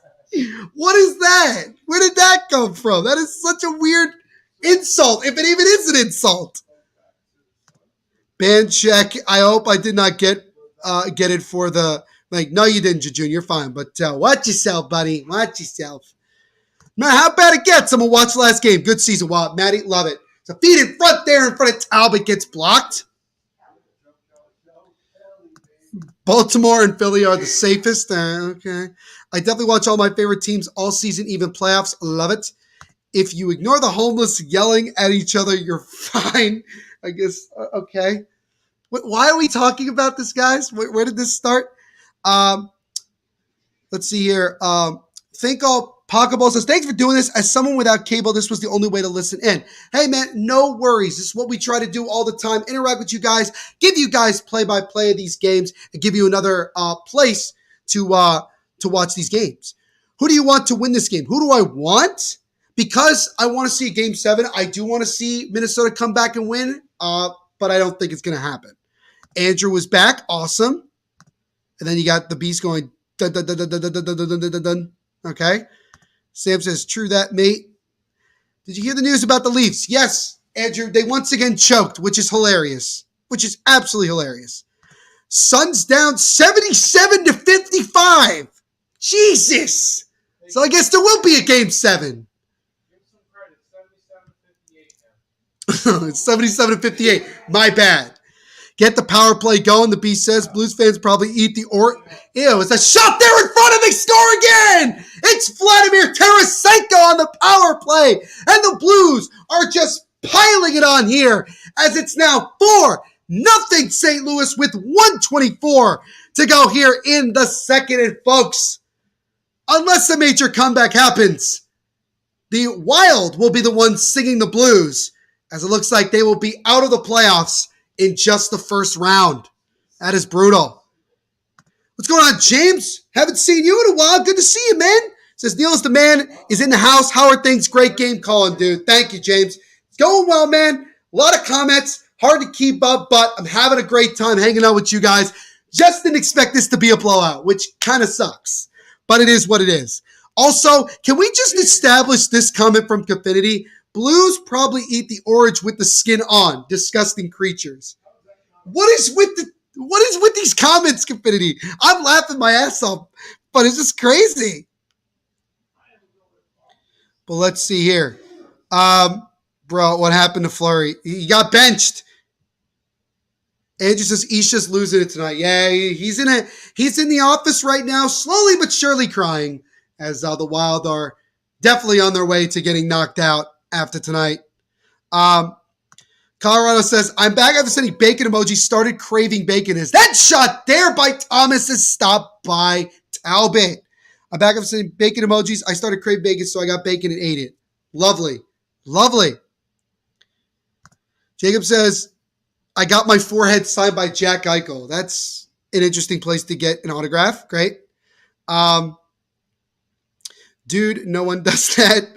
What is that? Where did that come from? That is such a weird insult, if it even is an insult. Band check. I hope I did not get it for the, like, no, you didn't, Jejun. You're fine. But watch yourself, buddy. Watch yourself. Now, how bad it gets. I'm going to watch the last game. Good season, Wild. Matty, love it. So feed in front there in front of Talbot gets blocked. Baltimore and Philly are the safest. Okay. I definitely watch all my favorite teams all season, even playoffs. Love it. If you ignore the homeless yelling at each other, you're fine. I guess, okay. Why are we talking about this, guys? Where did this start? Let's see here. Think all Pokeball says, thanks for doing this. As someone without cable, this was the only way to listen in. Hey, man, no worries. This is what we try to do all the time. Interact with you guys, give you guys play-by-play of these games, and give you another place to watch these games. Who do you want to win this game? Who do I want? Because I want to see a Game 7. I do want to see Minnesota come back and win, but I don't think it's going to happen. Andrew was back. Awesome. And then you got the Beast going, dun, dun, dun, dun, dun, dun, dun, dun, dun, dun, dun. Okay. Sam says, true that, mate. Did you hear the news about the Leafs? Yes, Andrew. They once again choked, which is hilarious. Which is absolutely hilarious. Suns down 77-55. Jesus. So I guess there will be a Game 7. Give some credit. 77-58 now. It's 77-58. My bad. Get the power play going, the Beast says. Blues fans probably eat the Ew, it's a shot there in front and they score again! It's Vladimir Tarasenko on the power play! And the Blues are just piling it on here as it's now 4-0 St. Louis with 1:24 to go here in the second. And folks, unless a major comeback happens, the Wild will be the ones singing the blues, as it looks like they will be out of the playoffs in just the first round. That is brutal. What's going on, James? Haven't seen you in a while. Good to see you, man. Says Neil's the man is in the house. How are things? Great game calling, dude. Thank you, James. It's going well, man. A lot of comments. Hard to keep up, but I'm having a great time hanging out with you guys. Just didn't expect this to be a blowout, which kind of sucks. But it is what it is. Also, can we just establish this comment from Confinity? Blues probably eat the orange with the skin on. Disgusting creatures. What is with these comments, Confinity? I'm laughing my ass off, but it's just crazy. But let's see here. Bro, what happened to Fleury? He got benched. Andrew says Isha's losing it tonight. Yeah, he's in the office right now, slowly but surely crying, as the Wild are definitely on their way to getting knocked out after tonight. Colorado says, I'm back after sending bacon emoji, started craving bacon. Is that shot there by Thomas is stopped by Talbot. I'm back after sending bacon emojis. I started craving bacon, so I got bacon and ate it. Lovely. Lovely. Jacob says, I got my forehead signed by Jack Eichel. That's an interesting place to get an autograph. Great. Dude, no one does that.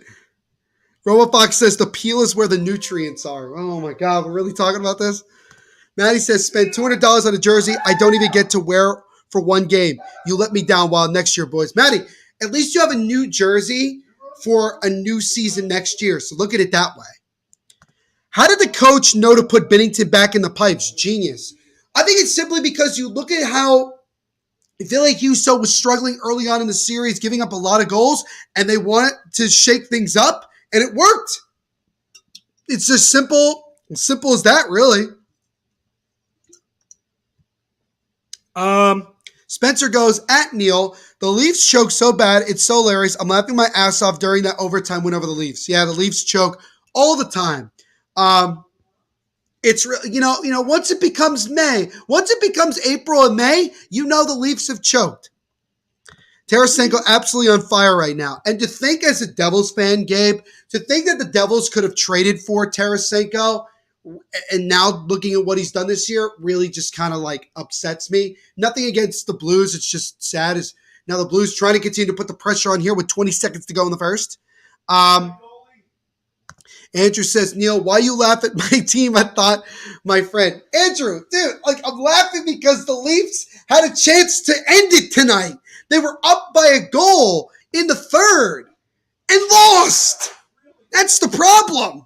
RoboFox says the peel is where the nutrients are. Oh my God, we're really talking about this? Maddie says, spend $200 on a jersey I don't even get to wear for one game. You let me down wild next year, boys. Maddie, at least you have a new jersey for a new season next year. So look at it that way. How did the coach know to put Binnington back in the pipes? Genius. I think it's simply because you look at how I feel like Husso was struggling early on in the series, giving up a lot of goals, and they wanted to shake things up, and it worked. It's as simple as that, really. Spencer goes, at Neil, the Leafs choke so bad, it's so hilarious. I'm laughing my ass off during that overtime win over the Leafs. Yeah, the Leafs choke all the time. It's once it becomes May, once it becomes April and May, the Leafs have choked. Tarasenko absolutely on fire right now. And to think as a Devils fan, Gabe, to think that the Devils could have traded for Tarasenko and now looking at what he's done this year really just kind of like upsets me. Nothing against the Blues. It's just sad as now the Blues trying to continue to put the pressure on here with 20 seconds to go in the first. Andrew says, Neil, why you laugh at my team? I thought, my friend. Andrew, dude, I'm laughing because the Leafs had a chance to end it tonight. They were up by a goal in the third and lost. That's the problem.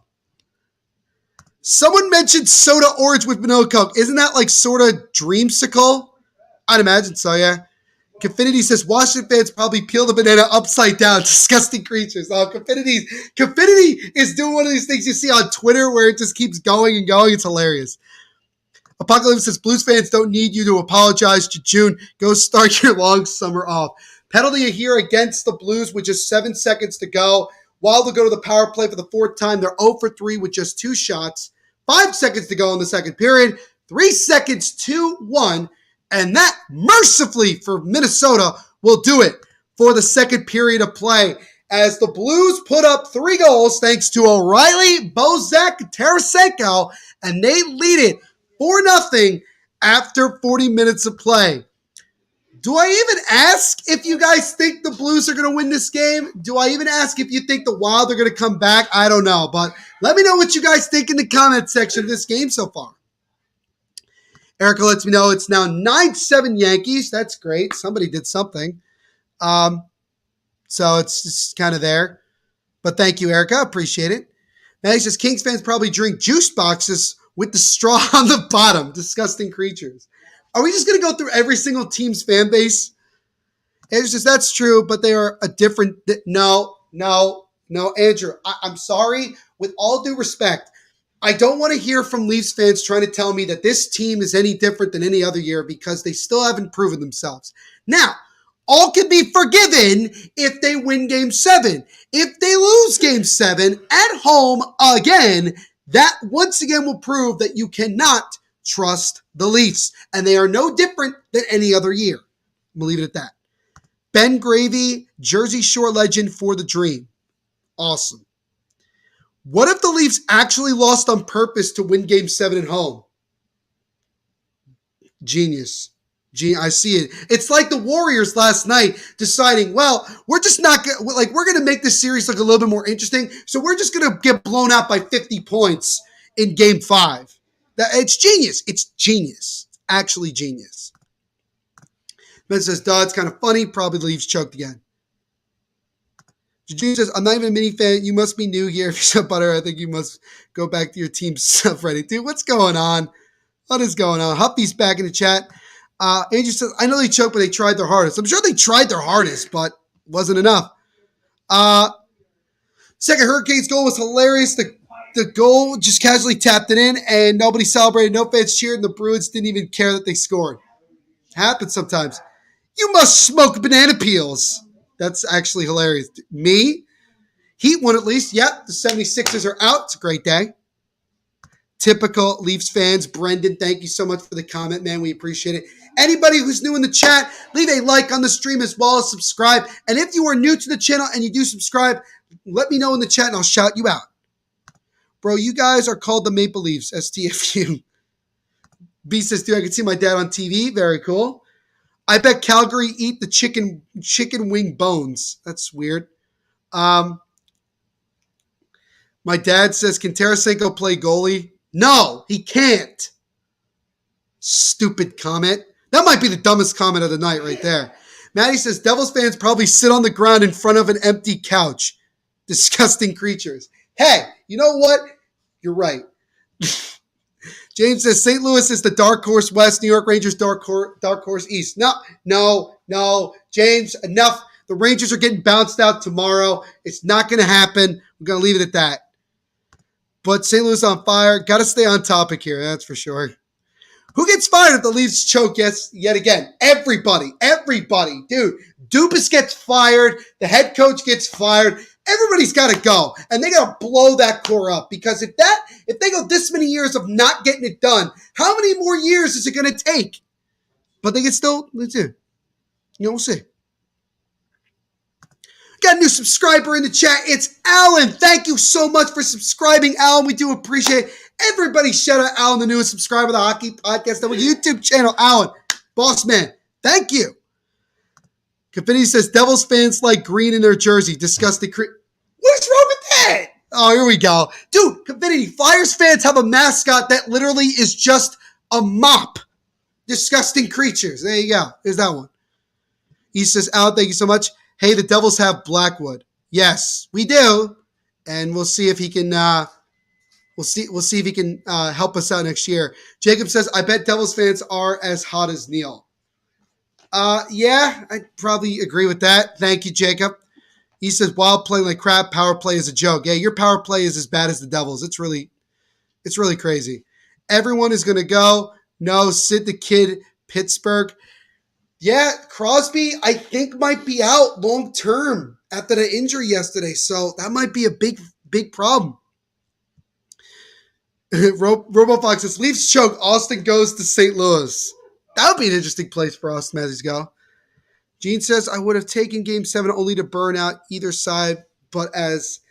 Someone mentioned soda orange with vanilla Coke. Isn't that like sort of dreamsicle? I'd imagine so, yeah. Confinity says, Washington fans probably peel the banana upside down. Disgusting creatures. Oh, Confinity is doing one of these things you see on Twitter where it just keeps going and going. It's hilarious. Apocalypse says, Blues fans don't need you to apologize to June. Go start your long summer off. Penalty here against the Blues with just 7 seconds to go. Wild will go to the power play for the fourth time. They're 0 for 3 with just 2 shots. 5 seconds to go in the second period. 3 seconds to 1. And that, mercifully for Minnesota, will do it for the second period of play as the Blues put up 3 goals thanks to O'Reilly, Bozak, Tarasenko, and they lead it 4-0 after 40 minutes of play. Do I even ask if you guys think the Blues are going to win this game? Do I even ask if you think the Wild are going to come back? I don't know, but let me know what you guys think in the comment section of this game so far. Erica lets me know it's now 9-7 Yankees. That's great. Somebody did something. So it's just kind of there. But thank you, Erica. Appreciate it. Maddie says, Kings fans probably drink juice boxes with the straw on the bottom. Disgusting creatures. Are we just going to go through every single team's fan base? Andrew says, that's true, but they are a different... No, Andrew. I'm sorry. With all due respect, I don't want to hear from Leafs fans trying to tell me that this team is any different than any other year because they still haven't proven themselves. Now, all can be forgiven if they win Game 7. If they lose Game 7 at home again, that once again will prove that you cannot trust the Leafs. And they are no different than any other year. I'm going to leave it at that. Ben Gravy, Jersey Shore legend for the dream. Awesome. What if the Leafs actually lost on purpose to win Game 7 at home? Genius. I see it. It's like the Warriors last night deciding, well, we're just not we're going to make this series look a little bit more interesting, so we're just going to get blown out by 50 points in Game 5. It's genius. It's genius. It's actually genius. Ben says, duh, it's kind of funny. Probably the Leafs choked again. June says, I'm not even a mini fan. You must be new here. If you're so butter, I think you must go back to your team stuff ready. Dude, what's going on? What is going on? Huffy's back in the chat. Andrew says, I know they choked, but they tried their hardest. I'm sure they tried their hardest, but wasn't enough. Second Hurricanes goal was hilarious. The goal just casually tapped it in, and nobody celebrated. No fans cheered, and the Bruins didn't even care that they scored. Happens sometimes. You must smoke banana peels. That's actually hilarious. Me? Heat won at least. Yep, the 76ers are out. It's a great day. Typical Leafs fans. Brendan, thank you so much for the comment, man. We appreciate it. Anybody who's new in the chat, leave a like on the stream as well as subscribe. And if you are new to the channel and you do subscribe, let me know in the chat and I'll shout you out. Bro, you guys are called the Maple Leafs, STFU. B says, dude, I can see my dad on TV. Very cool. I bet Calgary eat the chicken wing bones. That's weird. My dad says, can Tarasenko play goalie? No, he can't. Stupid comment. That might be the dumbest comment of the night right there. Maddie says, Devils fans probably sit on the ground in front of an empty couch. Disgusting creatures. Hey, you know what? You're right. James says, St. Louis is the dark horse west, New York Rangers dark horse east. No. James, enough. The Rangers are getting bounced out tomorrow. It's not going to happen. We're going to leave it at that. But St. Louis on fire. Got to stay on topic here, that's for sure. Who gets fired if the Leafs choke yet again? Everybody. Dude, Dubas gets fired. The head coach gets fired. Everybody's got to go. And they got to blow that core up. Because if they go this many years of not getting it done, how many more years is it going to take? But they can still, let's see. We'll see. Got a new subscriber in the chat. It's Alan. Thank you so much for subscribing, Alan. We do appreciate it. Everybody shout out Alan, the newest subscriber of the Hockey Podcast Network YouTube channel. Alan, boss man, thank you. Confetti says, Devils fans like green in their jersey. Disgusting. What's wrong with that? Oh, here we go. Dude, Confetti, Flyers fans have a mascot that literally is just a mop. Disgusting creatures. There you go. There's that one. He says, Alan, thank you so much. Hey, the Devils have Blackwood. Yes, we do. And we'll see if he can... We'll see if he can help us out next year. Jacob says, I bet Devils fans are as hot as Neil. Yeah, I'd probably agree with that. Thank you, Jacob. He says, Wild playing like crap, power play is a joke. Yeah, your power play is as bad as the Devils. It's really crazy. Everyone is going to go. No, Sid the Kid, Pittsburgh. Yeah, Crosby, I think, might be out long term after the injury yesterday. So that might be a big problem. RoboFox says, Leafs choke, Austin goes to St. Louis. That would be an interesting place for Austin Matthews to go. Gene says, I would have taken Game 7 only to burn out either side, but Avs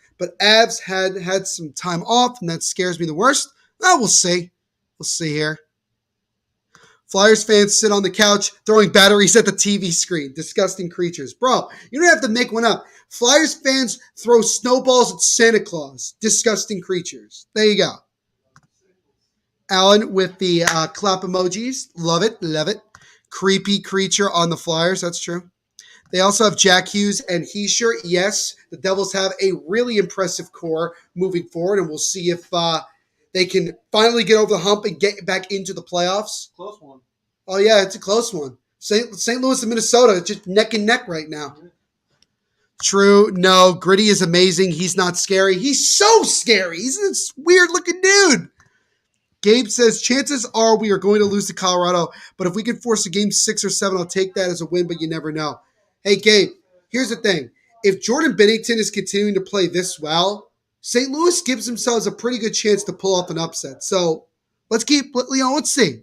had some time off, and that scares me the worst. We'll see. We'll see here. Flyers fans sit on the couch throwing batteries at the TV screen. Disgusting creatures. Bro, you don't have to make one up. Flyers fans throw snowballs at Santa Claus. Disgusting creatures. There you go. Alan with the clap emojis. Love it. Creepy creature on the Flyers. That's true. They also have Jack Hughes and Heischer. Yes, the Devils have a really impressive core moving forward, and we'll see if they can finally get over the hump and get back into the playoffs. Close one. Oh, yeah, it's a close one. St. Louis and Minnesota, it's just neck and neck right now. True. No, Gritty is amazing. He's not scary. He's so scary. He's this weird-looking dude. Gabe says, chances are we are going to lose to Colorado, but if we can force a game 6 or 7, I'll take that as a win, but you never know. Hey, Gabe, here's the thing. If Jordan Binnington is continuing to play this well, St. Louis gives themselves a pretty good chance to pull off an upset. So let's see.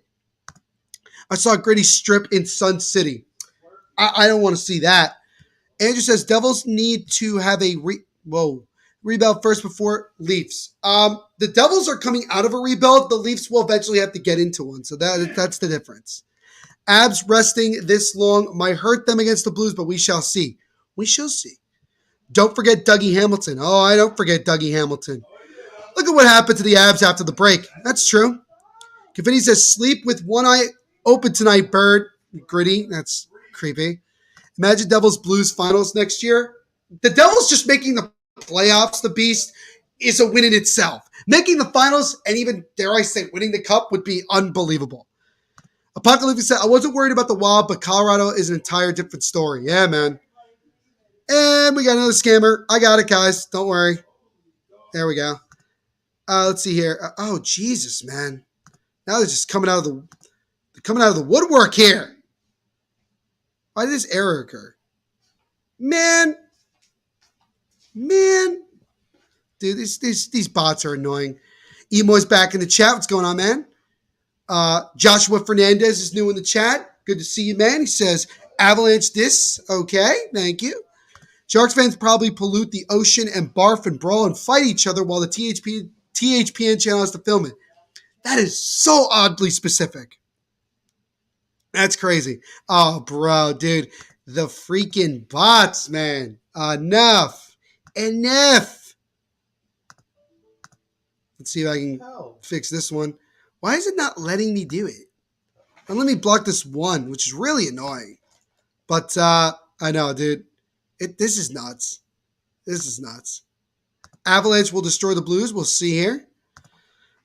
I saw Gritty strip in Sun City. I don't want to see that. Andrew says, Devils need to have a rebuild first before Leafs. The Devils are coming out of a rebuild. The Leafs will eventually have to get into one. So that's the difference. Abs resting this long might hurt them against the Blues, but we shall see. We shall see. Don't forget Dougie Hamilton. Oh, I don't forget Dougie Hamilton. Look at what happened to the Abs after the break. That's true. Confetti says, sleep with one eye open tonight, Bird. Gritty. That's creepy. Imagine Devils Blues finals next year. The Devils just making the playoffs, the beast, is a win in itself. Making the finals and even, dare I say, winning the cup would be unbelievable. Apocalypse said, I wasn't worried about the Wild, but Colorado is an entire different story. Yeah, man. And we got another scammer. I got it, guys. Don't worry. There we go. Let's see here. Oh, Jesus, man. Now they're just coming out of the woodwork here. Why did this error occur? Man. Dude, these bots are annoying. Emo's back in the chat. What's going on, man? Joshua Fernandez is new in the chat. Good to see you, man. He says, Avalanche this. Okay, thank you. Sharks fans probably pollute the ocean and barf and brawl and fight each other while the THPN channel has to film it. That is so oddly specific. That's crazy. Oh, bro, dude. The freaking bots, man. Enough. Enough. Let's see if I can fix this one. Why is it not letting me do it? And let me block this one, which is really annoying. But I know, dude. This is nuts. This is nuts. Avalanche will destroy the Blues. We'll see here.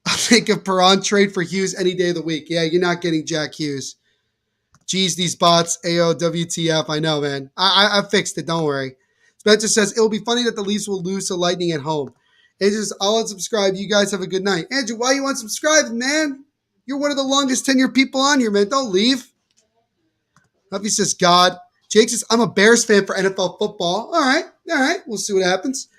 I'll take a Perron trade for Hughes any day of the week. Yeah, you're not getting Jack Hughes. Geez, these bots. AO, WTF. I know, man. I fixed it. Don't worry. Spencer says, it will be funny that the Leafs will lose to Lightning at home. Andrew says, I'll unsubscribe. You guys have a good night. Andrew, why you unsubscribed, man? You're one of the longest tenured people on here, man. Don't leave. Huffy says, God. Jake says, I'm a Bears fan for NFL football. All right. We'll see what happens.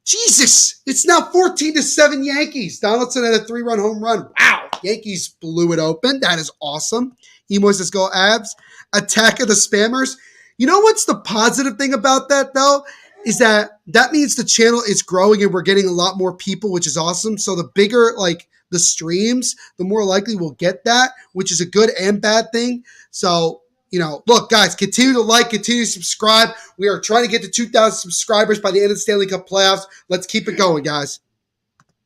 Jesus, it's now 14-7 Yankees. Donaldson had a 3-run home run. Wow, Yankees blew it open. That is awesome. Emo says, go Abs. Attack of the Spammers. You know what's the positive thing about that, though? Is that means the channel is growing and we're getting a lot more people, which is awesome. So the bigger, the streams, the more likely we'll get that, which is a good and bad thing. So, look, guys, continue to like, continue to subscribe. We are trying to get to 2,000 subscribers by the end of the Stanley Cup playoffs. Let's keep it going, guys.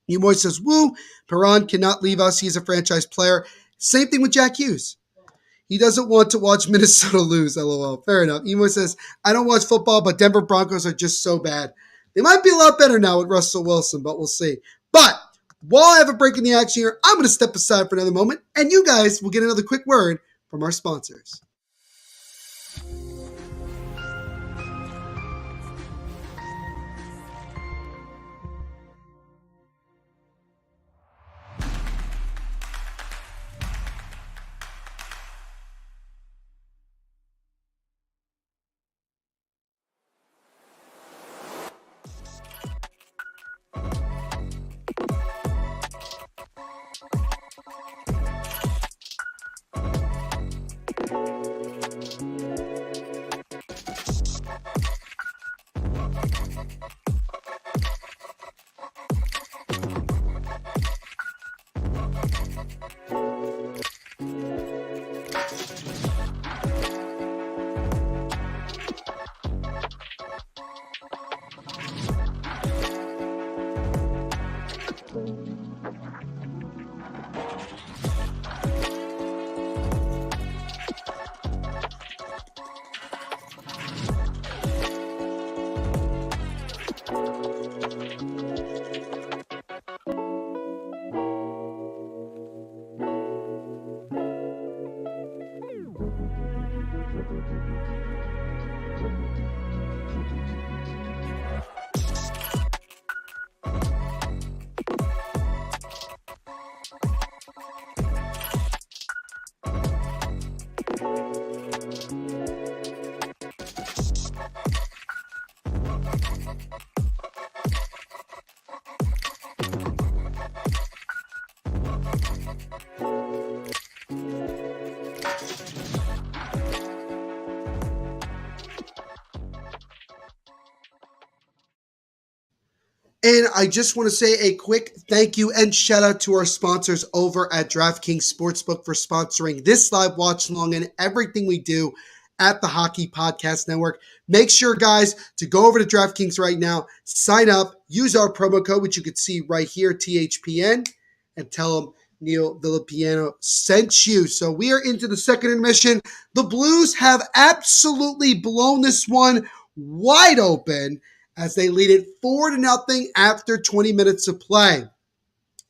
Nimoy says, woo, Perron cannot leave us. He's a franchise player. Same thing with Jack Hughes. He doesn't want to watch Minnesota lose, LOL. Fair enough. Nimoy says, I don't watch football, but Denver Broncos are just so bad. They might be a lot better now with Russell Wilson, but we'll see. But while I have a break in the action here, I'm going to step aside for another moment, and you guys will get another quick word from our sponsors. And I just want to say a quick thank you and shout out to our sponsors over at DraftKings Sportsbook for sponsoring this live watch along and everything we do at the Hockey Podcast Network. Make sure, guys, to go over to DraftKings right now, sign up, use our promo code, which you can see right here, THPN, and tell them Neil Villapiano sent you. So we are into the second intermission. The Blues have absolutely blown this one wide open as they lead it 4-0 after 20 minutes of play.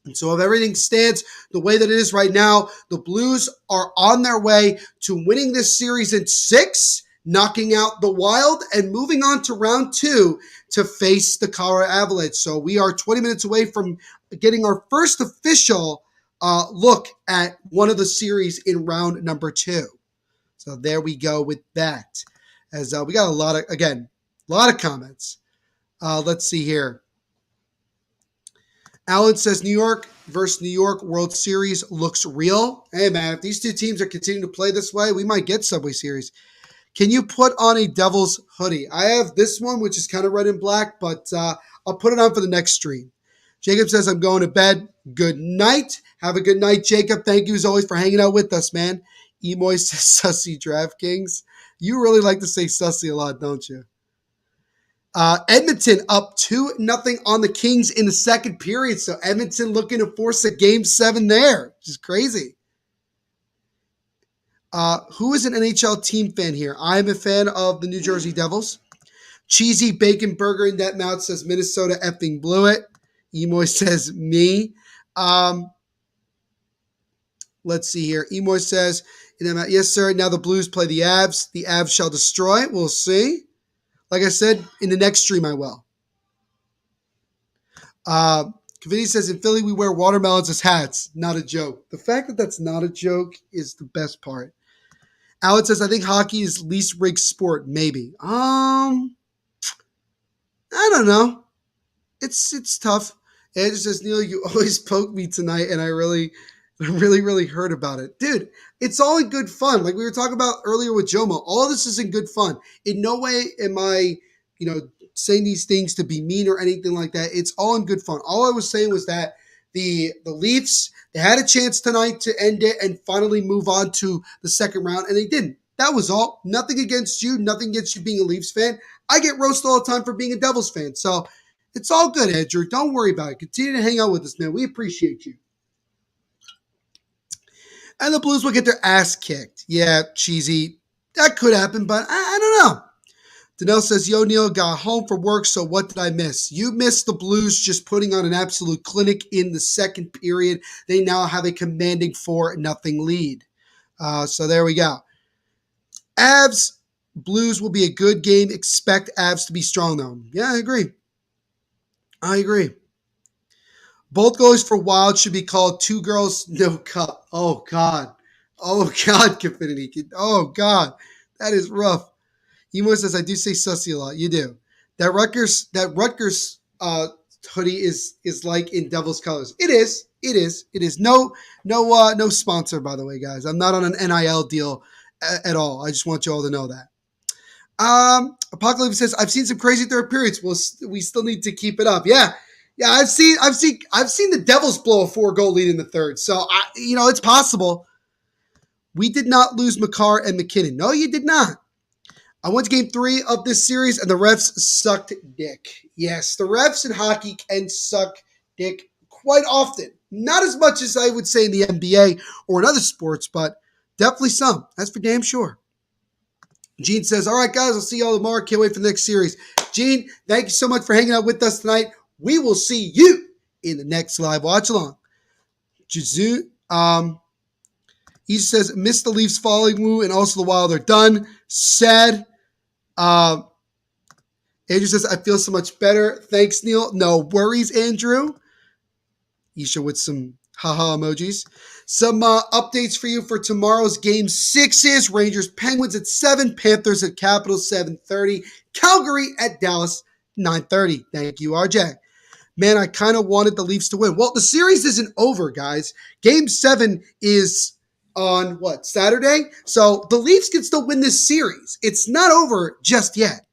And so if everything stands the way that it is right now, the Blues are on their way to winning this series in 6, knocking out the Wild, and moving on to round 2 to face the Colorado Avalanche. So we are 20 minutes away from getting our first official look at one of the series in round number 2. So there we go with that. As we got a lot of comments. Let's see here. Alan says New York versus New York World Series looks real. Hey, man, if these two teams are continuing to play this way, we might get Subway Series. Can you put on a Devils hoodie? I have this one, which is kind of red and black, but I'll put it on for the next stream. Jacob says, I'm going to bed. Good night. Have a good night, Jacob. Thank you, as always, for hanging out with us, man. Emoy says sussy DraftKings. You really like to say sussy a lot, don't you? Edmonton up 2-0 on the Kings in the second period. So Edmonton looking to force a game 7 there, which is crazy. Who is an NHL team fan here? I'm a fan of the New Jersey Devils. Cheesy Bacon Burger in that mouth says Minnesota effing blew it. Emoy says me. Let's see here. Emoy says, yes, sir. Now the Blues play the Avs. The Avs shall destroy. We'll see. Like I said, in the next stream, I will. Kavini says, in Philly, we wear watermelons as hats. Not a joke. The fact that that's not a joke is the best part. Alex says, I think hockey is least rigged sport. Maybe. I don't know. It's tough. Andrew says, Neil, you always poke me tonight, and I really heard about it. Dude, it's all in good fun. Like we were talking about earlier with Jomo, all this is in good fun. In no way am I, saying these things to be mean or anything like that. It's all in good fun. All I was saying was that the Leafs, they had a chance tonight to end it and finally move on to the second round, and they didn't. That was all. Nothing against you. Nothing against you being a Leafs fan. I get roasted all the time for being a Devils fan. So it's all good, Andrew. Don't worry about it. Continue to hang out with us, man. We appreciate you. And the Blues will get their ass kicked. Yeah, cheesy. That could happen, but I don't know. Danelle says, yo, Neil, got home from work, so what did I miss? You missed the Blues just putting on an absolute clinic in the second period. They now have a commanding 4-0 lead. So there we go. Avs, Blues will be a good game. Expect Avs to be strong, though. Yeah, I agree. Both goals for Wild should be called Two Girls, No Cup. Oh, God. Confinity. Oh, God. That is rough. Emo says, I do say sussy a lot. You do. That Rutgers hoodie is like in Devil's colors. It is. No sponsor, by the way, guys. I'm not on an NIL deal at all. I just want you all to know that. Apocalypse says, I've seen some crazy third periods. We still need to keep it up. Yeah, I've seen the Devils blow a 4-goal lead in the third. So it's possible. We did not lose McCarr and McKinnon. No, you did not. I went to game 3 of this series, and the refs sucked dick. Yes, the refs in hockey can suck dick quite often. Not as much as I would say in the NBA or in other sports, but definitely some. That's for damn sure. Gene says, all right, guys, I'll see you all tomorrow. Can't wait for the next series. Gene, thank you so much for hanging out with us tonight. We will see you in the next live watch-along. Jizu, he says, miss the Leafs falling woo, and also the Wild are done. Sad. Andrew says, I feel so much better. Thanks, Neil. No worries, Andrew. Isha with some haha emojis. Some updates for you for tomorrow's game 6 Rangers Penguins at 7, Panthers at Capitals 7:30, Calgary at Dallas 9:30. Thank you, RJ. Man, I kind of wanted the Leafs to win. Well, the series isn't over, guys. Game 7 is on Saturday? So the Leafs can still win this series. It's not over just yet.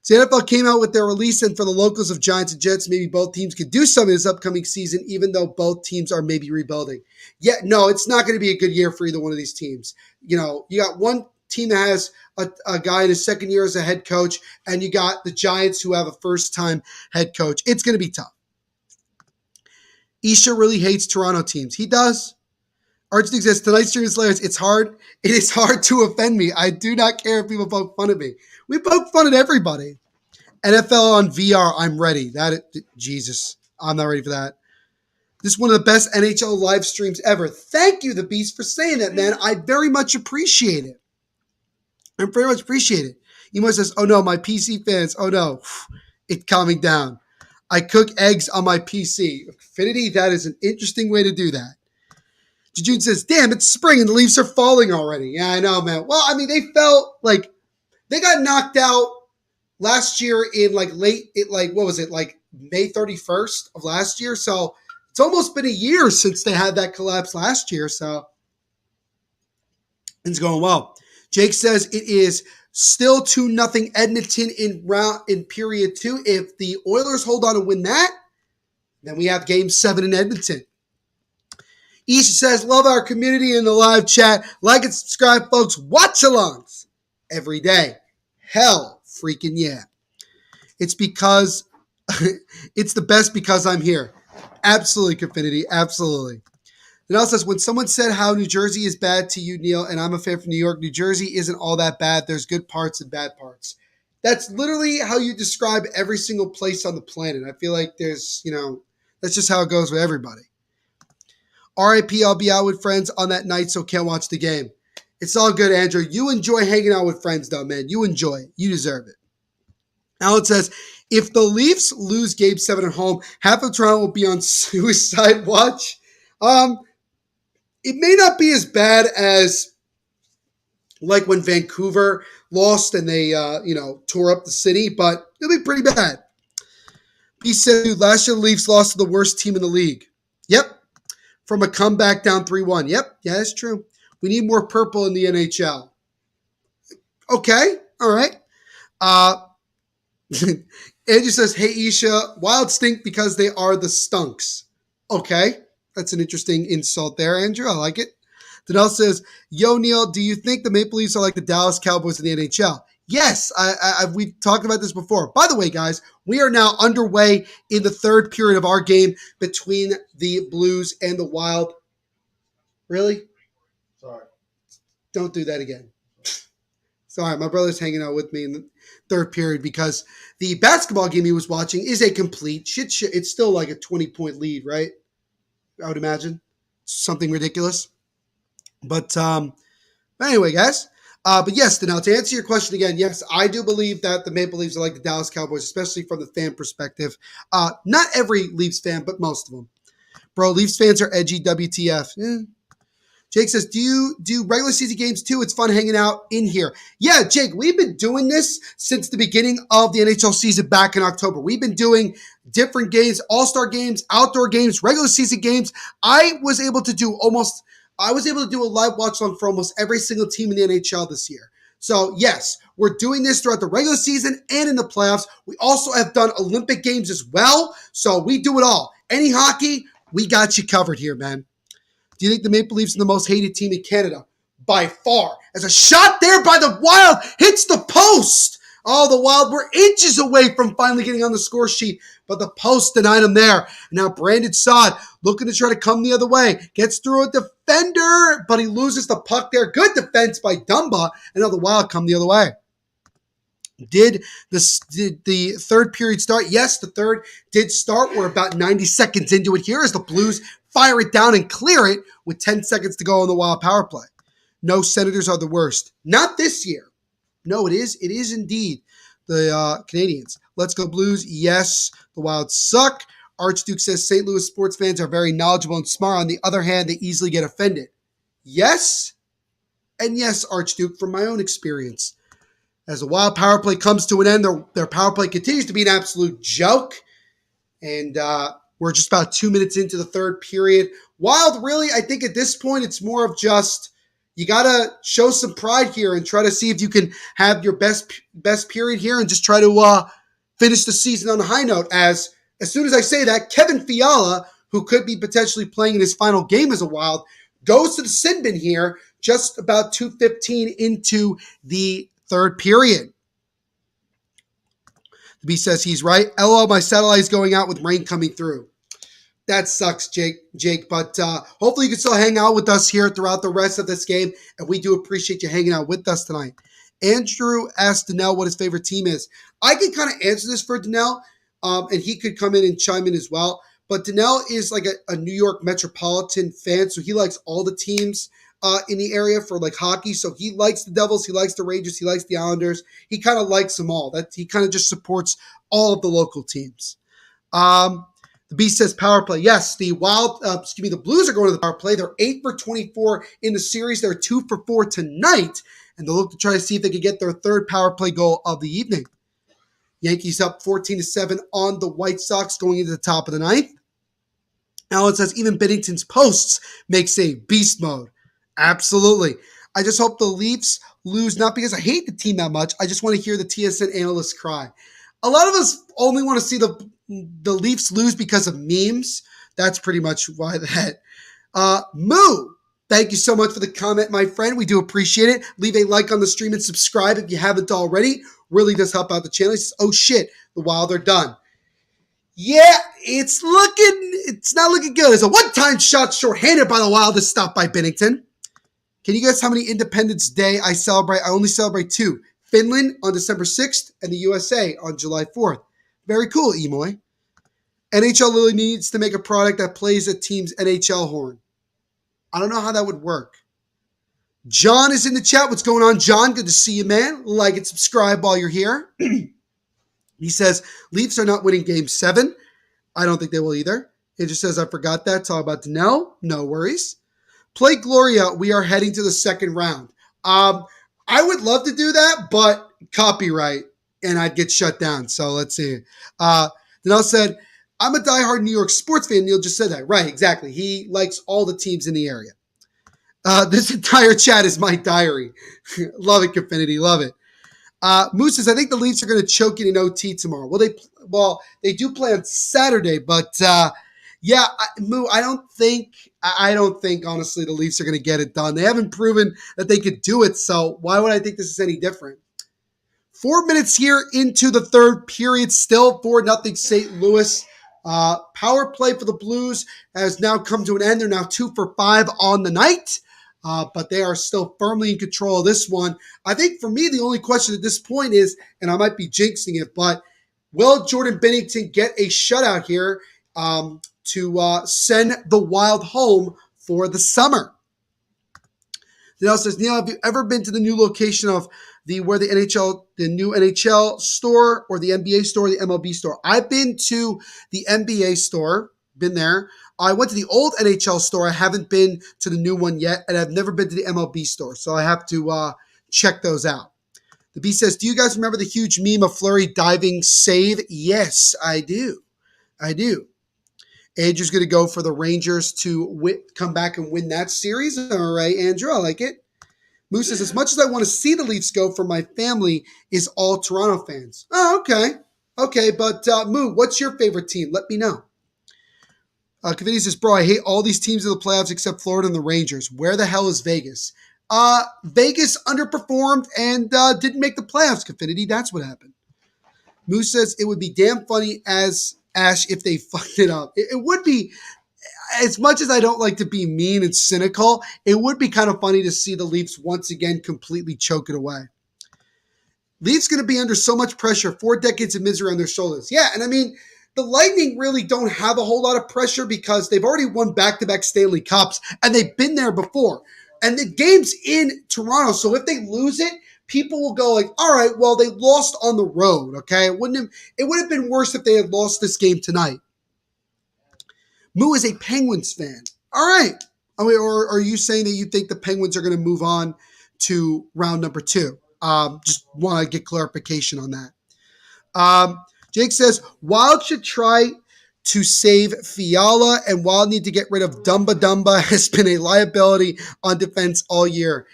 So the NFL came out with their release, and for the locals of Giants and Jets, maybe both teams could do something this upcoming season, even though both teams are maybe rebuilding. Yeah, no, it's not going to be a good year for either one of these teams. You got one team that has a guy in his second year as a head coach, and you got the Giants who have a first-time head coach. It's going to be tough. Isha really hates Toronto teams. He does. Archduke says, tonight's stream is hilarious. It's hard. It is hard to offend me. I do not care if people poke fun at me. We poke fun at everybody. NFL on VR, I'm ready. Jesus, I'm not ready for that. This is one of the best NHL live streams ever. Thank you, The Beast, for saying that, man. I very much appreciate it. Emo says, oh no, my PC fans. Oh no, it's calming down. I cook eggs on my PC. Affinity, that is an interesting way to do that. June says, damn, it's spring and the Leafs are falling already. Yeah, I know, man. Well, I mean, they felt like they got knocked out last year in May 31st of last year. So it's almost been a year since they had that collapse last year. So it's going well. Jake says it is still 2-0 Edmonton in period 2. If the Oilers hold on and win that, then we have game 7 in Edmonton. Isha says, love our community in the live chat. Like and subscribe, folks. Watch-alongs every day. Hell freaking yeah. It's because, it's the best because I'm here. Absolutely, Confinity. Absolutely. It also says, when someone said how New Jersey is bad to you, Neil, and I'm a fan from New York, New Jersey isn't all that bad. There's good parts and bad parts. That's literally how you describe every single place on the planet. I feel like there's, that's just how it goes with everybody. RIP, I'll be out with friends on that night, so can't watch the game. It's all good, Andrew. You enjoy hanging out with friends, though, man. You enjoy it. You deserve it. Alan says, if the Leafs lose Game 7 at home, half of Toronto will be on suicide watch. It may not be as bad as like when Vancouver lost and they, tore up the city, but it'll be pretty bad. He said, dude, last year the Leafs lost to the worst team in the league. Yep. From a comeback down 3-1. Yep. Yeah, that's true. We need more purple in the NHL. Okay. All right. Andrew says, hey, Isha, Wild stink because they are the Stunks. Okay. That's an interesting insult there, Andrew. I like it. Danelle says, yo, Neil, do you think the Maple Leafs are like the Dallas Cowboys in the NHL? Yes, we've talked about this before. By the way, guys, we are now underway in the third period of our game between the Blues and the Wild. Really? Sorry. Don't do that again. Sorry, my brother's hanging out with me in the third period because the basketball game he was watching is a complete shit show. It's still like a 20-point lead, right? I would imagine. Something ridiculous. But anyway, guys. But yes, now to answer your question again, yes, I do believe that the Maple Leafs are like the Dallas Cowboys, especially from the fan perspective. Not every Leafs fan, but most of them. Bro, Leafs fans are edgy, WTF. Jake says, do you do regular season games too? It's fun hanging out in here. Yeah, Jake, we've been doing this since the beginning of the NHL season back in October. We've been doing different games, all-star games, outdoor games, regular season games. I was able to do a live watch on for almost every single team in the NHL this year. So yes, we're doing this throughout the regular season and in the playoffs. We also have done Olympic games as well. So we do it all. Any hockey, we got you covered here, man. Do you think the Maple Leafs are the most hated team in Canada? By far. As a shot there by the Wild hits the post. Oh, the Wild were inches away from finally getting on the score sheet, but the post denied them there. Now Brandon Saad looking to try to come the other way. Gets through a defender, but he loses the puck there. Good defense by Dumba, and now the Wild come the other way. Did the third period start? Yes, the third did start. We're about 90 seconds into it here as the Blues fire it down and clear it with 10 seconds to go on the Wild power play. No, Senators are the worst. Not this year. No, it is. It is indeed the Canadians. Let's go Blues. Yes, the Wild suck. Archduke says St. Louis sports fans are very knowledgeable and smart. On the other hand, they easily get offended. Yes, and yes, Archduke, from my own experience. As the Wild power play comes to an end, their power play continues to be an absolute joke. And we're just about 2 minutes into the third period. Wild, really, I think at this point, it's more of just, you got to show some pride here and try to see if you can have your best period here and just try to finish the season on a high note. As soon as I say that, Kevin Fiala, who could be potentially playing in his final game as a Wild, goes to the sin bin here just about 2:15 into the third period. The B says he's right. LOL, my satellite is going out with rain coming through. That sucks, Jake. But hopefully you can still hang out with us here throughout the rest of this game. And we do appreciate you hanging out with us tonight. Andrew asked Danelle what his favorite team is. I can kind of answer this for Danelle, and he could come in and chime in as well. But Danelle is like a New York metropolitan fan, so he likes all the teams in the area for like hockey. So he likes the Devils, he likes the Rangers, he likes the Islanders. He kind of likes them all. He kind of just supports all of the local teams. The Beast says power play. Yes, the Blues are going to the power play. They're 8 for 24 in the series. They're 2 for 4 tonight, and they'll look to try to see if they can get their third power play goal of the evening. Yankees up 14-7 on the White Sox going into the top of the ninth. Alan says even Binnington's posts makes a beast mode. Absolutely. I just hope the Leafs lose, not because I hate the team that much. I just want to hear the TSN analysts cry. A lot of us only want to see the Leafs lose because of memes. That's pretty much why that Moo, thank you so much for the comment, my friend. We do appreciate it. Leave a like on the stream and subscribe if you haven't already. Really does help out the channel. He says, oh shit, the Wild are done. Yeah, it's not looking good. It's a one-time shot shorthanded by the Wild is stopped by Binnington. Can you guess how many Independence Day I celebrate? I only celebrate 2. Finland on December 6th and the USA on July 4th. Very cool, Emoy. NHL really needs to make a product that plays a team's NHL horn. I don't know how that would work. John is in the chat. What's going on, John? Good to see you, man. Like and subscribe while you're here. He says, Leafs are not winning Game 7. I don't think they will either. It just says, I forgot that. It's all about to know. No worries. Play Gloria. We are heading to the second round. I would love to do that, but copyright, and I'd get shut down. So let's see. Danelle said, I'm a diehard New York sports fan. Neil just said that. Right, exactly. He likes all the teams in the area. This entire chat is my diary. Love it, Confinity. Love it. Moose says, I think the Leafs are going to choke it in OT tomorrow. Well, they do play on Saturday, but yeah, Moo, I don't think, honestly, the Leafs are going to get it done. They haven't proven that they could do it, so why would I think this is any different? 4 minutes here into the third period, still 4-0 St. Louis. Power play for the Blues has now come to an end. They're now 2 for 5 on the night, but they are still firmly in control of this one. I think for me, the only question at this point is, and I might be jinxing it, but will Jordan Binnington get a shutout here to send the Wild home for the summer? Danelle says, Neil, have you ever been to the new location of the new NHL store or the NBA store, or the MLB store? I've been to the NBA store, been there. I went to the old NHL store. I haven't been to the new one yet, and I've never been to the MLB store, so I have to check those out. The B says, do you guys remember the huge meme of Fleury diving save? Yes, I do. Andrew's going to go for the Rangers to come back and win that series. All right, Andrew, I like it. Moose says, as much as I want to see the Leafs go, for my family is all Toronto fans. Oh, okay. Okay, but Moo, what's your favorite team? Let me know. Kavini says, bro, I hate all these teams in the playoffs except Florida and the Rangers. Where the hell is Vegas? Vegas underperformed and didn't make the playoffs, Kavini. That's what happened. Moose says, it would be damn funny as Ash if they fucked it up. It would be, as much as I don't like to be mean and cynical, it would be kind of funny to see the Leafs once again completely choke it away. Leafs going to be under so much pressure, 4 decades of misery on their shoulders. Yeah, and I mean, the Lightning really don't have a whole lot of pressure because they've already won back-to-back Stanley Cups, and they've been there before. And the game's in Toronto, so if they lose it, people will go like, all right, well, they lost on the road, okay? It would have been worse if they had lost this game tonight. Moo is a Penguins fan. All right. I mean, or are you saying that you think the Penguins are going to move on to round number 2? Just want to get clarification on that. Jake says, Wild should try to save Fiala, and Wild need to get rid of Dumba. Dumba has been a liability on defense all year.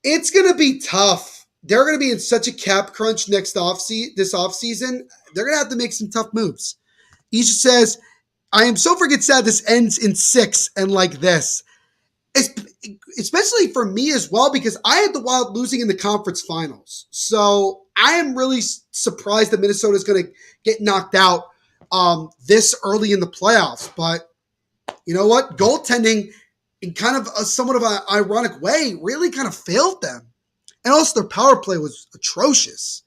It's going to be tough. They're going to be in such a cap crunch this offseason. They're going to have to make some tough moves. Isha says, I am so freaking sad this ends in 6 and like this. Especially for me as well, because I had the Wild losing in the conference finals. So I am really surprised that Minnesota is going to get knocked out this early in the playoffs. But you know what? Goaltending, in kind of somewhat of an ironic way, really kind of failed them. And also their power play was atrocious.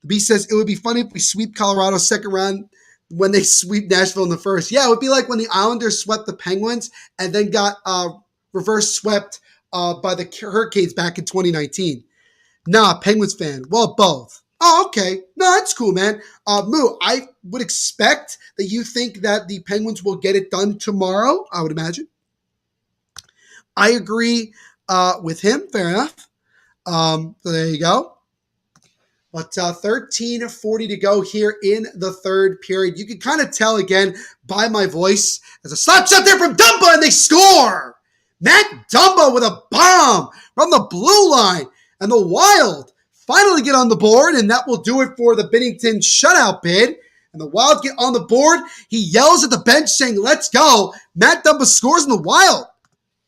The B says, it would be funny if we sweep Colorado second round when they sweep Nashville in the first. Yeah, it would be like when the Islanders swept the Penguins and then got reverse swept by the Hurricanes back in 2019. Nah, Penguins fan. Well, both. Oh, okay. No, that's cool, man. Moo, I would expect that you think that the Penguins will get it done tomorrow, I would imagine. I agree with him. Fair enough. So there you go. But 13:40 to go here in the third period. You can kind of tell again by my voice. There's a slap shot there from Dumba, and they score. Matt Dumba with a bomb from the blue line. And the Wild finally get on the board, and that will do it for the Binnington shutout bid. and the Wild get on the board. He yells at the bench saying, let's go. Matt Dumba scores in the Wild.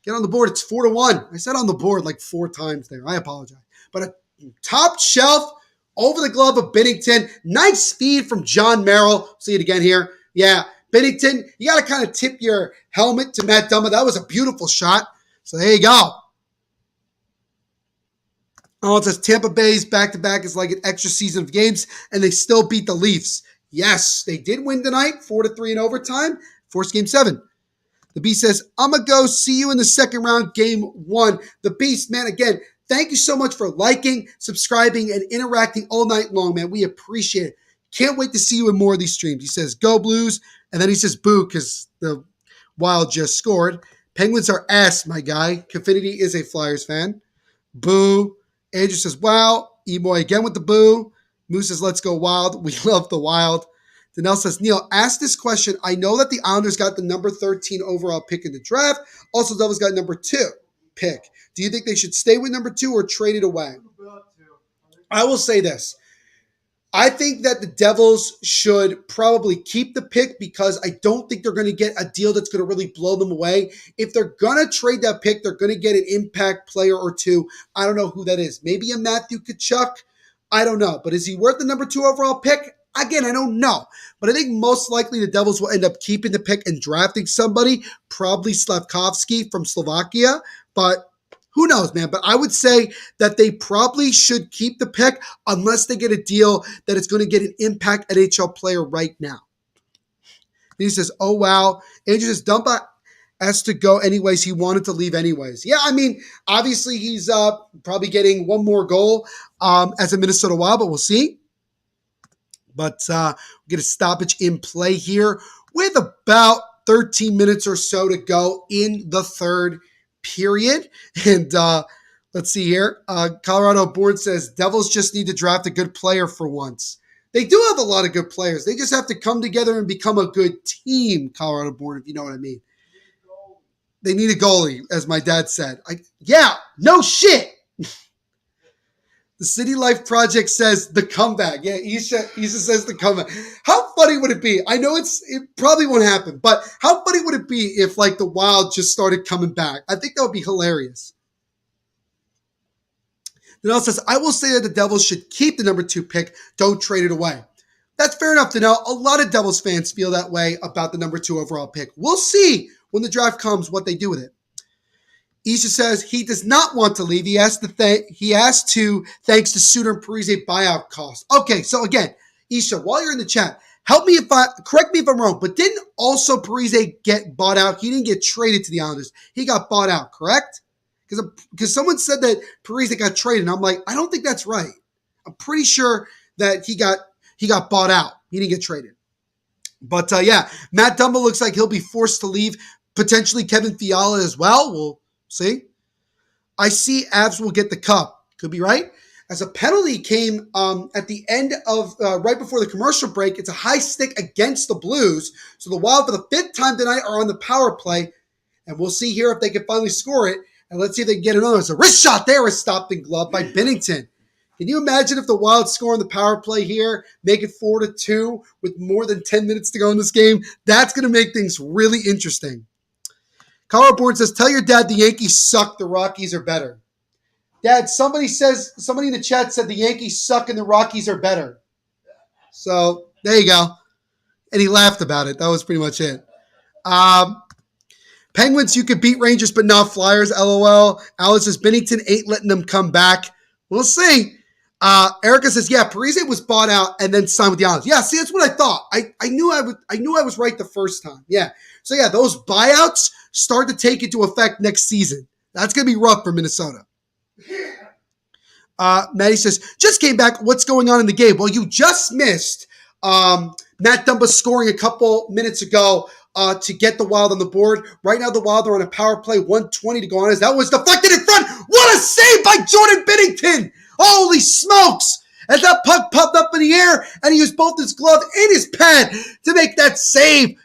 Get on the board. It's 4-1. I said on the board like 4 times there. I apologize. But a top shelf over the glove of Binnington. Nice speed from John Merrill. See it again here. Yeah, Binnington, you got to kind of tip your helmet to Matt Dumba. That was a beautiful shot. So there you go. Oh, it says Tampa Bay's back-to-back is like an extra season of games, and they still beat the Leafs. Yes, they did win tonight, 4-3 in overtime, forced game 7. The Beast says, I'm going to go see you in the second round, game 1. The Beast, man, again, thank you so much for liking, subscribing, and interacting all night long, man. We appreciate it. Can't wait to see you in more of these streams. He says, go Blues, and then he says, boo, because the Wild just scored. Penguins are ass, my guy. Confinity is a Flyers fan. Boo. Andrew says, wow. E-Boy again with the boo. Moose says, let's go Wild. We love the Wild. Danelle says, Neil, ask this question. I know that the Islanders got the number 13 overall pick in the draft. Also, Devils got number 2 pick. Do you think they should stay with number 2 or trade it away? I will say this. I think that the Devils should probably keep the pick because I don't think they're going to get a deal that's going to really blow them away. If they're going to trade that pick, they're going to get an impact player or 2. I don't know who that is. Maybe a Matthew Tkachuk. I don't know. But is he worth the number 2 overall pick? Again, I don't know. But I think most likely the Devils will end up keeping the pick and drafting somebody, probably Slavkovsky from Slovakia. But who knows, man? But I would say that they probably should keep the pick unless they get a deal that is going to get an impact NHL player right now. And he says, oh, wow. Andrew says, Dumba has to go anyways. He wanted to leave anyways. Yeah, I mean, obviously he's probably getting one more goal as a Minnesota Wild, but we'll see. But we'll get a stoppage in play here with about 13 minutes or so to go in the third period. And let's see here. Colorado Board says, Devils just need to draft a good player for once. They do have a lot of good players. They just have to come together and become a good team, Colorado Board, if you know what I mean. They need a goalie, as my dad said. Yeah, no shit. The City Life Project says the comeback. Yeah, Isha says the comeback. How funny would it be? I know it probably won't happen, but how funny would it be if like the Wild just started coming back? I think that would be hilarious. Danelle says, I will say that the Devils should keep the number 2 pick. Don't trade it away. That's fair enough, Danelle. A lot of Devils fans feel that way about the number 2 overall pick. We'll see when the draft comes what they do with it. Isha says he does not want to leave. He asked to thanks to Suter and Parise buyout cost. Okay, so again, Isha, while you're in the chat, correct me if I'm wrong, but didn't also Parise get bought out? He didn't get traded to the Islanders. He got bought out, correct? Because someone said that Parise got traded, and I'm like, I don't think that's right. I'm pretty sure that he got bought out. He didn't get traded. But yeah, Matt Dumba looks like he'll be forced to leave. Potentially Kevin Fiala as well. We'll see. I see Avs will get the cup. Could be right. As a penalty came at the end of right before the commercial break. It's a high stick against the Blues. So the Wild for the 5th time tonight are on the power play. And we'll see here if they can finally score it. And let's see if they can get another. It's a wrist shot there. Is stopped in glove by Binnington. Can you imagine if the Wild score on the power play here, make it 4-2 with more than 10 minutes to go in this game? That's going to make things really interesting. Colorado Board says, tell your dad the Yankees suck, the Rockies are better. Dad, somebody in the chat said the Yankees suck and the Rockies are better. So there you go. And he laughed about it. That was pretty much it. Penguins, you could beat Rangers, but not Flyers, LOL. Alice says, Binnington ain't letting them come back. We'll see. Erica says, yeah, Parise was bought out and then signed with the Islanders. Yeah, see, that's what I thought. I knew I was right the first time. Yeah. So yeah, those buyouts start to take into effect next season. That's going to be rough for Minnesota. Maddie says, just came back. What's going on in the game? Well, you just missed Matt Dumba scoring a couple minutes ago to get the Wild on the board. Right now, the Wild are on a power play, 1:20 to go on. As that was deflected in front. What a save by Jordan Binnington! Holy smokes! As that puck popped up in the air, and he used both his glove and his pad to make that save.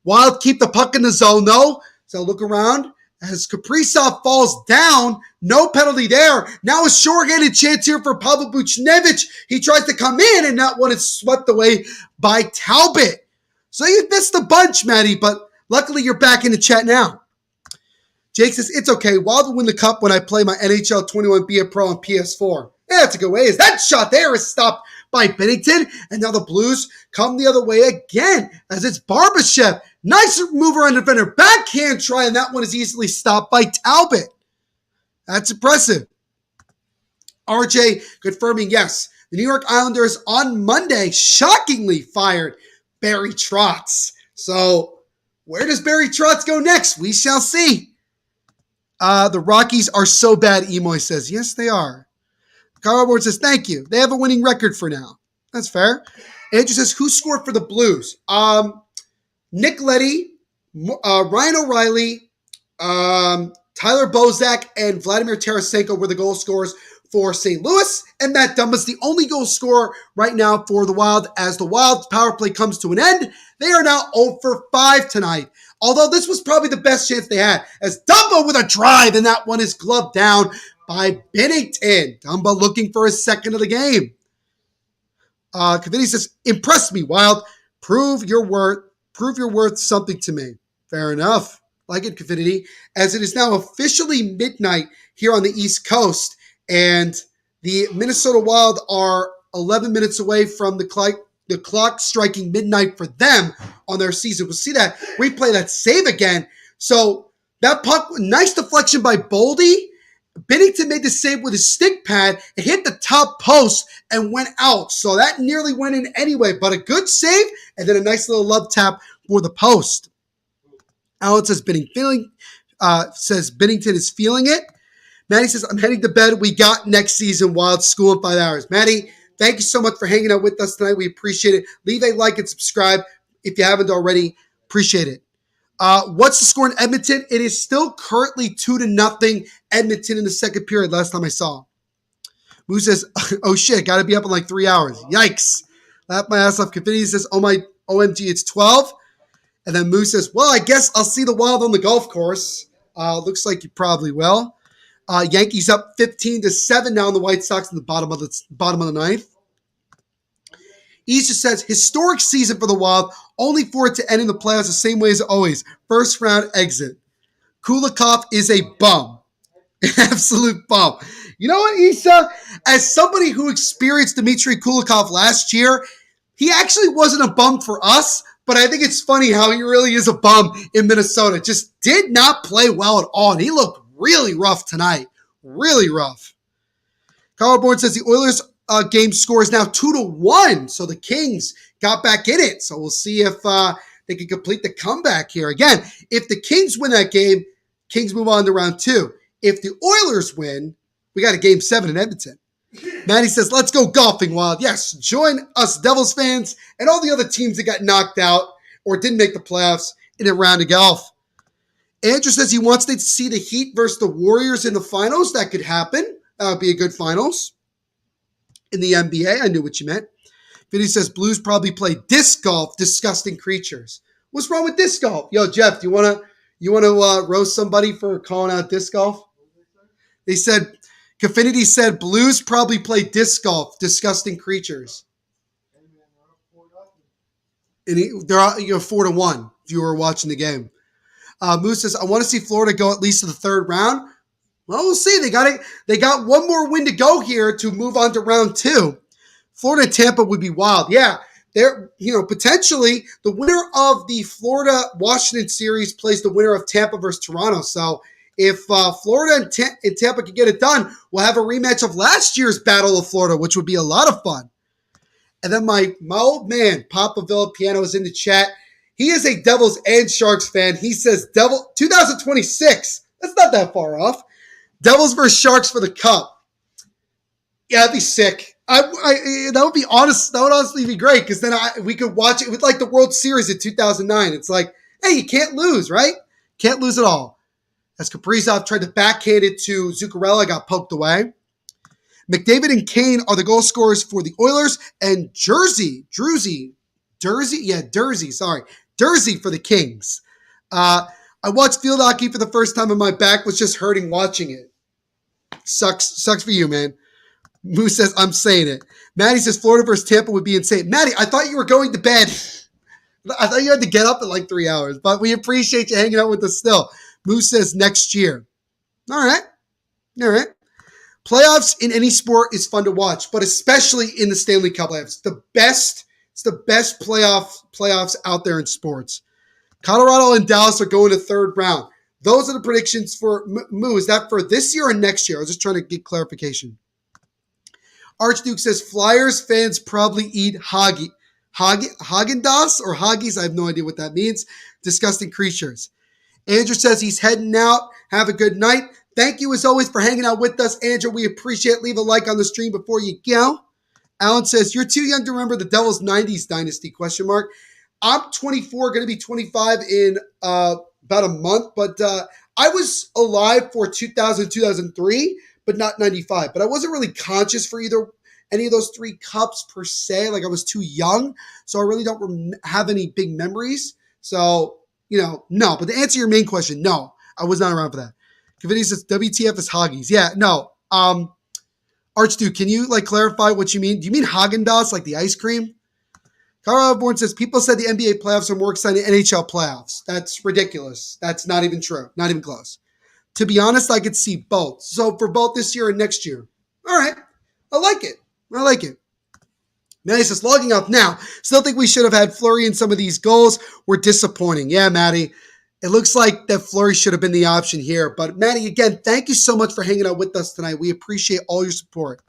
Wild keep the puck in the zone, though. So look around as Kaprizov falls down. No penalty there. Now a shorthanded chance here for Pavel Buchnevich. He tries to come in, and that one is swept away by Talbot. So you missed a bunch, Maddie, but luckily you're back in the chat now. Jake says, it's okay. Wild will win the cup when I play my NHL 21 Be a Pro on PS4. Yeah, that's a good way. Is that shot there is stopped by Binnington, and now the Blues come the other way again as it's Barbashev. Nice mover on defender. Backhand try, and that one is easily stopped by Talbot. That's impressive. RJ confirming, yes, the New York Islanders on Monday shockingly fired Barry Trotz. So where does Barry Trotz go next? We shall see. The Rockies are so bad, Emoy says. Yes, they are. Cardboard says, thank you. They have a winning record for now. That's fair. Andrew says, who scored for the Blues? Nick Leddy, Ryan O'Reilly, Tyler Bozak, and Vladimir Tarasenko were the goal scorers for St. Louis. And Matt Dumba's the only goal scorer right now for the Wild. As the Wild's power play comes to an end, they are now 0 for 5 tonight. Although this was probably the best chance they had, as Dumba with a drive, and that one is gloved down by Binnington. Dumba looking for his second of the game. Kavini says, impress me, Wild. Prove your worth something to me. Fair enough. Like it, Kavini. As it is now officially midnight here on the East Coast, and the Minnesota Wild are 11 minutes away from the clock striking midnight for them on their season. We'll see that replay, that save again. So that puck, nice deflection by Boldy. Binnington made the save with his stick pad. It hit the top post and went out. So that nearly went in anyway, but a good save and then a nice little love tap for the post. Alan says Binnington is feeling it. Maddie says, I'm heading to bed. We got next season Wild School in 5 hours. Maddie, thank you so much for hanging out with us tonight. We appreciate it. Leave a like and subscribe if you haven't already. Appreciate it. What's the score in Edmonton? It is still currently 2-0 Edmonton in the second period, last time I saw. Moose says, oh shit, got to be up in like 3 hours. Yikes. Laugh my ass off. Confetti says, oh my, OMG, it's 12. And then Moose says, well, I guess I'll see the Wild on the golf course. Looks like you probably will. Yankees up 15-7 now on the White Sox in the bottom of the ninth. Easter says, historic season for the Wild, only for it to end in the playoffs the same way as always. First round exit. Kulikov is a bum. An absolute bum. You know what, Issa? As somebody who experienced Dmitry Kulikov last year, he actually wasn't a bum for us, but I think it's funny how he really is a bum in Minnesota. Just did not play well at all, and he looked really rough tonight. Really rough. Carl Bourne says the Oilers game score is now 2-1, so the Kings got back in it. So we'll see if they can complete the comeback here. Again, if the Kings win that game, Kings move on to round 2. If the Oilers win, we got a game 7 in Edmonton. Maddie says, let's go golfing, Wild. Yes, join us Devils fans and all the other teams that got knocked out or didn't make the playoffs in a round of golf. Andrew says he wants to see the Heat versus the Warriors in the finals. That could happen. That would be a good finals. In the NBA, I knew what you meant. Vinny says Blues probably play disc golf, disgusting creatures. What's wrong with disc golf? Yo, Jeff, do you want to roast somebody for calling out disc golf? They said, Confinity said Blues probably play disc golf, disgusting creatures. And they're 4-1 if you were watching the game. Moose says, I want to see Florida go at least to the third round. Well, we'll see. They got one more win to go here to move on to round 2. Florida and Tampa would be wild. Yeah, they're potentially the winner of the Florida-Washington series plays the winner of Tampa versus Toronto. So if Florida and Tampa can get it done, we'll have a rematch of last year's Battle of Florida, which would be a lot of fun. And then my old man, Papa Villapiano, is in the chat. He is a Devils and Sharks fan. He says 2026. That's not that far off. Devils versus Sharks for the Cup. Yeah, that'd be sick. That would be honest. That would honestly be great because then we could watch it with like the World Series in 2009. It's like, hey, you can't lose, right? Can't lose at all. As Kaprizov tried to backhand it to Zuccarello, got poked away. McDavid and Kane are the goal scorers for the Oilers, and Jersey for the Kings. I watched field hockey for the first time and my back was just hurting watching it. Sucks for you, man. Moose says, I'm saying it. Maddie says, Florida versus Tampa would be insane. Maddie, I thought you were going to bed. I thought you had to get up in like 3 hours, but we appreciate you hanging out with us still. Moose says next year. All right. Playoffs in any sport is fun to watch, but especially in the Stanley Cup playoffs. It's the best playoffs out there in sports. Colorado and Dallas are going to third round. Those are the predictions for Moo. Is that for this year or next year? I was just trying to get clarification. Archduke says Flyers fans probably eat Haagen-Dazs or Hoggies. I have no idea what that means. Disgusting creatures. Andrew says he's heading out. Have a good night. Thank you as always for hanging out with us, Andrew. We appreciate it. Leave a like on the stream before you go. Alan says, you're too young to remember the Devils 90s dynasty, ? I'm 24, going to be 25 in about a month, but I was alive for 2000, 2003, but not 95. But I wasn't really conscious for any of those three cups per se. Like I was too young, so I really don't have any big memories. So, no. But to answer your main question, no, I was not around for that. Kavini says WTF is Hoggies. Yeah, no. Archduke, can you clarify what you mean? Do you mean Haagen-Dazs, like the ice cream? Colorado Born says, people said the NBA playoffs are more exciting than NHL playoffs. That's ridiculous. That's not even true. Not even close. To be honest, I could see both. So for both this year and next year. All right. I like it. Maddie says, logging off now. Still think we should have had Fleury in some of these goals. Were disappointing. Yeah, Maddie. It looks like that Fleury should have been the option here. But Maddie, again, thank you so much for hanging out with us tonight. We appreciate all your support.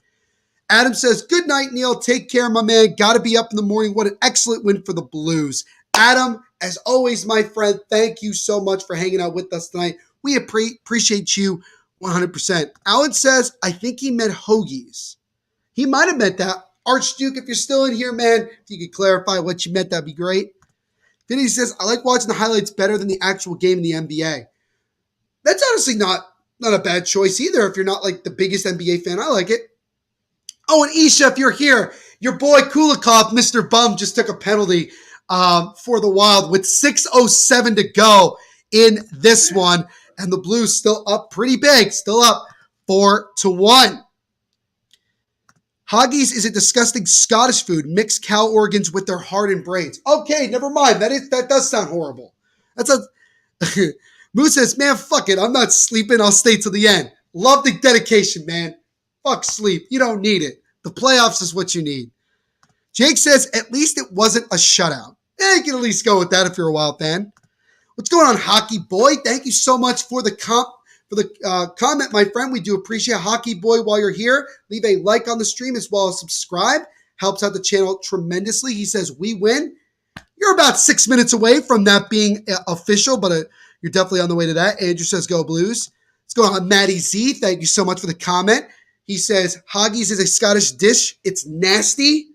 Adam says, good night, Neil. Take care, my man. Got to be up in the morning. What an excellent win for the Blues. Adam, as always, my friend, thank you so much for hanging out with us tonight. We appreciate you 100%. Alan says, I think he meant hoagies. He might have meant that. Archduke, if you're still in here, man, if you could clarify what you meant, that'd be great. Vinny says, I like watching the highlights better than the actual game in the NBA. That's honestly not a bad choice either if you're not the biggest NBA fan. I like it. Oh, and Isha, if you're here, your boy Kulikov, Mr. Bum, just took a penalty for the Wild with 6:07 to go in this one. And the Blues still up pretty big, still up 4-1. Hoggies is a disgusting Scottish food. Mix cow organs with their heart and brains. Okay, never mind. That does sound horrible. Moose says, man, fuck it. I'm not sleeping. I'll stay till the end. Love the dedication, man. Fuck sleep. You don't need it. The playoffs is what you need. Jake says, at least it wasn't a shutout. You can at least go with that if you're a Wild fan. What's going on, Hockey Boy? Thank you so much for the comment, my friend. We do appreciate Hockey Boy. While you're here, leave a like on the stream as well as subscribe. Helps out the channel tremendously. He says, we win. You're about 6 minutes away from that being official, but you're definitely on the way to that. Andrew says, go Blues. Let's go on, Matty Z. Thank you so much for the comment. He says, Hoggies is a Scottish dish. It's nasty.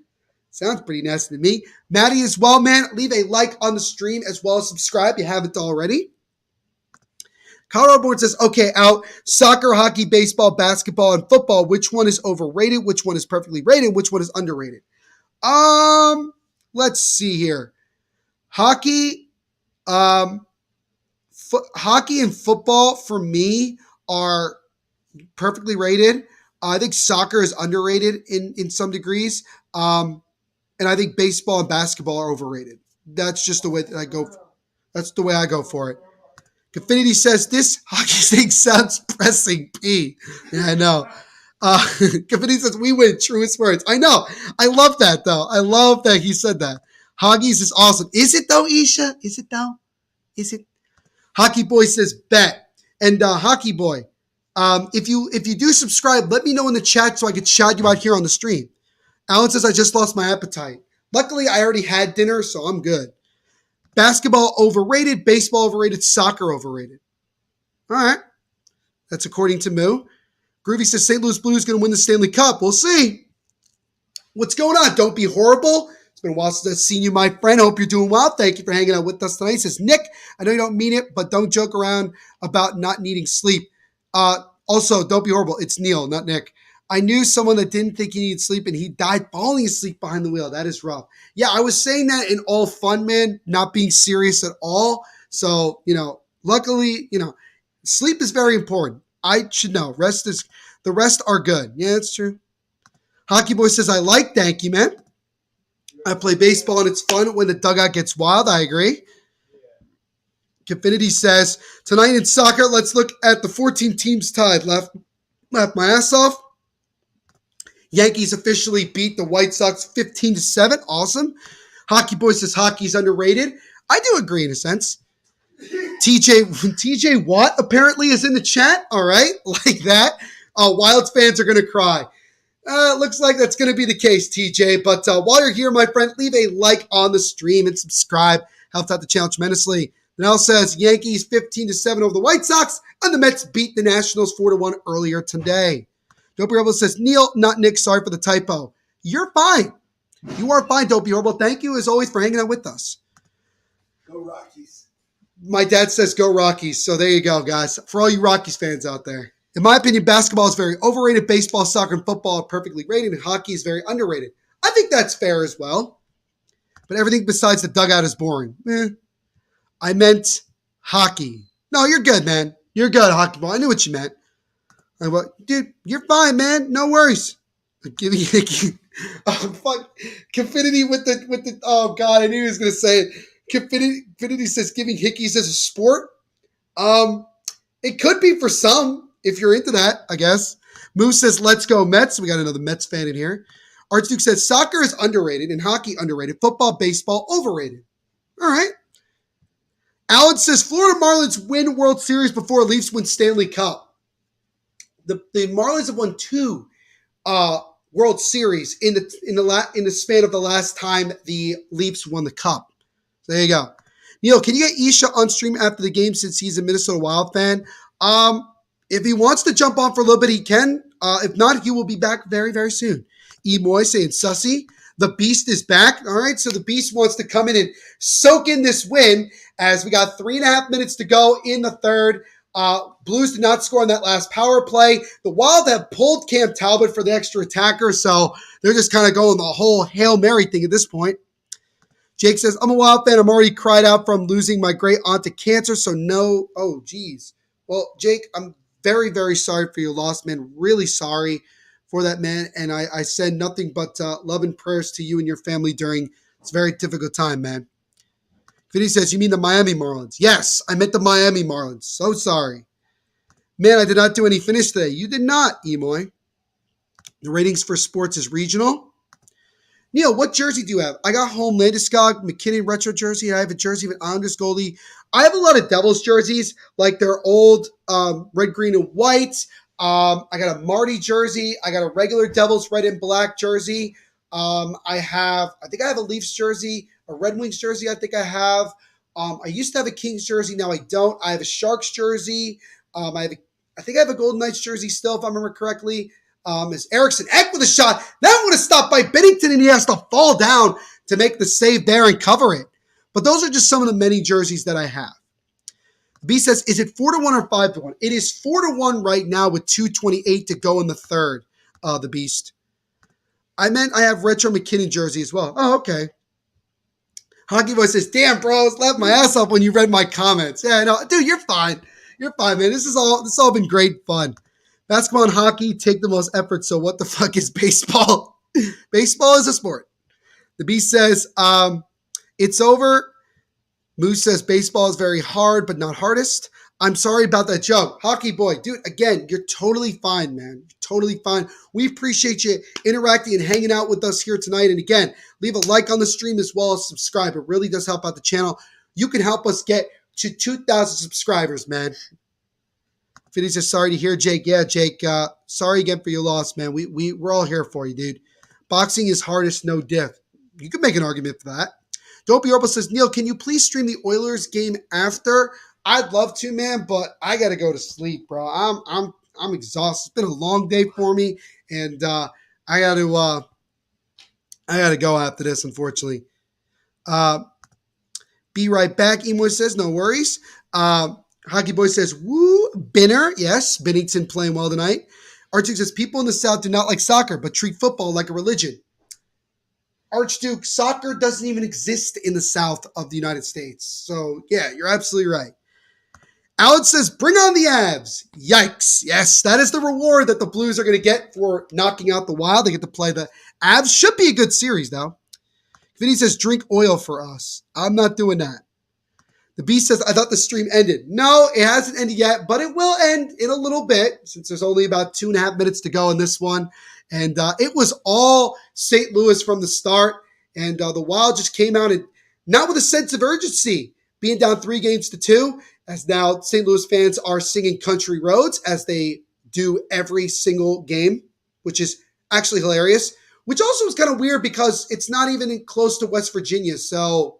Sounds pretty nasty to me. Matty as well, man. Leave a like on the stream as well as subscribe if you haven't already. Colorado Board says, okay, out. Soccer, hockey, baseball, basketball, and football. Which one is overrated? Which one is perfectly rated? Which one is underrated? Let's see here. Hockey, hockey and football for me are perfectly rated. I think soccer is underrated in some degrees. And I think baseball and basketball are overrated. That's just the way that I go. That's the way I go for it. Confinity says, this hockey thing sounds pressing, P. Yeah, I know. Confinity says, we win. Truest words. I know. I love that, though. I love that he said that. Hoggies is awesome. Is it, though, Isha? Is it, though? Is it? Hockey Boy says, bet. And Hockey Boy, if you do subscribe, let me know in the chat so I can shout you out here on the stream. Alan says, I just lost my appetite. Luckily, I already had dinner, so I'm good. Basketball overrated, baseball overrated, soccer overrated. All right. That's according to Moo. Groovy says St. Louis Blues going to win the Stanley Cup. We'll see. What's going on? Don't be horrible. It's been a while since I've seen you, my friend. I hope you're doing well. Thank you for hanging out with us tonight. He says, Nick, I know you don't mean it, but don't joke around about not needing sleep. Also, don't be horrible. It's Neil, not Nick. I knew someone that didn't think he needed sleep, and he died falling asleep behind the wheel. That is rough. Yeah, I was saying that in all fun, man, not being serious at all. So, Luckily, sleep is very important. I should know. The rest are good. Yeah, that's true. Hockey Boy says, I like thank you, man. I play baseball and it's fun when the dugout gets wild. I agree. Confinity says, tonight in soccer, let's look at the 14 teams tied. Left my ass off. Yankees officially beat the White Sox 15-7. Awesome. Hockey Boy says hockey's underrated. I do agree in a sense. TJ Watt apparently is in the chat. All right, like that. Wilds fans are going to cry. Looks like that's going to be the case, TJ. But while you're here, my friend, leave a like on the stream and subscribe. Helps out the channel tremendously. Nell says Yankees 15-7 over the White Sox, and the Mets beat the Nationals 4-1 earlier today. Dopey Rebel says, Neil, not Nick, sorry for the typo. You're fine. You are fine, Dopey Rebel. Thank you, as always, for hanging out with us. Go Rockies. My dad says go Rockies, so there you go, guys. For all you Rockies fans out there. In my opinion, basketball is very overrated. Baseball, soccer, and football are perfectly rated, and hockey is very underrated. I think that's fair as well. But everything besides the dugout is boring. I meant hockey. No, you're good, man. You're good, hockey ball. I knew what you meant. Dude, you're fine, man. No worries. Giving Hickey. Oh, fuck. Confinity with the. Oh, God. I knew he was going to say it. Confinity says giving hickeys as a sport. It could be for some, if you're into that, I guess. Moose says, let's go Mets. We got another Mets fan in here. Archduke says, soccer is underrated and hockey underrated. Football, baseball, overrated. All right. Alan says, Florida Marlins win World Series before Leafs win Stanley Cup. The Marlins have won 2 World Series in the span of the last time the Leafs won the Cup. So there you go. Neil, can you get Isha on stream after the game since he's a Minnesota Wild fan? If he wants to jump on for a little bit, he can. If not, he will be back very, very soon. Moy saying, Sussy, the Beast is back. All right, so the Beast wants to come in and soak in this win as we got 3.5 minutes to go in the third. Blues did not score on that last power play. The Wild have pulled Cam Talbot for the extra attacker, so they're just kind of going the whole Hail Mary thing at this point. Jake says, I'm a Wild fan. I'm already cried out from losing my great aunt to cancer, so no. Oh, geez. Well, Jake, I'm very, very sorry for your loss, man. Really sorry for that, man. And I send nothing but love and prayers to you and your family during this very difficult time, man. Vinny says, you mean the Miami Marlins? Yes, I meant the Miami Marlins. So sorry. Man, I did not do any finish today. You did not, Emoy. The ratings for sports is regional. Neil, what jersey do you have? I got home Landeskog McKinnon retro jersey. I have a jersey of an Islanders goalie. I have a lot of Devils jerseys, like their old red, green, and white. I got a Marty jersey. I got a regular Devils red and black jersey. I think I have a Leafs jersey, a Red Wings jersey. I think I have. I used to have a Kings jersey. Now I don't. I have a Sharks jersey. I think I have a Golden Knights jersey still, if I remember correctly. Is Erickson Eck with a shot. That would have stopped by Binnington, and he has to fall down to make the save there and cover it. But those are just some of the many jerseys that I have. B says, is it 4-1 or 5-1? It is 4-1 right now with 2:28 to go in the third, the Beast. I meant I have retro McKinnon jersey as well. Oh, okay. Hockey Boy says, damn, bro, I laughed my ass off when you read my comments. Yeah, no, dude, you're fine. You're fine, man. This has all been great fun. Basketball and hockey take the most effort, so what the fuck is baseball? Baseball is a sport. The Beast says, it's over. Moose says, baseball is very hard, but not hardest. I'm sorry about that joke. Hockey Boy, dude, again, you're totally fine, man. You're totally fine. We appreciate you interacting and hanging out with us here tonight. And again, leave a like on the stream as well as subscribe. It really does help out the channel. You can help us get to 2,000 subscribers, man. Fiddy says, sorry to hear, Jake. Yeah, Jake, sorry again for your loss, man. We're all here for you, dude. Boxing is hardest, no diff. You could make an argument for that. Dopey Orbital says, Neil, can you please stream the Oilers game after? I'd love to, man, but I got to go to sleep, bro. I'm exhausted. It's been a long day for me, and I got to go after this, unfortunately. Be right back. Emoy says, no worries. Hockey Boy says, woo, Binner. Yes, Binnington playing well tonight. Archduke says, people in the South do not like soccer, but treat football like a religion. Archduke, soccer doesn't even exist in the South of the United States. So, yeah, you're absolutely right. Alex says, bring on the Avs. Yikes. Yes, that is the reward that the Blues are going to get for knocking out the Wild. They get to play the Avs. Should be a good series, though. Vinny says, drink oil for us. I'm not doing that. The Beast says, I thought the stream ended. No, it hasn't ended yet, but it will end in a little bit since there's only about 2.5 minutes to go in this one. And it was all St. Louis from the start. And the Wild just came out and not with a sense of urgency, being down 3-2, as now St. Louis fans are singing Country Roads as they do every single game, which is actually hilarious, which also is kind of weird because it's not even close to West Virginia. So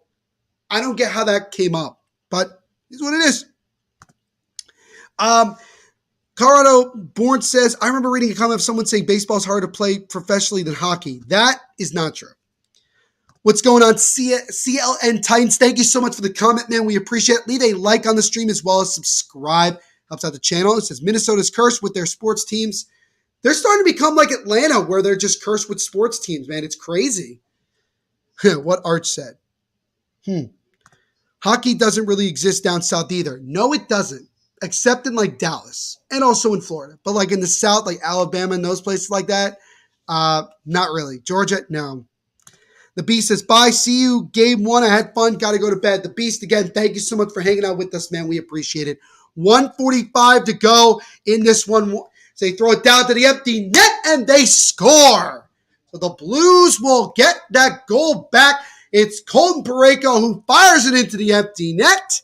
I don't get how that came up, but it's what it is. Colorado Born says, I remember reading a comment of someone saying baseball is harder to play professionally than hockey. That is not true. What's going on, CLN Titans? Thank you so much for the comment, man. We appreciate it. Leave a like on the stream as well as subscribe. Helps out the channel. It says Minnesota's cursed with their sports teams. They're starting to become like Atlanta, where they're just cursed with sports teams, man. It's crazy. What Arch said. Hockey doesn't really exist down south either. No, it doesn't. Except in like Dallas and also in Florida. But like in the South, like Alabama and those places like that, not really. Georgia, no. The Beast says, bye, see you. Game 1, I had fun. Got to go to bed. The Beast, again, thank you so much for hanging out with us, man. We appreciate it. 1:45 to go in this one. So they throw it down to the empty net, and they score. So the Blues will get that goal back. It's Colton Parayko who fires it into the empty net.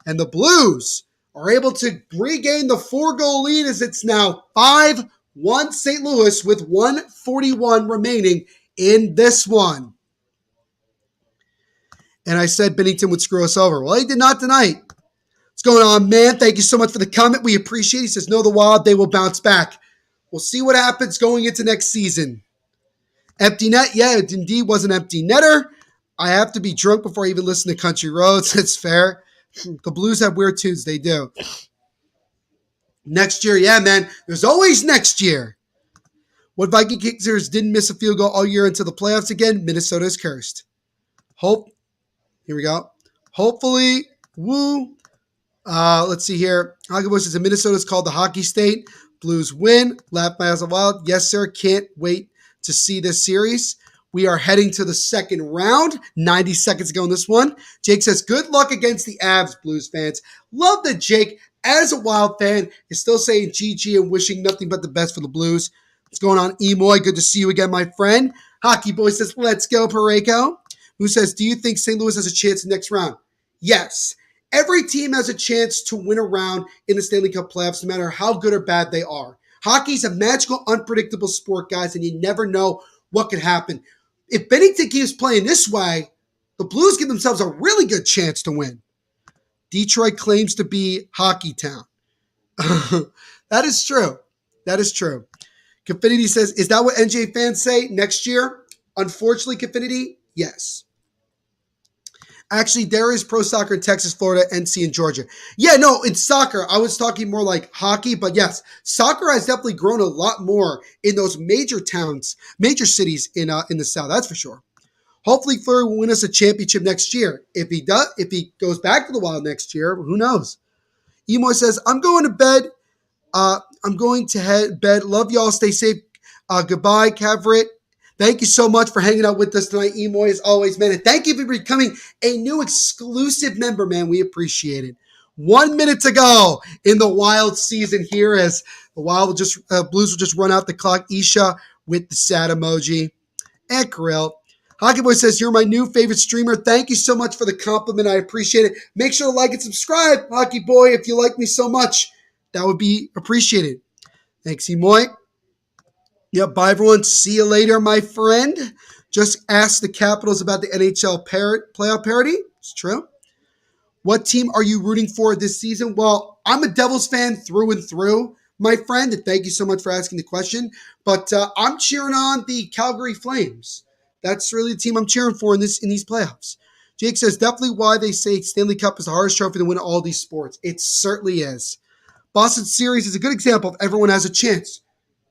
And the Blues are able to regain the 4-goal lead as it's now 5-1 St. Louis with 1:41 remaining in this one. And I said Bennington would screw us over. Well, he did not tonight. What's going on, man? Thank you so much for the comment. We appreciate it. He says, no, the Wild, they will bounce back. We'll see what happens going into next season. Empty net? Yeah, it indeed was an empty netter. I have to be drunk before I even listen to Country Roads. That's fair. The Blues have weird tunes. They do. Next year, yeah, man. There's always next year. What Viking kickers didn't miss a field goal all year into the playoffs again? Minnesota is cursed. Here we go. Hopefully, woo. Let's see here. Hockey Boy says Minnesota's called the hockey state. Blues win. Laugh my ass off wild. Yes, sir. Can't wait to see this series. We are heading to the second round. 90 seconds ago in this one. Jake says, good luck against the Avs, Blues fans. Love that Jake, as a Wild fan, is still saying GG and wishing nothing but the best for the Blues. What's going on, Emoy? Good to see you again, my friend. Hockey Boy says, let's go, Parayko. Who says, do you think St. Louis has a chance in the next round? Yes. Every team has a chance to win a round in the Stanley Cup playoffs, no matter how good or bad they are. Hockey's a magical, unpredictable sport, guys, and you never know what could happen. If Bennington keeps playing this way, the Blues give themselves a really good chance to win. Detroit claims to be hockey town. That is true. That is true. Confinity says, is that what NJ fans say next year? Unfortunately, Confinity, yes. Actually, there is pro soccer in Texas, Florida, NC, and Georgia. Yeah, no, in soccer, I was talking more like hockey, but yes, soccer has definitely grown a lot more in those major towns, major cities in the South. That's for sure. Hopefully, Fleury will win us a championship next year. If he does, if he goes back to the Wild next year, who knows? Emoy says, I'm going to bed. I'm going to head bed. Love y'all. Stay safe. Goodbye, Cavrit. Thank you so much for hanging out with us tonight, Emoy, as always, man. And thank you for becoming a new exclusive member, man. We appreciate it. 1 minute to go in the Wild season here as the Wild will Blues will just run out the clock. Isha with the sad emoji. And Kirill. Hockey Boy says, you're my new favorite streamer. Thank you so much for the compliment. I appreciate it. Make sure to like and subscribe, Hockey Boy, if you like me so much. That would be appreciated. Thanks, Emoy. Yep, bye everyone. See you later, my friend. Just ask the Capitals about the NHL playoff parity. It's true. What team are you rooting for this season? Well, I'm a Devils fan through and through, my friend. And thank you so much for asking the question. But I'm cheering on the Calgary Flames. That's really the team I'm cheering for in these playoffs. Jake says, definitely why they say Stanley Cup is the hardest trophy to win all these sports. It certainly is. Boston series is a good example of everyone has a chance.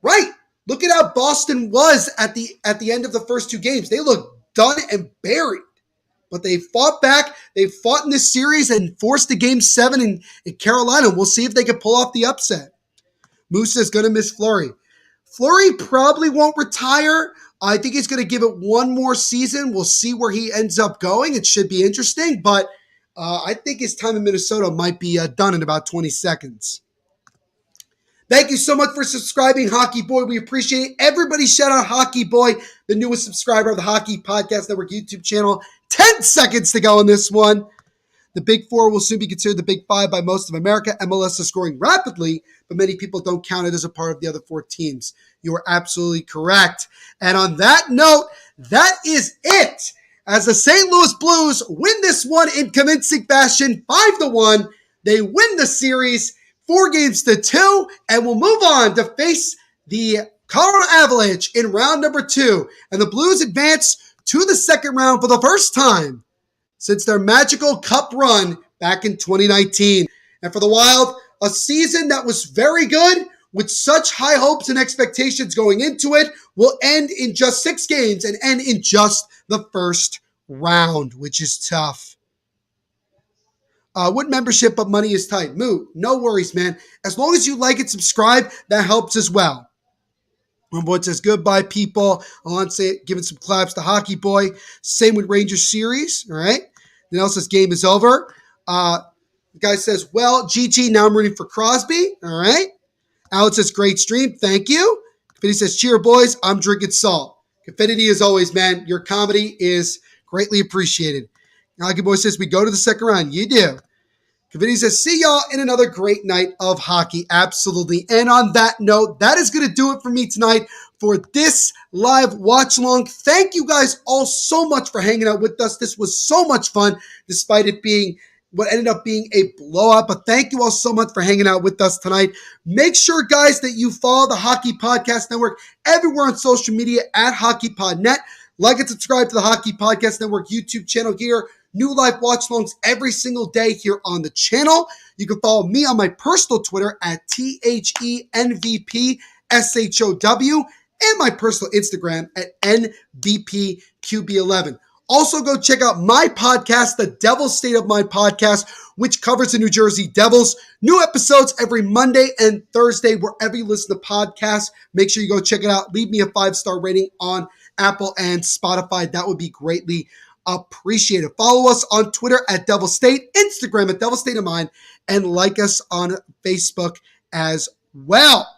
Right. Look at how Boston was at the end of the first two games. They looked done and buried. But they fought back. They fought in this series and forced a Game 7 in Carolina. We'll see if they can pull off the upset. Moose is going to miss Fleury. Fleury probably won't retire. I think he's going to give it one more season. We'll see where he ends up going. It should be interesting, but I think his time in Minnesota might be done in about 20 seconds. Thank you so much for subscribing, Hockey Boy. We appreciate it. Everybody shout out Hockey Boy, the newest subscriber of the Hockey Podcast Network YouTube channel. 10 seconds to go on this one. The Big Four will soon be considered the Big Five by most of America. MLS is scoring rapidly, but many people don't count it as a part of the other 4 teams. You are absolutely correct. And on that note, that is it. As the St. Louis Blues win this one in convincing fashion, 5-1, they win the series 4-2, and will move on to face the Colorado Avalanche in round number 2. And the Blues advance to the second round for the first time since their magical cup run back in 2019. And for the Wild, a season that was very good with such high hopes and expectations going into it will end in just 6 games and end in just the first round, which is tough. With membership, but money is tight. Moo, no worries, man. As long as you like and subscribe, that helps as well. Homeboy says, goodbye, people. Alon say, giving some claps to Hockey Boy. Same with Rangers series, all right? Then else says, game is over. The guy says, well, GG, now I'm rooting for Crosby, all right? Alex says, great stream, thank you. Confetti says, cheer, boys, I'm drinking salt. Confetti, as always, man, your comedy is greatly appreciated. Hockey Boy says, we go to the second round. You do. Confetti says, see y'all in another great night of hockey. Absolutely. And on that note, that is going to do it for me tonight for this live watch along. Thank you guys all so much for hanging out with us. This was so much fun, despite it being what ended up being a blowout. But thank you all so much for hanging out with us tonight. Make sure, guys, that you follow the Hockey Podcast Network everywhere on social media at HockeyPodNet. Like and subscribe to the Hockey Podcast Network YouTube channel here. New live watch-alongs every single day here on the channel. You can follow me on my personal Twitter at THENVPSHOW and my personal Instagram at NVPQB11. Also, go check out my podcast, The Devil's State of Mind Podcast, which covers the New Jersey Devils. New episodes every Monday and Thursday, wherever you listen to podcasts. Make sure you go check it out. Leave me a 5-star rating on Apple and Spotify. That would be greatly appreciated. Follow us on Twitter at Devil State, Instagram at Devil State of Mind, and like us on Facebook as well.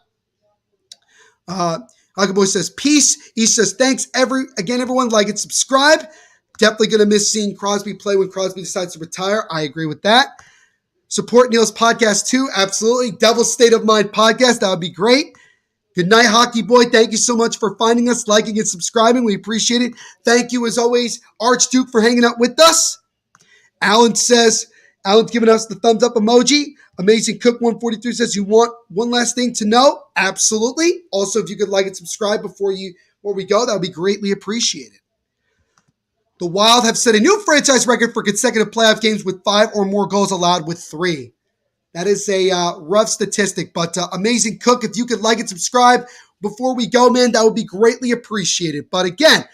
Hockey Boy says, peace. He says, thanks everyone. Like and subscribe. Definitely going to miss seeing Crosby play when Crosby decides to retire. I agree with that. Support Neil's podcast too. Absolutely. Devil's State of Mind podcast. That would be great. Good night, Hockey Boy. Thank you so much for finding us, liking, and subscribing. We appreciate it. Thank you, as always, Archduke, for hanging out with us. Alan's giving us the thumbs up emoji. Amazing Cook 143 says, you want one last thing to know? Absolutely. Also, if you could like and subscribe before we go, that would be greatly appreciated. The Wild have set a new franchise record for consecutive playoff games with 5 or more goals allowed with 3. That is a rough statistic, but Amazing Cook, if you could like and subscribe before we go, man, that would be greatly appreciated. But again,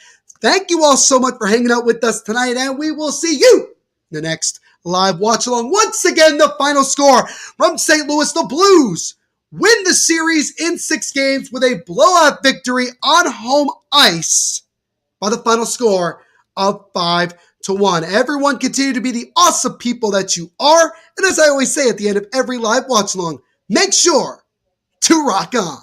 thank you all so much for hanging out with us tonight, and we will see you in the next live watch along. Once again, the final score from St. Louis, the Blues win the series in 6 games with a blowout victory on home ice by the final score of 5-1. Everyone continue to be the awesome people that you are. And as I always say at the end of every live watch along, make sure to rock on.